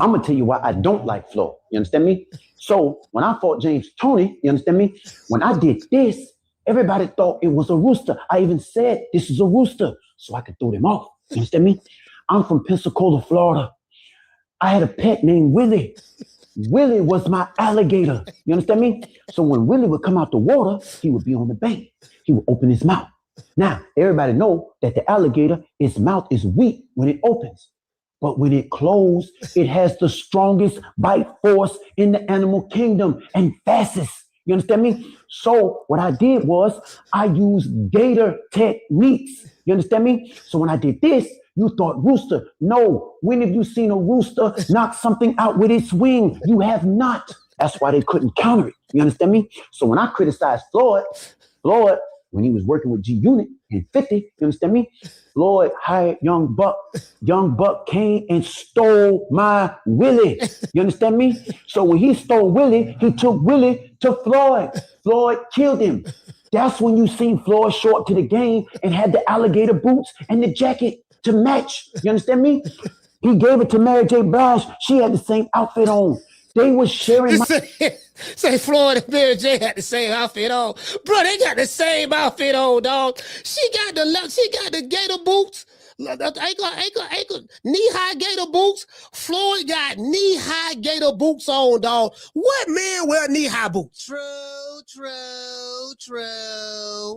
I'm gonna tell you why I don't like Floyd. You understand me? So when I fought James Toney, you understand me? When I did this, everybody thought it was a rooster. I even said this is a rooster, so I could throw them off. You understand me? I'm from Pensacola, Florida. I had a pet named Willie. Willie was my alligator. You understand me? So when Willie would come out the water, he would be on the bank. He would open his mouth. Now, everybody know that the alligator, its mouth is weak when it opens. But when it closes, it has the strongest bite force in the animal kingdom and fastest. You understand me? So what I did was I used gator techniques. You understand me? So when I did this, you thought rooster. No, when have you seen a rooster knock something out with its wing? You have not. That's why they couldn't counter it. You understand me? So when I criticized Floyd, when he was working with G Unit in 50, you understand me? Floyd hired Young Buck. Young Buck came and stole my Willie. You understand me? So when he stole Willie, he took Willie to Floyd. Floyd killed him. That's when you seen Floyd show up to the game and had the alligator boots and the jacket to match. You understand me? He gave it to Mary J. Blige. She had the same outfit on. They was sharing my... Say Floyd and Mary J had the same outfit on. Bro, they got the same outfit on, dog. She got the gator boots. Knee-high gator boots. Floyd got knee-high gator boots on, dog. What man wear knee-high boots? True.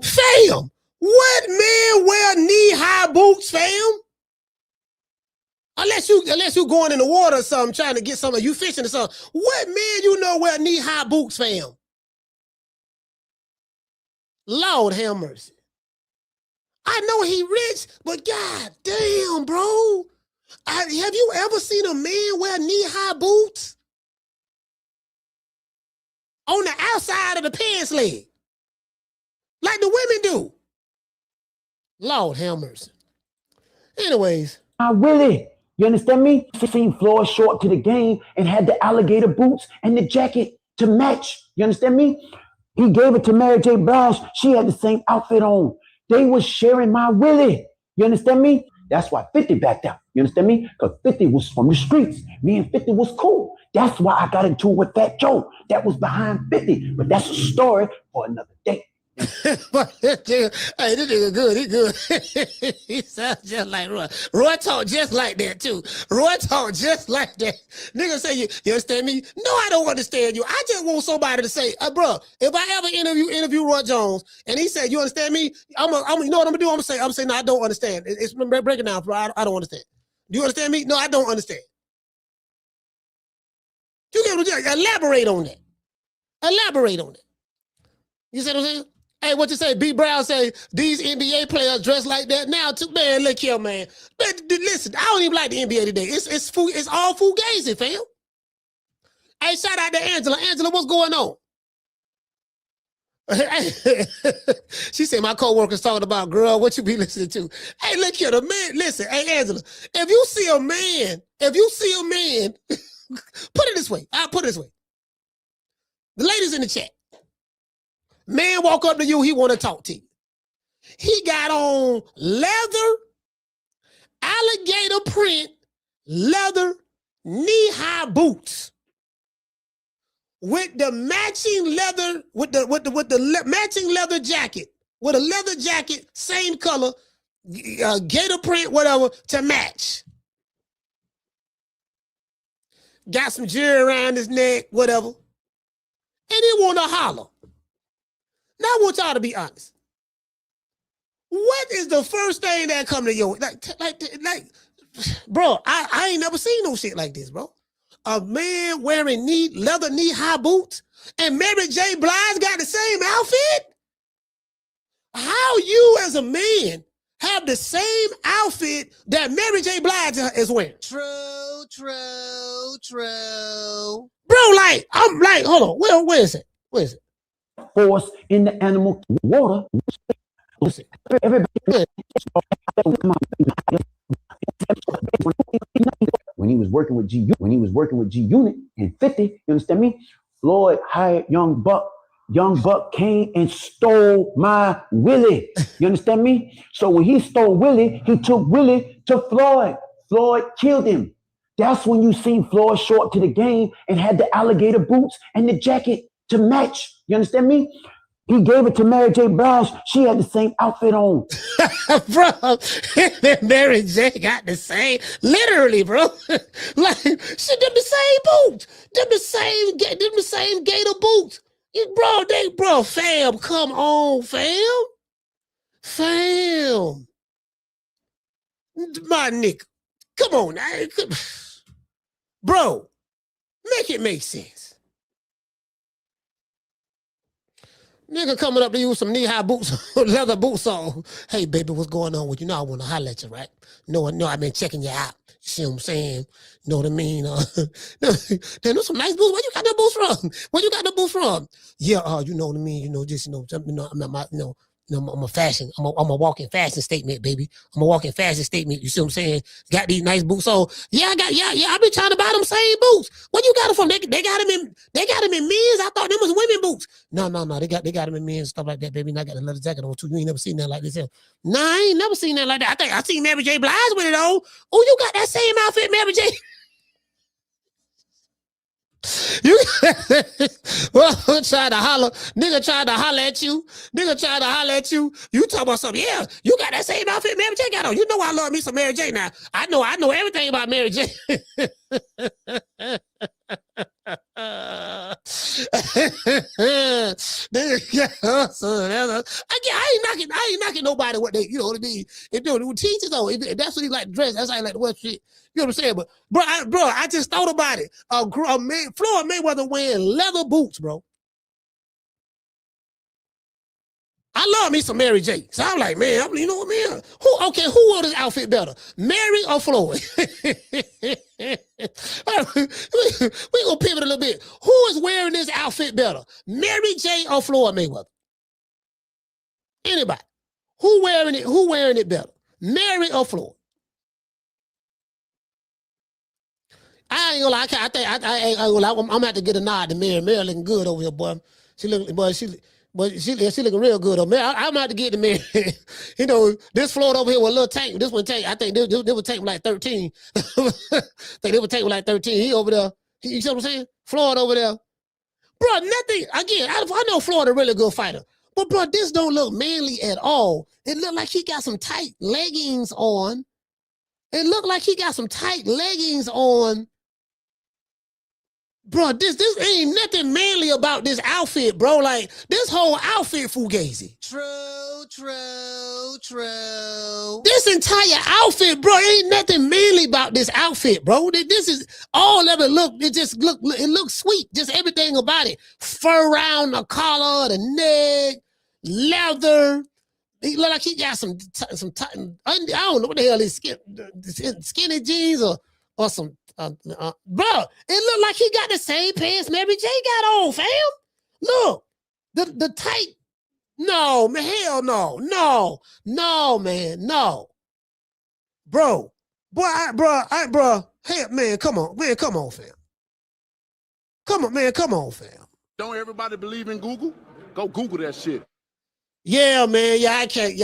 Fam, what man wear knee-high boots, fam? Unless you going in the water or something, trying to get something, you fishing or something. What man you know wear knee-high boots, fam? Lord have mercy. I know he rich, but god damn, bro. Have you ever seen a man wear knee-high boots? On the outside of the pants leg. Like the women do. Lord have mercy. Anyways. Willie. You understand me? Seen Floyd show up to the game and had the alligator boots and the jacket to match. You understand me? He gave it to Mary J. Blige. She had the same outfit on. They was sharing my Willie. You understand me? That's why 50 backed out. You understand me? Because 50 was from the streets. Me and 50 was cool. That's why I got into it with Fat Joe. That was behind 50. But that's a story for another day. But hey, this nigga good. He good. He sounds just like Roy. Roy talk just like that too. Roy talk just like that. Nigga say you understand me? No, I don't understand you. I just want somebody to say, bro, if I ever interview Roy Jones and he said, you understand me? I'm you know what I'm gonna do? I'm gonna say, no, I don't understand. It's break it down, bro. I don't understand. Do you understand me? No, I don't understand. You get what I'm saying? Elaborate on that. Elaborate on that. You see what I'm saying? Hey, what you say? B. Brown say these NBA players dress like that now too. Man, look here, man. But listen, I don't even like the NBA today. It's all fugazi, fam. Hey, shout out to Angela. Angela, what's going on? She said, my co-worker's talking about, girl, what you be listening to? Hey, look here, the man, listen, hey, Angela, if you see a man, put it this way, I'll put it this way. The ladies in the chat, man walk up to you, he want to talk to you. He got on leather, alligator print, leather, knee-high boots. With the matching leather, with the matching leather jacket, with a leather jacket, same color, gator print, whatever, to match. Got some jewelry around his neck, whatever. And he want to holler. Now I want y'all to be honest. What is the first thing that come to your like, bro? I ain't never seen no shit like this, bro. A man wearing leather knee-high boots, and Mary J. Blige got the same outfit? How you as a man have the same outfit that Mary J. Blige is wearing? True. Bro, like, I'm like, hold on, where is it? Where is it? Force in the animal water. Everybody. When he was working with G Unit in 50, you understand me? Floyd hired Young Buck. Young Buck came and stole my Willie. You understand me? So when he stole Willie, he took Willie to Floyd. Floyd killed him. That's when you seen Floyd show up to the game and had the alligator boots and the jacket to match. You understand me? He gave it to Mary J. Blige. She had the same outfit on. Bro, Mary J. got the same, literally, bro. Like, she did the same boots. Them the same gator boots. Bro, fam, come on, fam. Fam. My nigga. Come on now. Bro, make it make sense. Nigga coming up to you with some knee-high boots, leather boots on. Hey, baby, what's going on with you? Know I want to holler at you, right? No, I've been checking you out. You see what I'm saying? Know what I mean? There's some nice boots. Where you got the boots from? Where you got the boots from? Yeah, you know what I mean? I'm a fashion. I'm a walking fashion statement, baby. I'm a walking fashion statement. You see what I'm saying? Got these nice boots on. Yeah, I've been trying to buy them same boots. Where you got them from? They got them in men's. I thought them was women boots. No. They got them in men's, stuff like that, baby. And I got a leather jacket on too. You ain't never seen that like this. Nah, I ain't never seen that like that. I think I seen Mary J. Blige with it on. Oh, you got that same outfit, Mary J. You well, tried to holler, nigga tried to holler at you. You talk about something, yeah, you got that same outfit Mary J got on. You know I love me some Mary J now. I know everything about Mary J. I ain't knocking nobody what they, you know what I mean? If they teachers though, if that's what he like to dress, that's how he like to wear shit. You know what I'm saying? But bro, I just thought about it. Floyd Mayweather wearing leather boots, bro. I love me some Mary J. So I'm like, man, you know what, man? Who wore this outfit better, Mary or Floyd? We gonna pivot a little bit. Who is wearing this outfit better, Mary J or Floyd Mayweather? Anybody? Who wearing it better, Mary or Floyd? I ain't gonna lie. I ain't gonna lie. I'm gonna have to get a nod to Mary. Mary looking good over here, boy. She looking real good over there. I'm gonna have to get to Mary. You know, this Floyd over here with a little tank. This one tank. I think they would take him like 13. I think they would take him like 13. He over there. You see what I'm saying? Floyd over there. Bro, nothing. Again, I know Floyd a really good fighter. But bro, this don't look manly at all. It look like he got some tight leggings on. Bro, this ain't nothing manly about this outfit, bro. Like, this whole outfit fugazi. True. This entire outfit, bro, ain't nothing manly about this outfit, bro. This is all of it. It looks sweet. Just everything about it. Fur around the collar, the neck, leather. He look like he got some I don't know what the hell is skinny jeans or some. Bro, it looked like he got the same pants Mary J got on, fam. Look, The tight, no, man, hell no, man, no. Bro, hey, man, come on, fam. Come on, fam. Don't everybody believe in Google? Go Google that shit. Yeah, man, I can't.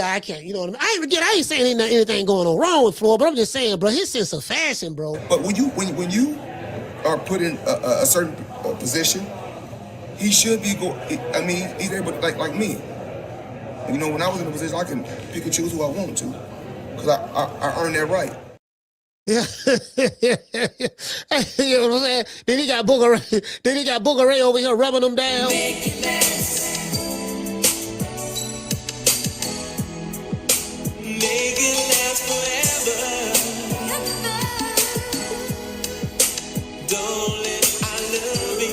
You know what I mean? I ain't saying anything going on wrong with Floyd, but I'm just saying, bro, his sense of fashion, bro. But when you are put in a certain position, he should be he's able to, like me. You know, when I was in a position, I can pick and choose who I want to, because I earned that right. Yeah, you know what I'm saying? Then he got Booger Ray over here rubbing them down. Make it last forever. Don't let I love me.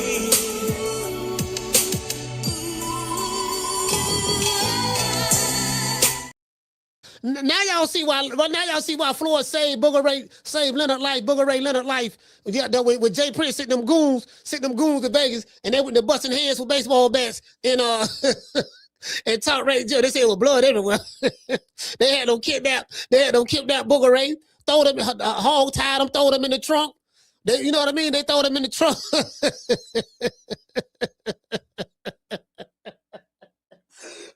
Now y'all see why Floyd saved Booger Ray, saved Leonard life, Booger Ray Leonard life. Yeah, with Jay Prince sitting them goons in Vegas, and they were busting heads with baseball bats and and Talk Ray Joe. They said it was blood everywhere. They had them kidnap Booger Ray, throw them, hog tied them, throw them in the trunk. You know what I mean? They throw them in the trunk.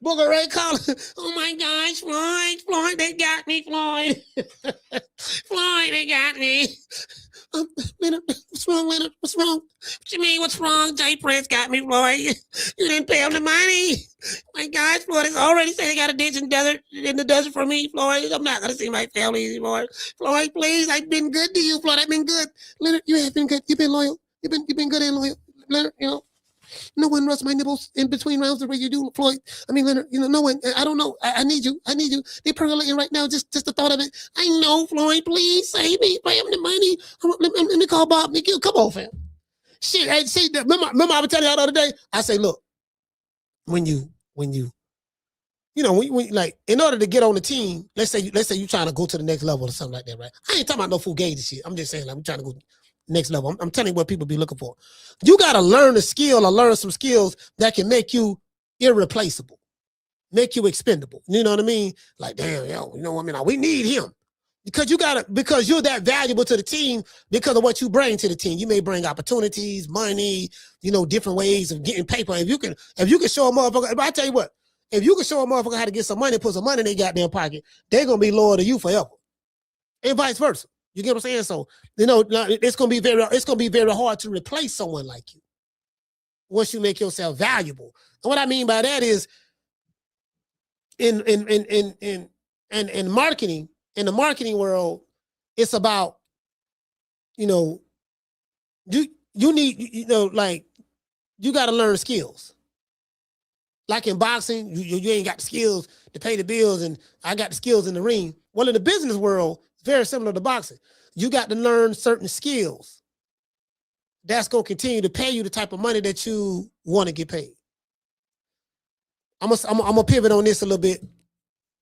Booger Ray calling, oh my gosh, Floyd, they got me, Floyd. Floyd, they got me. Leonard, what's wrong, Leonard? What's wrong? What you mean, what's wrong? Jay Prince got me, Floyd. You didn't pay him the money. My gosh, Floyd has already said they got a ditch in the desert for me, Floyd. I'm not going to see my family anymore. Floyd, please, I've been good to you, Floyd. I've been good. Leonard, you have been good. You've been loyal. You've been good and loyal. Leonard, you know. No one rubs my nipples in between rounds the way you do, Floyd. I mean, Leonard, you know, no one. I don't know. I need you. They're percolating right now. Just the thought of it. I know, Floyd. Please save me. Pay him the money. Let me call Bob McGill. Come on, fam. Shit. Hey, see, remember I was telling y'all the other day. I say, look, when you like, in order to get on the team, let's say you trying to go to the next level or something like that, right? I ain't talking about no fugazi shit. I'm just saying, like, I'm trying to go next level. I'm telling you what people be looking for. You got to learn a skill or learn some skills that can make you irreplaceable, make you expendable. You know what I mean? Like, damn, yo, you know what I mean? We need him because you're that valuable to the team because of what you bring to the team. You may bring opportunities, money, you know, different ways of getting paper. If you can show a motherfucker, I tell you what, if you can show a motherfucker how to get some money, put some money in their goddamn pocket, they're gonna be loyal to you forever, and vice versa. You get what I'm saying? So, you know, it's gonna be very hard to replace someone like you once you make yourself valuable. And what I mean by that is in marketing, in the marketing world, it's about, you know, you need, you know, like, you got to learn skills. Like in boxing, you ain't got the skills to pay the bills, and I got the skills in the ring. Well, in the business world, very similar to boxing. You got to learn certain skills that's going to continue to pay you the type of money that you want to get paid. I'm going to pivot on this a little bit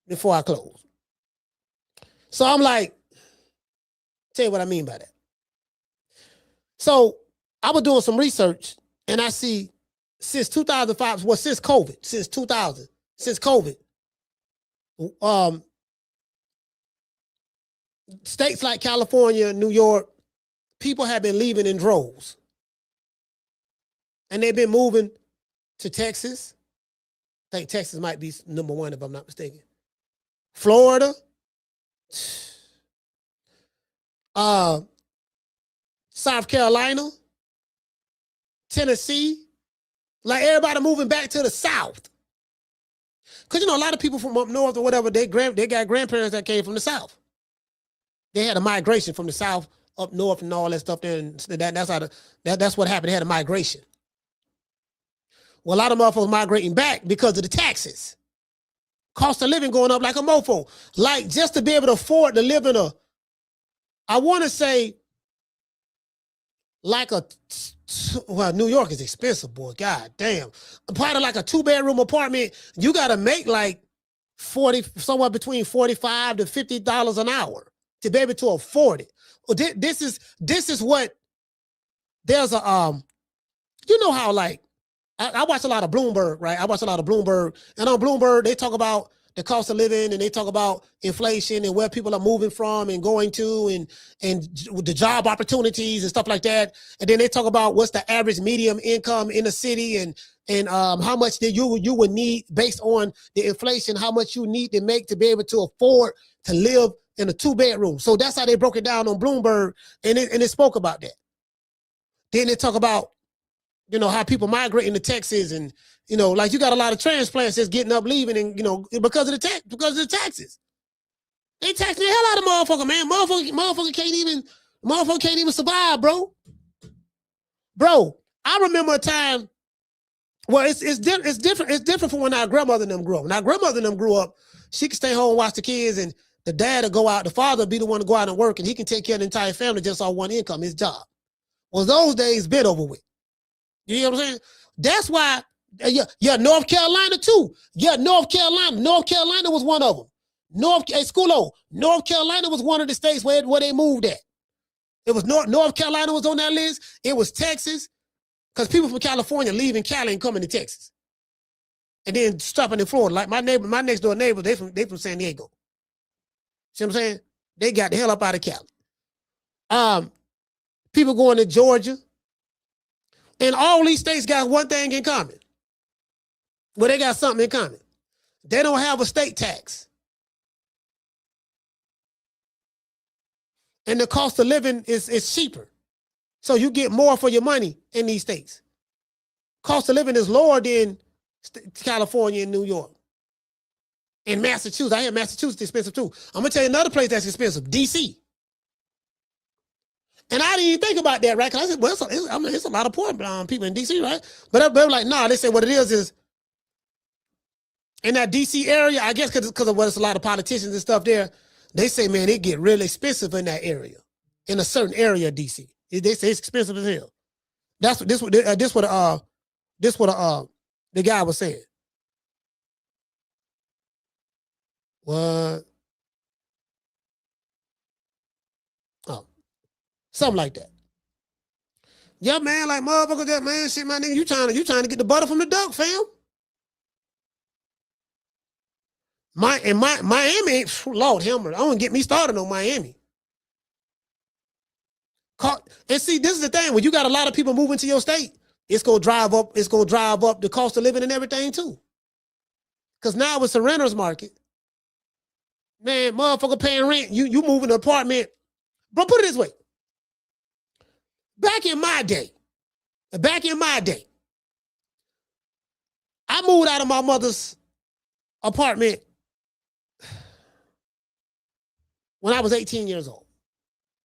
before I close. So I'm like, tell you what I mean by that. So I was doing some research, and I see since 2005, well, since COVID, states like California, New York, people have been leaving in droves. And they've been moving to Texas. I think Texas might be number one if I'm not mistaken. Florida. South Carolina. Tennessee. Like, everybody moving back to the South. Because, you know, a lot of people from up north or whatever, they got grandparents that came from the South. They had a migration from the South up north and all that stuff there. And that's what happened. They had a migration. Well, a lot of motherfuckers migrating back because of the taxes. Cost of living going up like a mofo. Like, just to be able to afford to live in I want to say, like well, New York is expensive, boy. God damn. Probably like a 2-bedroom apartment, you got to make like somewhere between $45 to $50 an hour to be able to afford it. Well, this is what there's you know how, like, I watch a lot of Bloomberg, right? I watch a lot of Bloomberg. And on Bloomberg, they talk about the cost of living and they talk about inflation and where people are moving from and going to and the job opportunities and stuff like that. And then they talk about what's the average medium income in the city and how much that you would need based on the inflation, how much you need to make to be able to afford to live in a 2-bedroom. So that's how they broke it down on Bloomberg, and it spoke about that. Then they talk about, you know, how people migrating to Texas, and you know, like you got a lot of transplants that's getting up, leaving, and you know, because of the taxes. They taxing the hell out of motherfucker, man. Motherfucker can't even survive, bro. Bro, I remember a time. Well, it's different. It's different from when our grandmother and them grew up. When our grandmother and them grew up, she could stay home and watch the kids, and the dad would go out. The father would be the one to go out and work, and he can take care of the entire family just on one income, his job. Well, those days been over with. You know what I'm saying? That's why, North Carolina too. Yeah, North Carolina. North Carolina was one of them. North Carolina was one of the states where they moved at. It was North Carolina was on that list. It was Texas, because people from California leaving Cali and coming to Texas, and then stopping in Florida. Like my next door neighbor, they from San Diego. See what I'm saying? They got the hell up out of Cali. People going to Georgia. And all these states got one thing in common. Well, they got something in common. They don't have a state tax. And the cost of living is cheaper. So you get more for your money in these states. Cost of living is lower than California and New York. In Massachusetts, I hear Massachusetts is expensive too. I'm going to tell you another place that's expensive, D.C. And I didn't even think about that, right? Because I said, well, it's a lot of poor people in D.C., right? But they were like, no, they said what it is in that D.C. area, I guess because of what it's a lot of politicians and stuff there, they say, man, it get really expensive in that area, in a certain area of D.C. They say it's expensive as hell. That's what the guy was saying. What? Oh, something like that. Yeah, man, like motherfucker, that man, shit, my nigga, you trying to get the butter from the duck, fam. Miami, Lord Helmer, don't get me started on Miami. And see, this is the thing, when you got a lot of people moving to your state, it's gonna drive up the cost of living and everything too. Cause now it's a renter's market. Man, motherfucker paying rent, you move in an apartment. Bro, put it this way. Back in my day, I moved out of my mother's apartment when I was 18 years old,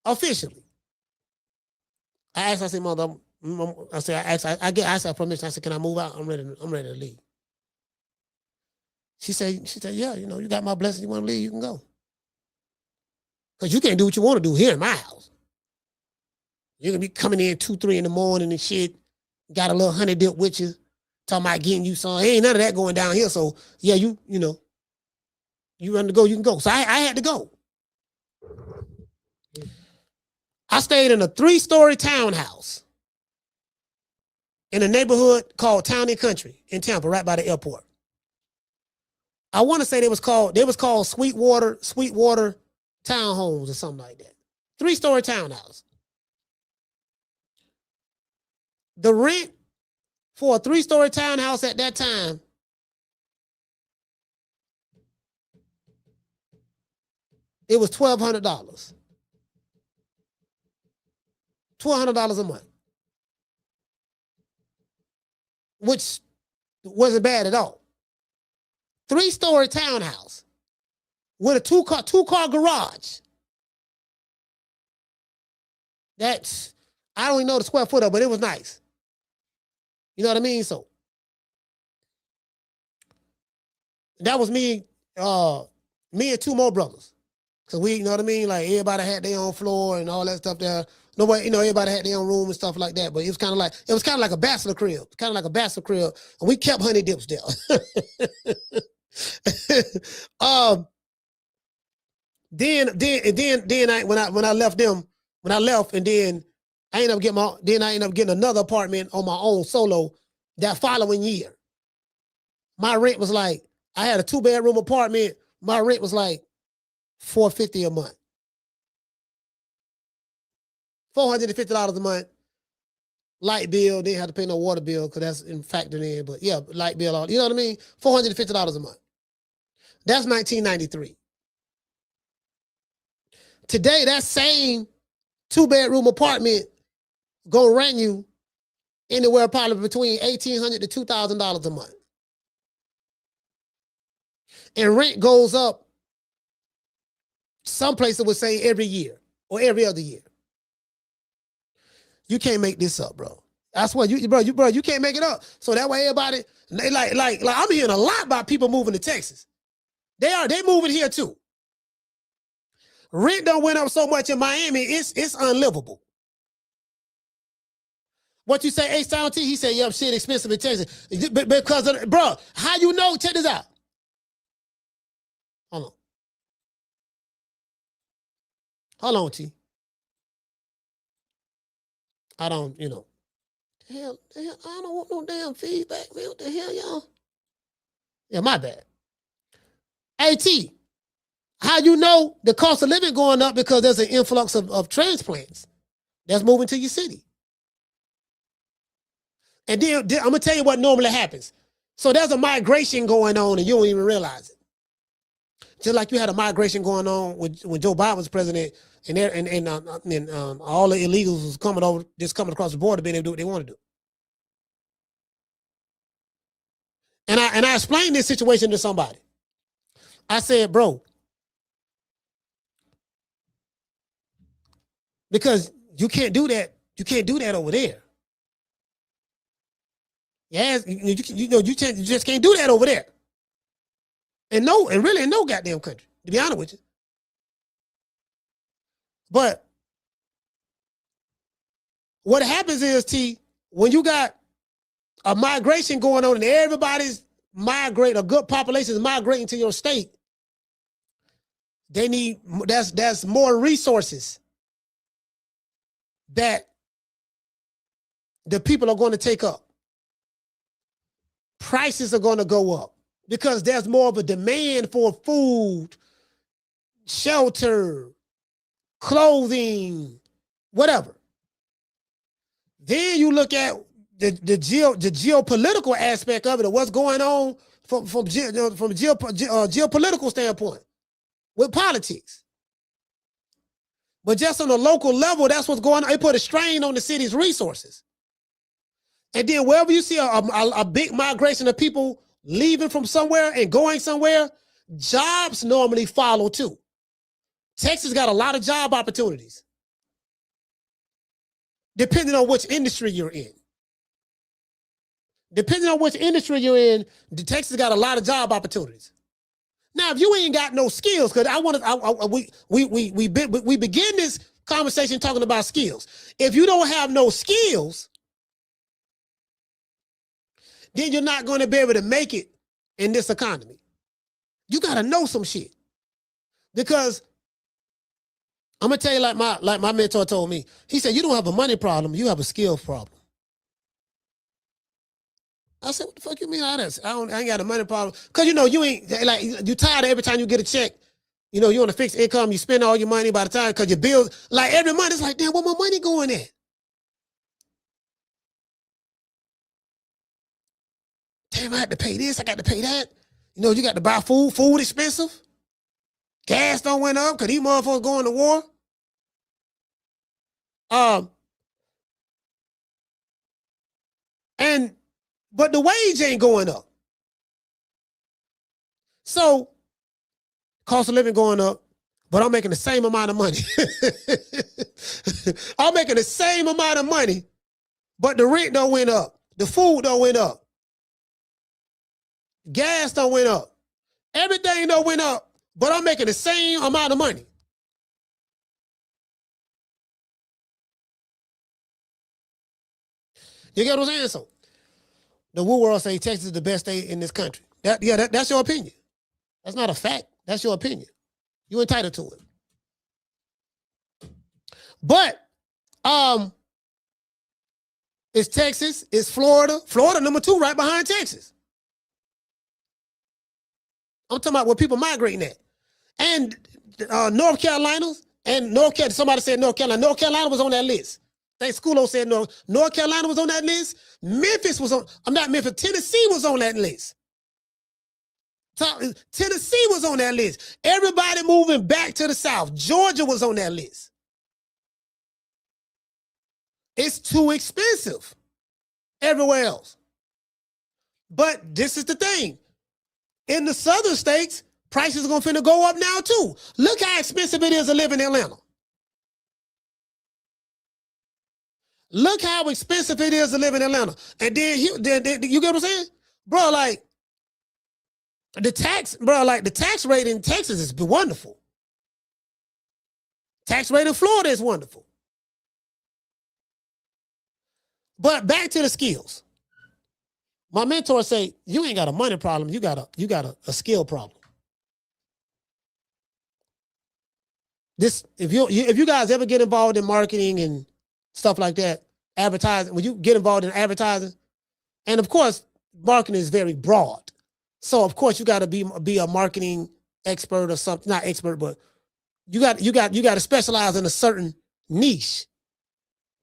officially. I said, mother, I asked her permission. I said, can I move out? I'm ready to leave. She said, yeah, you know, you got my blessing. You want to leave, you can go. Because you can't do what you want to do here in my house. You're going to be coming in 2, 3 in the morning and shit. Got a little honey dip with you. Talking about getting you some. Ain't none of that going down here. So, yeah, you know, you want to go, you can go. So I had to go. I stayed in a 3-story townhouse in a neighborhood called Town and Country in Tampa, right by the airport. I want to say they was called Sweetwater Townhomes or something like that. 3-story townhouse. The rent for a 3-story townhouse at that time it was $1,200. $1,200 a month. Which wasn't bad at all. 3-story townhouse with a two-car garage. That's, I don't even know the square foot of, but it was nice. You know what I mean? So that was me and 2 more brothers. Cause we, you know what I mean? Like everybody had their own floor and all that stuff there. Nobody, you know, everybody had their own room and stuff like that. But it was kind of like a bachelor crib. Kind of like a bachelor crib. And we kept honey dips there. When I left, and then I ended up getting another apartment on my own solo that following year, my rent was like, I had a 2-bedroom apartment. My rent was like $450 a month. $450 a month. Light bill, didn't have to pay no water bill because that's factored in. But yeah, light bill, you know what I mean? $450 a month. That's 1993. Today, that same 2-bedroom apartment gonna rent you anywhere probably between $1,800 to $2,000 a month. And rent goes up, some places would say every year or every other year. You can't make this up, bro. That's what you can't make it up. So that way everybody, they like I'm hearing a lot about people moving to Texas. They moving here too. Rent done went up so much in Miami, it's unlivable. What you say, H-Town T? He said, yep, shit expensive in Texas. Because, bro, how you know? Check this out. Hold on, T. I don't, hell, I don't want no damn feedback, man. What the hell, y'all? Yeah, my bad. Hey, T, how you know the cost of living going up? Because there's an influx of transplants that's moving to your city. And then I'm going to tell you what normally happens. So there's a migration going on and you don't even realize it. Just like you had a migration going on when Joe Biden was president and all the illegals was coming across the border being able to do what they want to do. And I explained this situation to somebody. I said, bro, because you can't do that. You can't do that over there. Yeah, you just can't do that over there. And really in no goddamn country, to be honest with you. But what happens is, T, when you got a migration going on and everybody's migrating, a good population is migrating to your state, they need, that's more resources that the people are going to take up. Prices are going to go up because there's more of a demand for food, shelter, clothing, whatever. Then you look at the geopolitical aspect of it, or what's going on from geopolitical standpoint with politics. But just on a local level, that's what's going on. It put a strain on the city's resources. And then wherever you see a big migration of people leaving from somewhere and going somewhere, jobs normally follow too. Texas got a lot of job opportunities, depending on which industry you're in. Depending on which industry you're in, Texas got a lot of job opportunities. Now, if you ain't got no skills, because we begin this conversation talking about skills. If you don't have no skills, then you're not going to be able to make it in this economy. You got to know some shit. Because I'm going to tell you like my mentor told me. He said, you don't have a money problem, you have a skill problem. I said, what the fuck you mean? I ain't got a money problem. Because, you ain't, like, you tired of every time you get a check, you on a fixed income, you spend all your money by the time, because your bills, like every month, it's like, damn, where my money going at? Damn, I had to pay this, I got to pay that. You got to buy food. Food expensive. Gas don't went up because these motherfuckers going to war. But the wage ain't going up. So, cost of living going up, but I'm making the same amount of money. I'm making the same amount of money, but the rent don't went up. The food don't went up. Gas don't went up. Everything don't went up, but I'm making the same amount of money. You get what I'm saying? So, the Woo World say Texas is the best state in this country. That's your opinion. That's not a fact. That's your opinion. You're entitled to it. But, It's Texas. It's Florida. Florida number 2 right behind Texas. I'm talking about where people migrating at. And North Carolina. And North Carolina. Somebody said North Carolina. North Carolina was on that list. I think Schoolo said North Carolina was on that list. Memphis was on. I'm not Memphis. Tennessee was on that list. Tennessee was on that list. Everybody moving back to the South. Georgia was on that list. It's too expensive everywhere else. But this is the thing. In the southern states, prices are going to finna go up now too. Look how expensive it is to live in Atlanta. Look how expensive it is to live in Atlanta. And then you get what I'm saying? Bro, like, the tax rate in Texas is wonderful. Tax rate in Florida is wonderful. But back to the skills. My mentor say, you ain't got a money problem, you got a skill problem. This, if you guys ever get involved in marketing and stuff like that, advertising, when you get involved in advertising, and of course, marketing is very broad. So of course you got to be a marketing expert or something, not expert, but you got to specialize in a certain niche.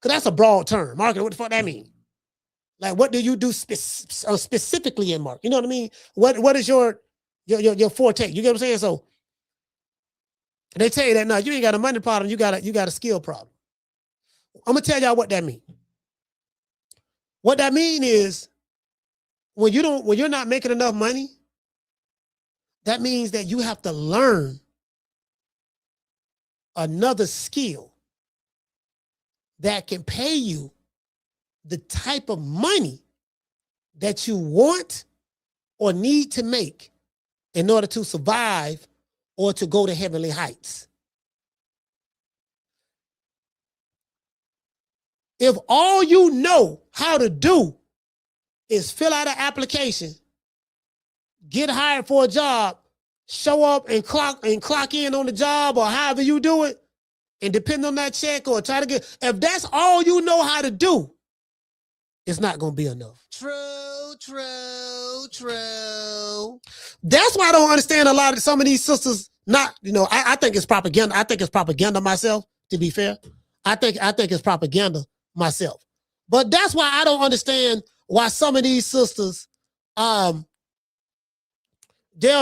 Cause that's a broad term. Marketing, what the fuck that mean? Like, what do you do specifically in marketing? You know what I mean? What is your forte? You get what I'm saying? So they tell you that no, you ain't got a money problem, you got a skill problem. I'm gonna tell y'all what that mean. What that mean is when you're not making enough money, that means that you have to learn another skill that can pay you the type of money that you want or need to make in order to survive or to go to heavenly heights. If all you know how to do is fill out an application, get hired for a job, show up and clock in on the job or however you do it, and depend on that check or try to get, if that's all you know how to do, it's not going to be enough. True. That's why I don't understand some of these sisters. Not, I think it's propaganda. I think it's propaganda myself, to be fair. I think it's propaganda myself. But that's why I don't understand why some of these sisters, they'll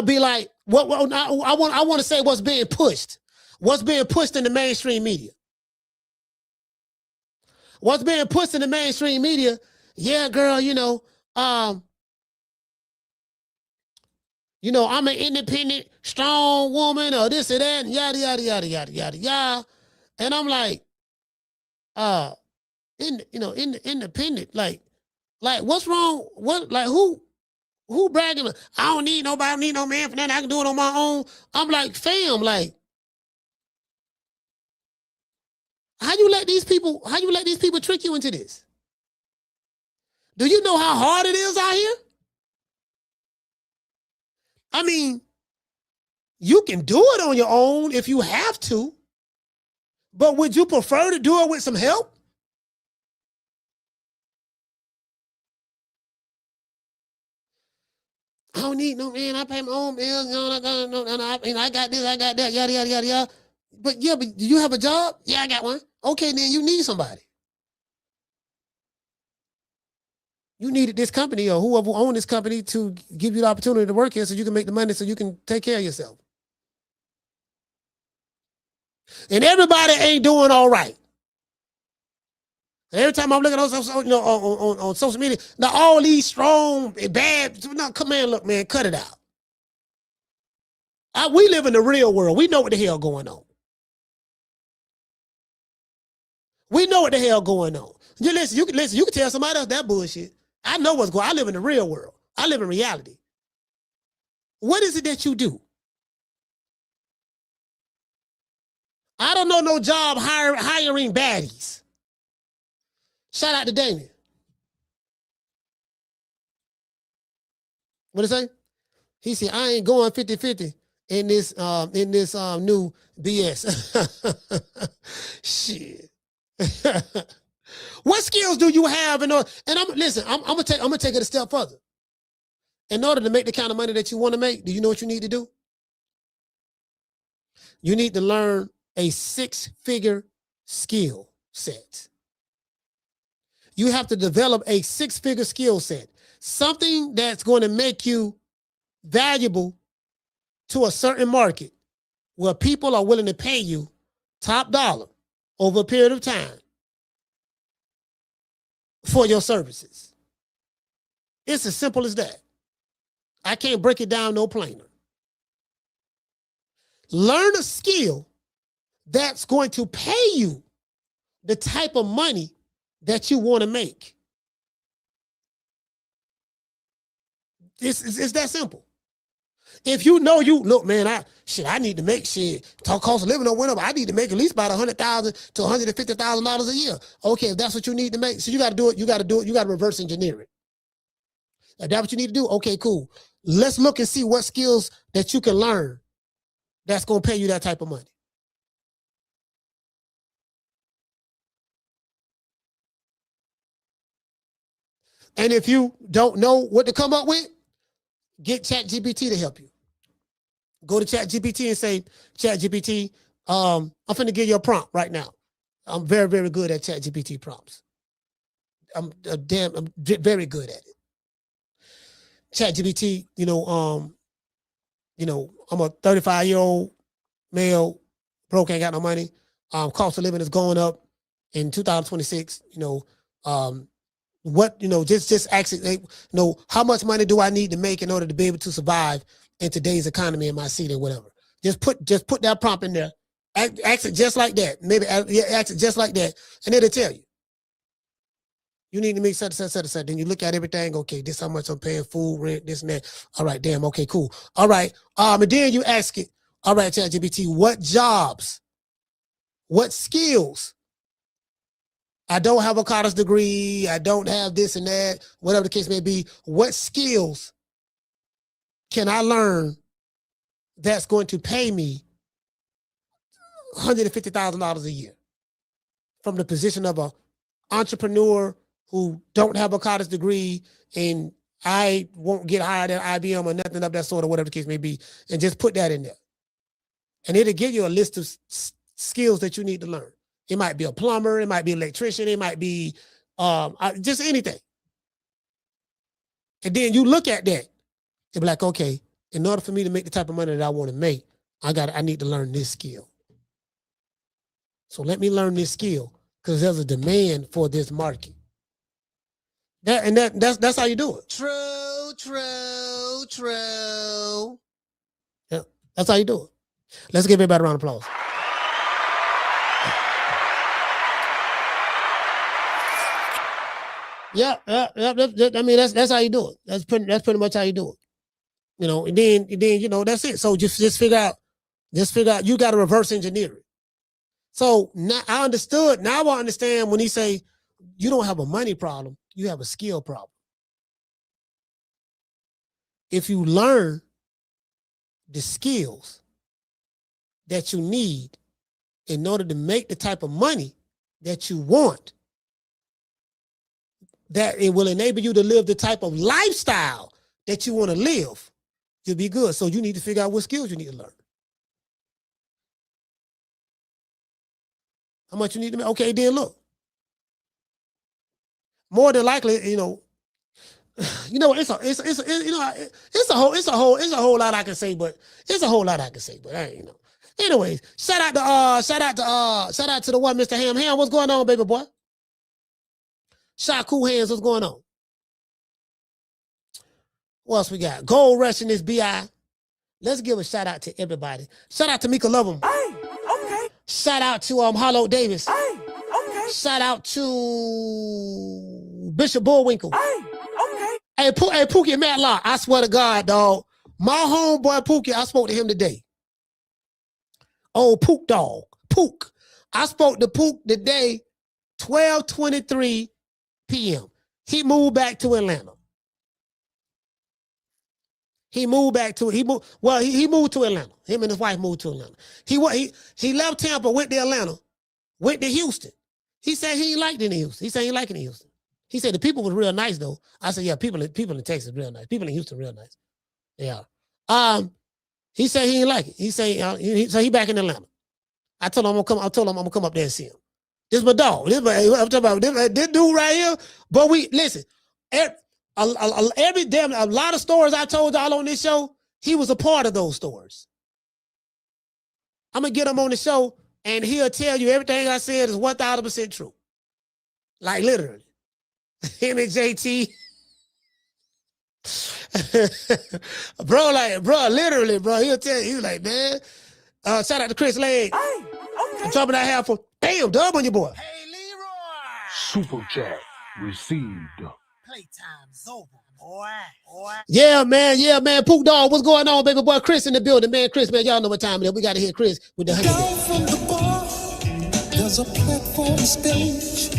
be like, I want to say what's being pushed. What's being pushed in the mainstream media. What's being pushed in the mainstream media, yeah, girl, I'm an independent, strong woman, or this or that, and yada, yada, yada, yada, yada, yada. And I'm like, independent, like what's wrong? Who bragging? I don't need nobody, I don't need no man for that. I can do it on my own. I'm like, fam, like, how you let these people trick you into this? Do you know how hard it is out here? I mean, you can do it on your own if you have to, but would you prefer to do it with some help? I don't need no man. I pay my own bills. I got this, I got that, yada, yada, yada, yada. But do you have a job? Yeah, I got one. Okay, then you need somebody. You needed this company or whoever owned this company to give you the opportunity to work here so you can make the money so you can take care of yourself. And everybody ain't doing all right. Every time I'm looking on social media, now all these strong and bad, no, come on, look, man, cut it out. We live in the real world. We know what the hell going on. We know what the hell going on. You can tell somebody else that bullshit. I know what's going on. I live in the real world. I live in reality. What is it that you do? I don't know no job hiring baddies. Shout out to Damien. What did he say? He said, I ain't going 50-50 in this new BS. Shit. What skills do you have in order? And I'm gonna take it a step further. In order to make the kind of money that you want to make, do you know what you need to do? You need to learn a 6-figure skill set. You have to develop a 6-figure skill set, something that's going to make you valuable to a certain market where people are willing to pay you top dollar over a period of time for your services. It's as simple as that. I can't break it down no plainer. Learn a skill that's going to pay you the type of money that you want to make. It's that simple. If you know look, man, I need to make cost of living don't went up. I need to make at least about $100,000 to $150,000 a year. Okay, if that's what you need to make, so you got to do it. You got to reverse engineer it. If that's what you need to do, okay, cool. Let's look and see what skills that you can learn that's going to pay you that type of money. And if you don't know what to come up with, get ChatGPT to help you. Go to ChatGPT and say, ChatGPT, I'm finna give you a prompt right now. I'm very, very good at ChatGPT prompts. I'm very good at it. ChatGPT, I'm a 35-year-old male, broke, ain't got no money. Cost of living is going up in 2026. Just ask it, how much money do I need to make in order to be able to survive in today's economy in my city or whatever. Just put that prompt in there. Ask it just like that. Maybe ask it just like that, and it'll tell you. You need to make such. Then you look at everything. Okay, this how much I'm paying, food, rent, this and that. All right, damn. Okay, cool. All right. And then you ask it. All right, ChatGPT, what jobs, what skills? I don't have a college degree. I don't have this and that. Whatever the case may be. What skills can I learn that's going to pay me $150,000 a year from the position of an entrepreneur who don't have a college degree, and I won't get hired at IBM or nothing of that sort, or whatever the case may be, and just put that in there. And it'll give you a list of skills that you need to learn. It might be a plumber, it might be an electrician, it might be just anything. And then you look at that, and be like, okay, in order for me to make the type of money that I want to make, I need to learn this skill. So let me learn this skill, because there's a demand for this market. That's how you do it. True. Yeah, that's how you do it. Let's give everybody a round of applause. Yeah. I mean, that's how you do it. That's pretty much how you do it. And then that's it. So just figure out. You got to reverse engineer it. So now I understood. Now I understand when he say you don't have a money problem, you have a skill problem. If you learn the skills that you need in order to make the type of money that you want, that it will enable you to live the type of lifestyle that you want to live, you'll be good. So you need to figure out what skills you need to learn. How much you need to make? Okay, then look. More than likely, it's a whole lot I can say, but Anyways, shout out to the one, Mr. Ham. What's going on, baby boy? Shot Cool Hands, what's going on? What else we got? Gold Rush in this BI. Let's give a shout out to everybody. Shout out to Mika Lovem. Hey, okay. Shout out to Hollow Davis. Hey, okay. Shout out to Bishop Bullwinkle. Hey, okay. Hey, Pookie Matlock, I swear to God, dog. My homeboy Pookie, I spoke to him today. Oh, Pook dog. Pook. I spoke to Pook today, 12:23 p.m. He moved back to Atlanta. He moved to Atlanta. Him and his wife moved to Atlanta. He left Tampa, went to Atlanta, went to Houston. He said he ain't liked it in Houston. He said he ain't like it in Houston. He said the people was real nice though. I said, yeah, people in Texas real nice. People in Houston real nice. They are. He said he ain't like it. He said he back in Atlanta. I told him I'm gonna come up there and see him. This my dog. I'm talking about this dude right here. But we listen. A lot of stories I told y'all on this show, he was a part of those stories. I'm gonna get him on the show and he'll tell you everything I said is 1,000% true. Like literally. Him and JT. bro, literally, bro. He'll tell you, he's like, man. Shout out to Chris Legg. I'm dropping that half for damn dub on your boy. Super chat received. Playtime's over, boy. Yeah, man. Pook Dog, what's going on, baby boy? Chris in the building, man. Chris, man, y'all know what time it is. We got to hear Chris with the 100. Down from the bar, there's a platform stage.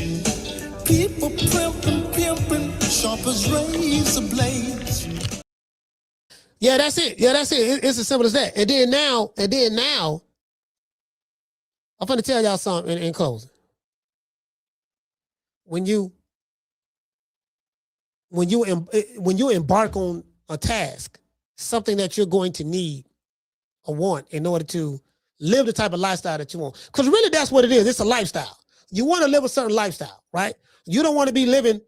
People pimping, sharp as razor blades. Yeah, that's it. It's as simple as that. And then now, I'm going to tell y'all something in closing. When you embark on a task, something that you're going to need or want in order to live the type of lifestyle that you want. Because really that's what it is. It's a lifestyle. You want to live a certain lifestyle, right? You don't want to be living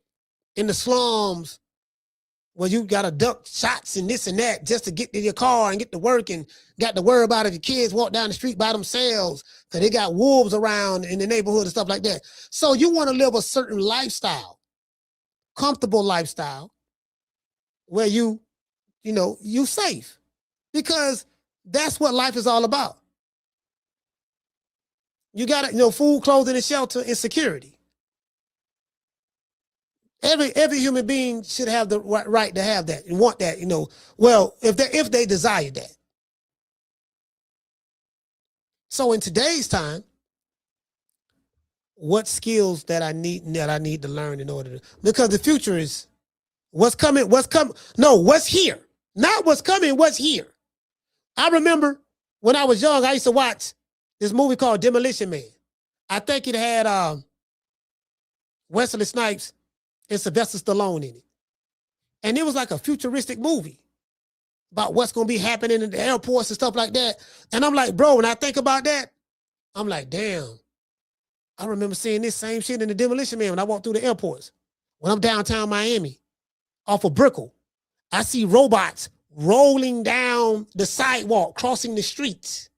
in the slums where you got to duck shots and this and that just to get to your car and get to work and got to worry about if your kids walk down the street by themselves because they got wolves around in the neighborhood and stuff like that. So you want to live a certain lifestyle, comfortable lifestyle where you safe, because that's what life is all about. You got food, clothing, and shelter and security. Every human being should have the right to have that and want that, well, if they desire that. So in today's time, what skills that I need to learn in order to, because the future is what's coming, what's here. Not what's coming, what's here. I remember when I was young, I used to watch this movie called Demolition Man. I think it had Wesley Snipes and Sylvester Stallone in it. And it was like a futuristic movie about what's going to be happening in the airports and stuff like that. And I'm like, bro, when I think about that, I'm like, damn, I remember seeing this same shit in the Demolition Man when I walk through the airports. When I'm downtown Miami, off of Brickell, I see robots rolling down the sidewalk, crossing the streets,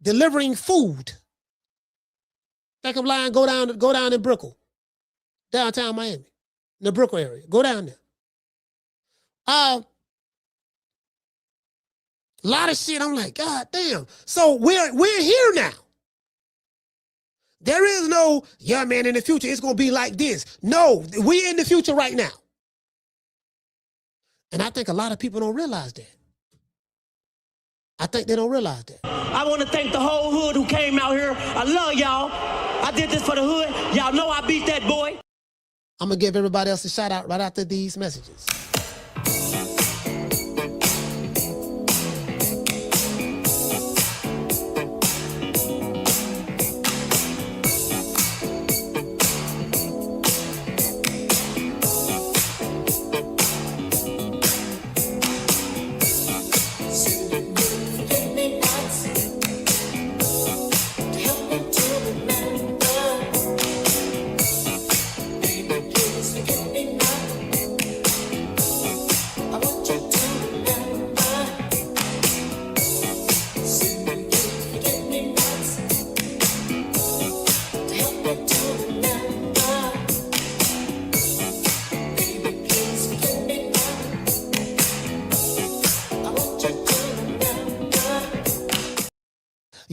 delivering food. Think I'm lying, go down in Brickell. Downtown Miami, in the Brickell area. Go down there. A lot of shit. I'm like, God damn. So we're here now. There is no, yeah, man, in the future it's gonna be like this. No, we're in the future right now. And I think a lot of people don't realize that. I think they don't realize that. I want to thank the whole hood who came out here. I love y'all. I did this for the hood. Y'all know I beat that boy. I'm going to give everybody else a shout out right after these messages.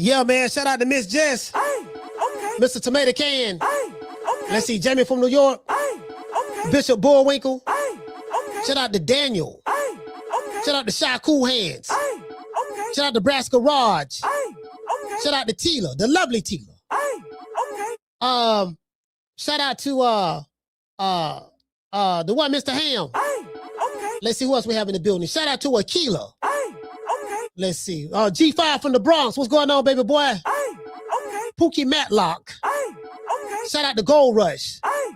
Yeah, man. Shout out to Miss Jess. Mr. Tomato Can. Let's see. Jamie from New York. Bishop Bullwinkle. Shout out to Daniel. Shout out to Shy Cool Hands. Shout out to Braska Raj. Shout out to Tila, the lovely Tila. Shout out to the one, Mr. Ham. Let's see who else we have in the building. Shout out to Aquila. Let's see. G5 from the Bronx. What's going on, baby boy? Pookie Matlock. Shout out to Gold Rush. Hey,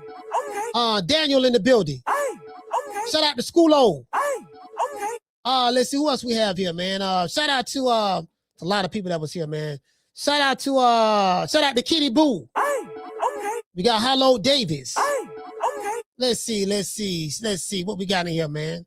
okay. Daniel in the building. Hey, okay. Shout out to Schoolo. Hey, okay. Let's see who else we have here, man. Shout out to a lot of people that was here, man. Shout out to Kitty Boo. Hey, okay. We got Hello Davis. Hey, okay. Let's see what we got in here, man.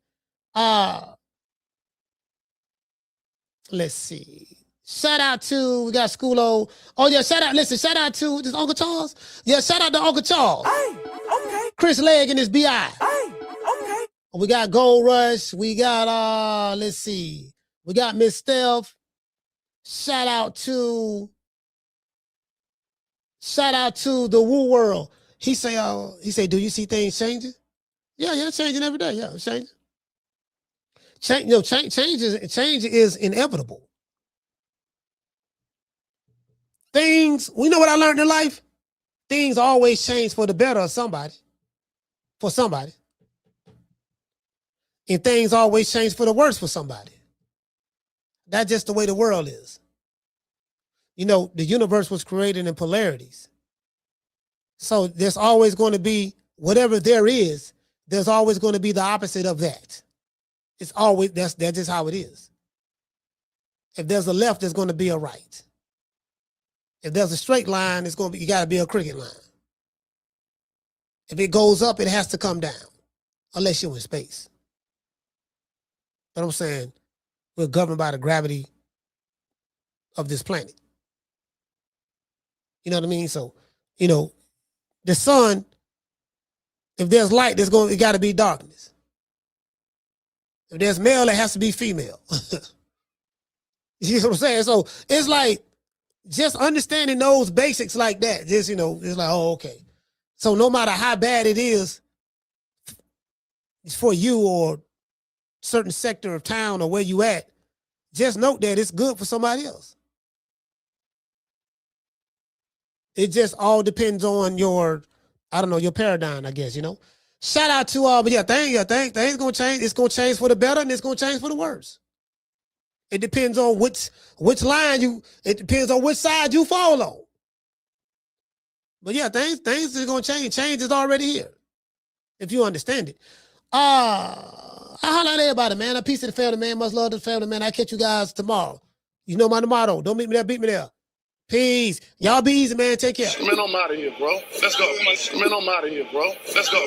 Let's see. Shout out to, we got Schoolo. Oh yeah, shout out to this Uncle Charles. Yeah, shout out to Uncle Charles. Hey, okay. Chris Legg and his BI. Hey, okay. We got Gold Rush. We got let's see. We got Miss Steph. Shout out to the Woo World. He say, do you see things changing? Yeah, it's changing every day. Yeah, it's changing. Change is inevitable. Things, we know what I learned in life? Things always change for the better of somebody. For somebody. And things always change for the worse for somebody. That's just the way the world is. You know, the universe was created in polarities. So there's always going to be, whatever there is, there's always going to be the opposite of that. It's always, that's just how it is. If there's a left, there's going to be a right. If there's a straight line, it's going to be, you got to be a crooked line. If it goes up, it has to come down, unless you're in space. But I'm saying, we're governed by the gravity of this planet. You know what I mean? So, you know, the sun, if there's light, it got to be darkness. If there's male, it has to be female. You know what I'm saying? So it's like, just understanding those basics like that, just, you know, it's like, oh, okay. So no matter how bad it is for you or certain sector of town or where you at, just note that it's good for somebody else. It just all depends on your, I don't know, your paradigm, I guess, you know. Shout out to, but yeah, things gonna change. It's gonna change for the better and it's gonna change for the worse. It depends on which line it depends on which side you fall on. But yeah, things are gonna change. Change is already here. If you understand it. I holler at everybody, man. A piece of the family, man. Much love to the family, man. I catch you guys tomorrow. You know my motto. Don't meet me there, beat me there. Peace. Y'all be easy, man. Take care. Man, I'm out of here, bro. Let's go. Man, I'm out of here, bro. Let's go.